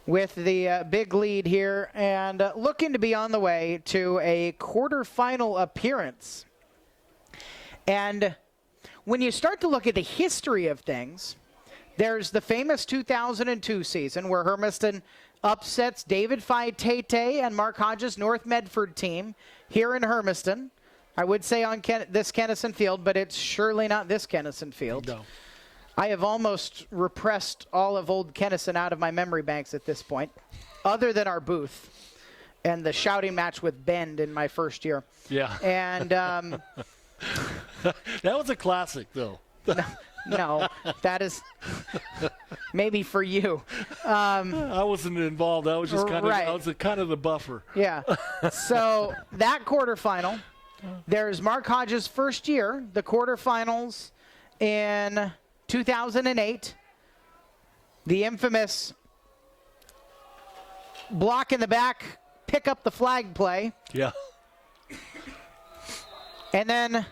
with the big lead here and looking to be on the way to a quarterfinal appearance. And when you start to look at the history of things, there's the famous 2002 season where Hermiston upsets David Faitete and Mark Hodges' North Medford team here in Hermiston. I would say on this Kennison field, but it's surely not this Kennison field. No. I have almost repressed all of old Kennison out of my memory banks at this point, other than our booth and the shouting match with Bend in my first year. Yeah. And that was a classic, though. No, that is maybe for you. I wasn't involved. I was just kind of, right. I was kind of the buffer. Yeah. So that quarterfinal, there's Mark Hodges' first year, the quarterfinals in 2008, the infamous block in the back, pick up the flag play. Yeah. And then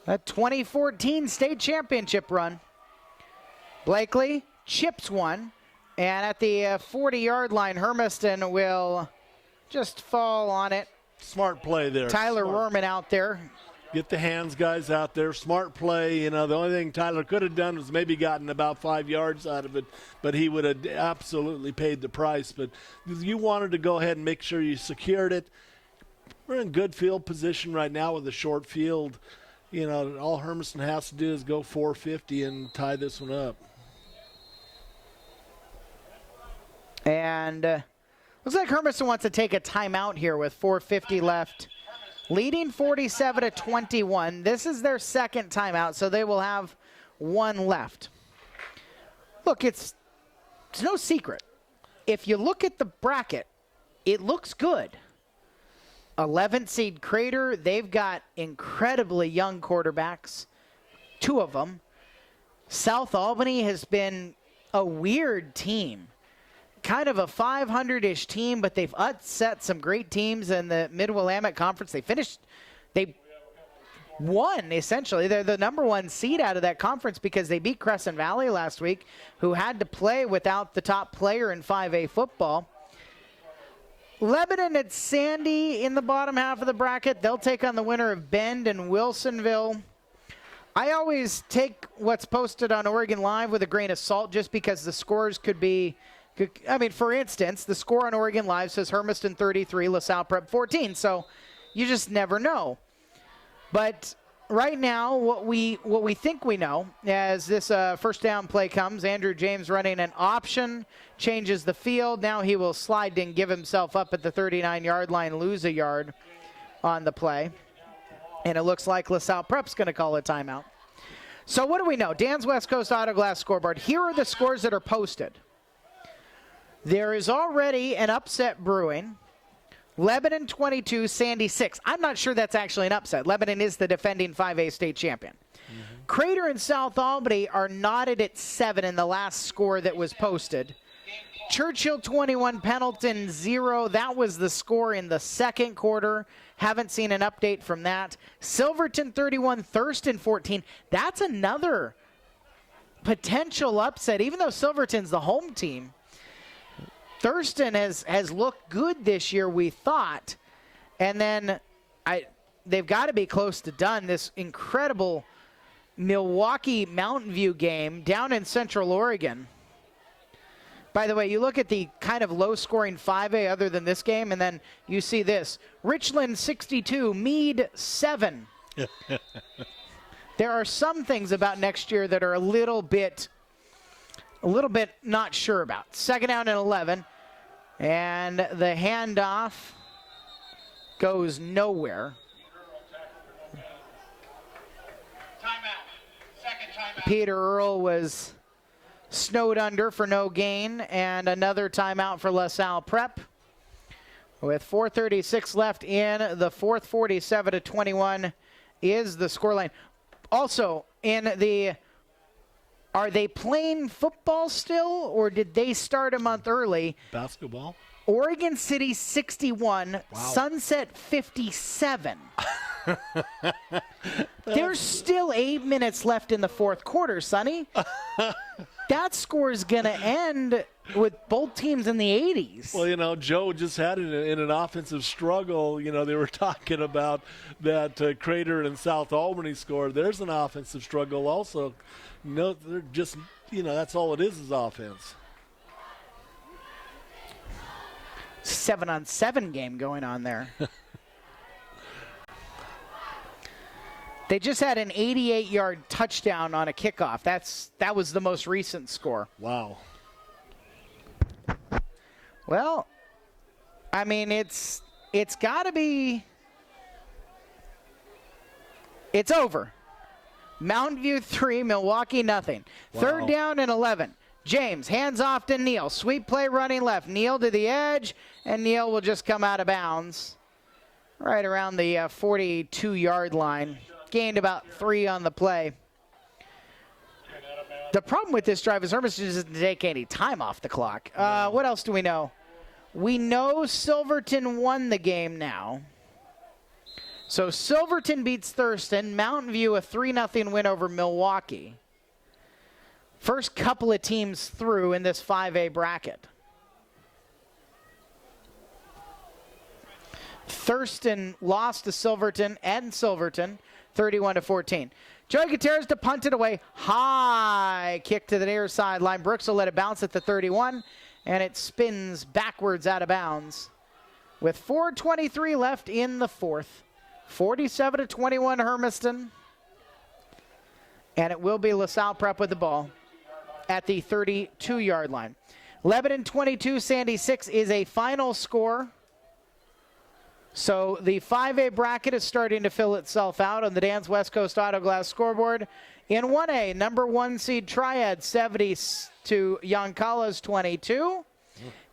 a 2014 state championship run. Blakely chips one, and at the 40-yard line, Hermiston will just fall on it. Smart play there. Tyler Smart. Rorman out there Get the hands guys out there. Smart play. The only thing Tyler could have done was maybe gotten about 5 yards out of it, but he would have absolutely paid the price. But you wanted to go ahead and make sure you secured it. We're in good field position right now with a short field. All Hermiston has to do is go 450 and tie this one up. And looks like Hermiston wants to take a timeout here with 4:50 left. Leading 47-21. This is their second timeout, so they will have one left. Look, it's no secret. If you look at the bracket, it looks good. 11th seed Crater, they've got incredibly young quarterbacks, 2 of them. South Albany has been a weird team. Kind of a 500-ish team, but they've upset some great teams in the Mid-Willamette Conference. They won, essentially. They're the number 1 seed out of that conference because they beat Crescent Valley last week, who had to play without the top player in 5A football. Lebanon and Sandy in the bottom half of the bracket. They'll take on the winner of Bend and Wilsonville. I always take what's posted on Oregon Live with a grain of salt just because the scores could be... for instance, the score on Oregon Live says Hermiston 33, LaSalle Prep 14, so you just never know. But right now, what we think we know, as this first down play comes, Andrew James running an option, changes the field. Now he will slide and give himself up at the 39-yard line, lose a yard on the play. And it looks like LaSalle Prep's going to call a timeout. So what do we know? Dan's West Coast Auto Glass scoreboard. Here are the scores that are posted. There is already an upset brewing. Lebanon 22, Sandy 6. I'm not sure that's actually an upset. Lebanon is the defending 5A state champion. Crater and South Albany are knotted at 7 in the last score that was posted. Churchill 21, Pendleton 0. That was the score in the second quarter. Haven't seen an update from that. Silverton 31, Thurston 14. That's another potential upset, even though Silverton's the home team. Thurston has looked good this year, we thought. And then they've got to be close to done. This incredible Milwaukee Mountain View game down in Central Oregon. By the way, you look at the kind of low-scoring 5A other than this game, and then you see this. Richland 62, Meade 7. There are some things about next year that are a little bit not sure about. Second down and 11. And the handoff goes nowhere. Peter Earl was snowed under for no gain. And another timeout for LaSalle Prep. With 4:36 left in the fourth, 47-21 is the scoreline. Also, are they playing football still, or did they start a month early? Basketball. Oregon City 61, Wow. Sunset 57. There's still 8 minutes left in the fourth quarter, Sonny. That score is going to end with both teams in the 80s. Well, Joe just had it in an offensive struggle. They were talking about that Crater and South Albany score. There's an offensive struggle also. No, they're just, that's all it is offense. 7-on-7 game going on there. They just had an 88-yard touchdown on a kickoff. That was the most recent score. Wow. Well, it's got to be. It's over. Mountain View 3, Milwaukee nothing. Wow. Third down and 11. James, hands off to Neal. Sweep play running left. Neal to the edge, and Neal will just come out of bounds right around the 42-yard line. Gained about 3 on the play. The problem with this drive is Hermiston doesn't take any time off the clock. What else do we know? We know Silverton won the game now. So Silverton beats Thurston. Mountain View a 3-0 win over Milwaukee. First couple of teams through in this 5A bracket. Thurston lost to Silverton and Silverton. 31-14. Joey Gutierrez to punt it away. High kick to the near sideline. Brooks will let it bounce at the 31, and it spins backwards out of bounds with 4:23 left in the fourth. 47-21 Hermiston. And it will be LaSalle Prep with the ball at the 32-yard line. Lebanon 22, Sandy 6 is a final score. So the 5A bracket is starting to fill itself out on the Dan's West Coast Auto Glass scoreboard. In 1A, number 1 seed Triad 70 to Yoncala's 22.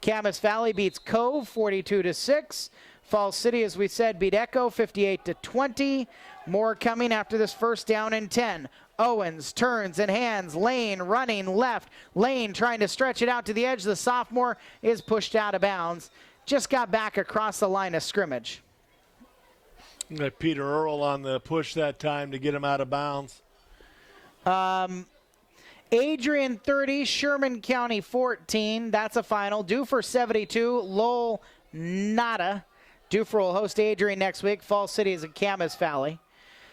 Camas Valley beats Cove 42-6. Falls City, as we said, beat Echo 58-20. More coming after this first down and 10. Owens turns and hands. Lane running left. Lane trying to stretch it out to the edge. The sophomore is pushed out of bounds. Just got back across the line of scrimmage. Peter Earl on the push that time to get him out of bounds. Adrian 30, Sherman County 14. That's a final. Dufur 72, Lowell nada. Dufur will host Adrian next week. Falls City is in Camas Valley.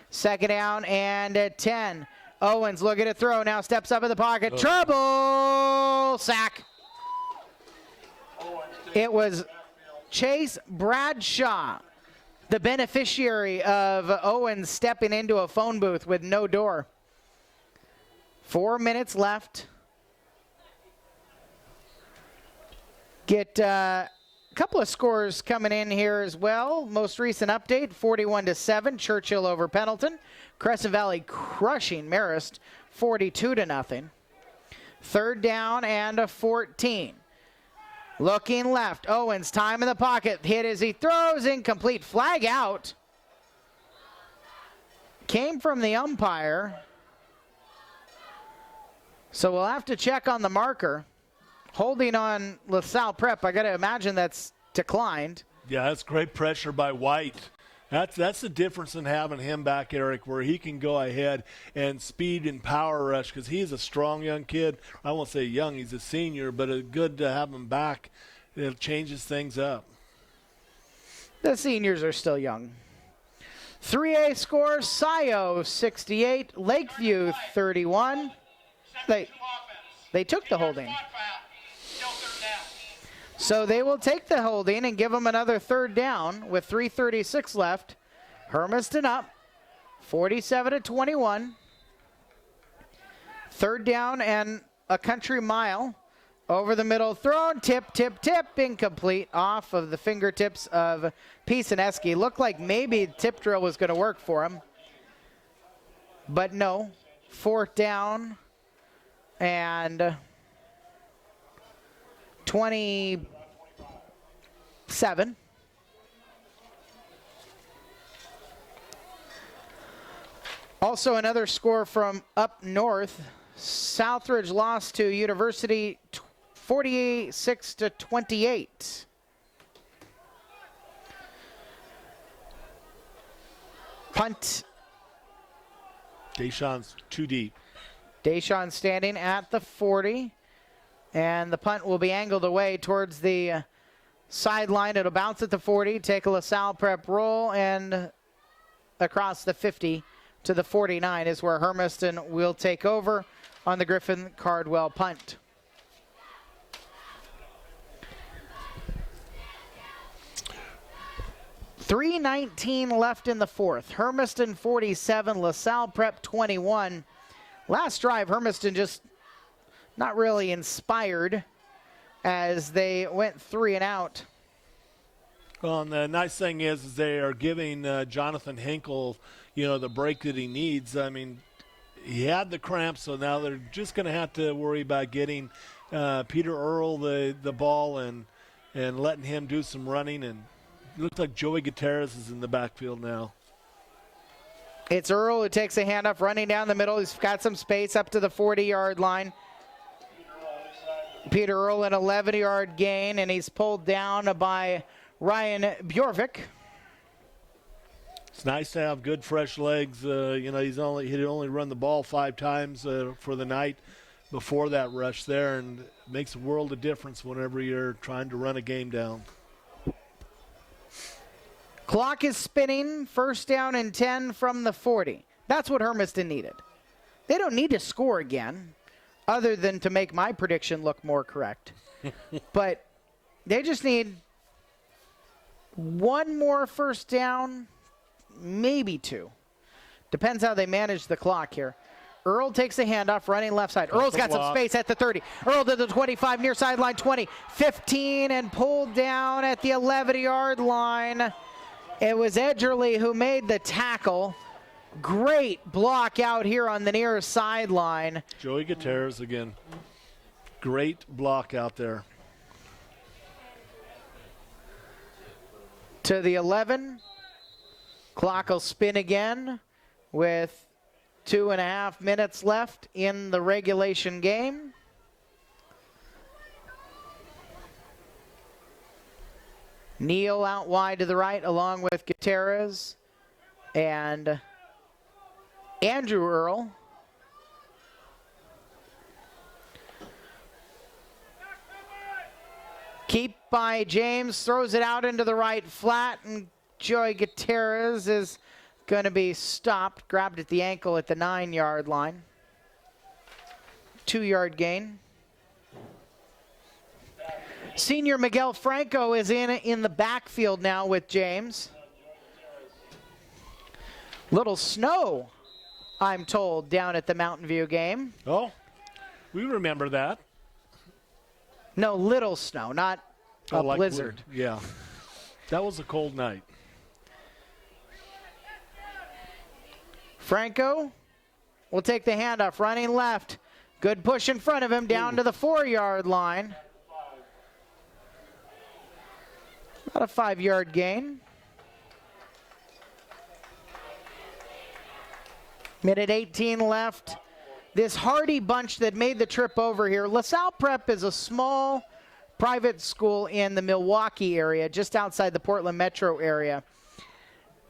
Second down and 10. Owens looking to throw. Now steps up in the pocket. Trouble! Sack. It was Chase Bradshaw, the beneficiary of Owens stepping into a phone booth with no door. 4 minutes left. Get a couple of scores coming in here as well. Most recent update, 41-7, Churchill over Pendleton. Crescent Valley crushing Marist, 42-0. Third down and 14. Looking left, Owens, time in the pocket. Hit as he throws, incomplete. Flag out. Came from the umpire. So we'll have to check on the marker. Holding on LaSalle Prep, I got to imagine that's declined. Yeah, that's great pressure by White. That's the difference in having him back, Eric, where he can go ahead and speed and power rush because he's a strong young kid. I won't say young, he's a senior, but it's good to have him back. It changes things up. The seniors are still young. 3A score, Scio 68, Lakeview 31. They took the holding. So they will take the holding and give them another third down with 3:36 left. Hermiston up, 47-21. Third down and a country mile. Over the middle, thrown, tip, incomplete, off of the fingertips of Pisaneski. Looked like maybe tip drill was going to work for him. But no, fourth down and 27. Also another score from up north. Southridge lost to University 46-28. Punt. Deshaun's too deep. Deshaun standing at the 40. And the punt will be angled away towards the sideline. It'll bounce at the 40, take a LaSalle Prep roll, and across the 50 to the 49 is where Hermiston will take over on the Griffin Cardwell punt. .319 left in the fourth. Hermiston 47, LaSalle Prep 21. Last drive, Hermiston just not really inspired as they went 3 and out. Well, and the nice thing is they are giving Jonathan Hinkle, the break that he needs. I mean, he had the cramps, so now they're just going to have to worry about getting Peter Earl the ball and letting him do some running. And it looks like Joey Gutierrez is in the backfield now. It's Earl who takes a handoff, running down the middle. He's got some space up to the 40-yard line. Peter Earl, an 11-yard gain, and he's pulled down by Ryan Bjorvik. It's nice to have good, fresh legs. He'd only run the ball 5 times for the night before that rush there, and it makes a world of difference whenever you're trying to run a game down. Clock is spinning. First down and 10 from the 40. That's what Hermiston needed. They don't need to score again, other than to make my prediction look more correct. But they just need one more first down, maybe two. Depends how they manage the clock here. Earl takes the handoff, running left side. Earl's got some space at the 30. Earl to the 25, near sideline 20, 15, and pulled down at the 11-yard line. It was Edgerly who made the tackle. Great block out here on the near sideline. Joey Gutierrez again. Great block out there. To the 11. Clock will spin again with 2.5 minutes left in the regulation game. Neal out wide to the right along with Gutierrez and Andrew Earl. Keep by James, throws it out into the right flat, and Joey Gutierrez is going to be stopped, grabbed at the ankle at the 9-yard line. 2-yard gain. Senior Miguel Franco is in the backfield now with James. Little snow, I'm told, down at the Mountain View game. Oh, we remember that. No, little snow, not a like blizzard. Yeah, that was a cold night. Franco will take the handoff, running left. Good push in front of him, down to the 4-yard line. About a 5-yard gain. Minute 18 left. This Hardy bunch that made the trip over here. LaSalle Prep is a small private school in the Milwaukee area, just outside the Portland metro area.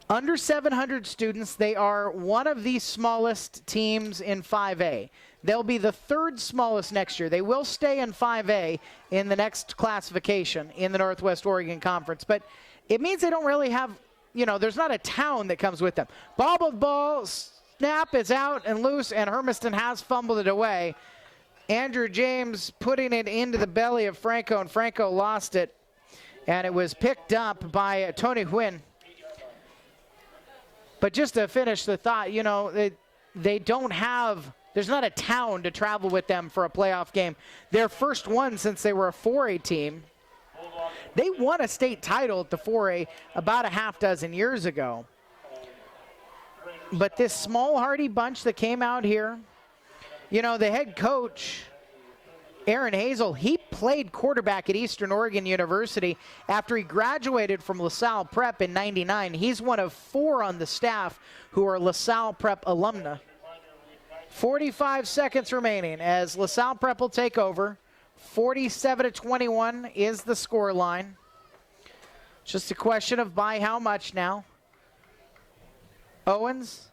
Under 700 students, they are one of the smallest teams in 5A. They'll be the 3rd smallest next year. They will stay in 5A in the next classification in the Northwest Oregon Conference. But it means they don't really have, there's not a town that comes with them. Bobbled ball, snap is out and loose, and Hermiston has fumbled it away. Andrew James putting it into the belly of Franco, and Franco lost it. And it was picked up by Tony Huynh. But just to finish the thought, they don't have, there's not a town to travel with them for a playoff game. Their first one since they were a 4A team. They won a state title at the 4A about a half dozen years ago. But this small Hardy bunch that came out here, the head coach, Aaron Hazel, he played quarterback at Eastern Oregon University after he graduated from LaSalle Prep in '99. He's one of 4 on the staff who are LaSalle Prep alumna. 45 seconds remaining as LaSalle Prep will take over. 47-21 is the score line. Just a question of by how much now. Owens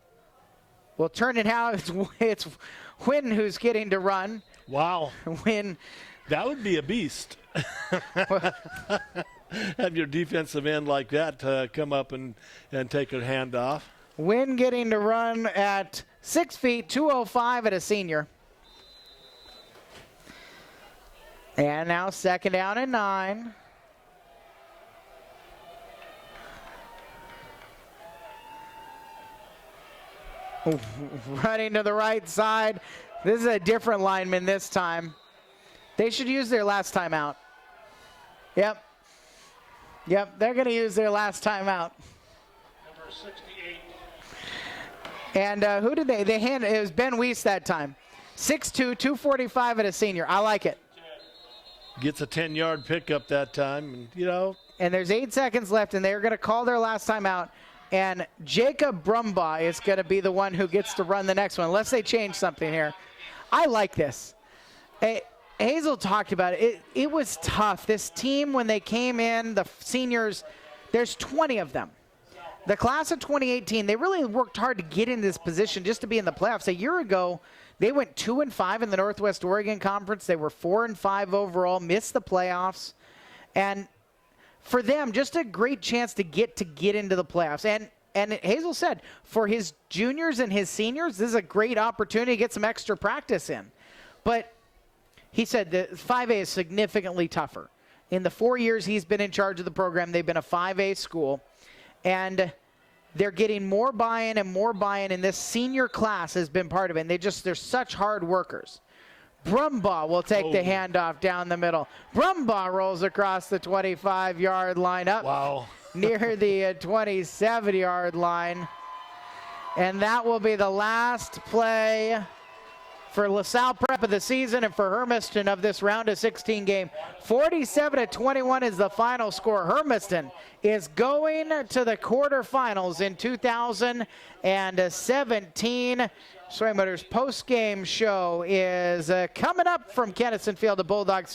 will turn it out. It's Huynh who's getting to run. Wow. Huynh. That would be a beast. Have your defensive end like that come up and take a handoff. Huynh getting to run at 6 feet, 205 at a senior. And now 2nd down and 9. Running to the right side. This is a different lineman this time. They should use their last timeout. Yep, they're going to use their last timeout. Number 68. And who did they hand? It was Ben Weiss that time. 6'2", 245 at a senior. I like it. Gets a 10-yard pickup that time, and And there's 8 seconds left, and they're going to call their last timeout. And Jacob Brumbaugh is going to be the one who gets to run the next one, unless they change something here. I like this. Hazel talked about it. It was tough. This team, when they came in, the seniors, there's 20 of them. The class of 2018, they really worked hard to get in this position just to be in the playoffs. A year ago, they went 2-5 in the Northwest Oregon Conference. They were 4-5 overall, missed the playoffs. And for them, just a great chance to get into the playoffs. And Hazel said, for his juniors and his seniors, this is a great opportunity to get some extra practice in. But he said that 5A is significantly tougher. In the 4 years he's been in charge of the program, they've been a 5A school. And they're getting more buy-in and more buy-in, and this senior class has been part of it. And they're such hard workers. Brumbaugh will take the handoff down the middle. Brumbaugh rolls across the 25-yard line up near the 27-yard line. And that will be the last play for LaSalle Prep of the season and for Hermiston of this round of 16 game. 47-21 is the final score. Hermiston is going to the quarterfinals in 2017. Story Motors post-game show is coming up from Kennison Field. The Bulldogs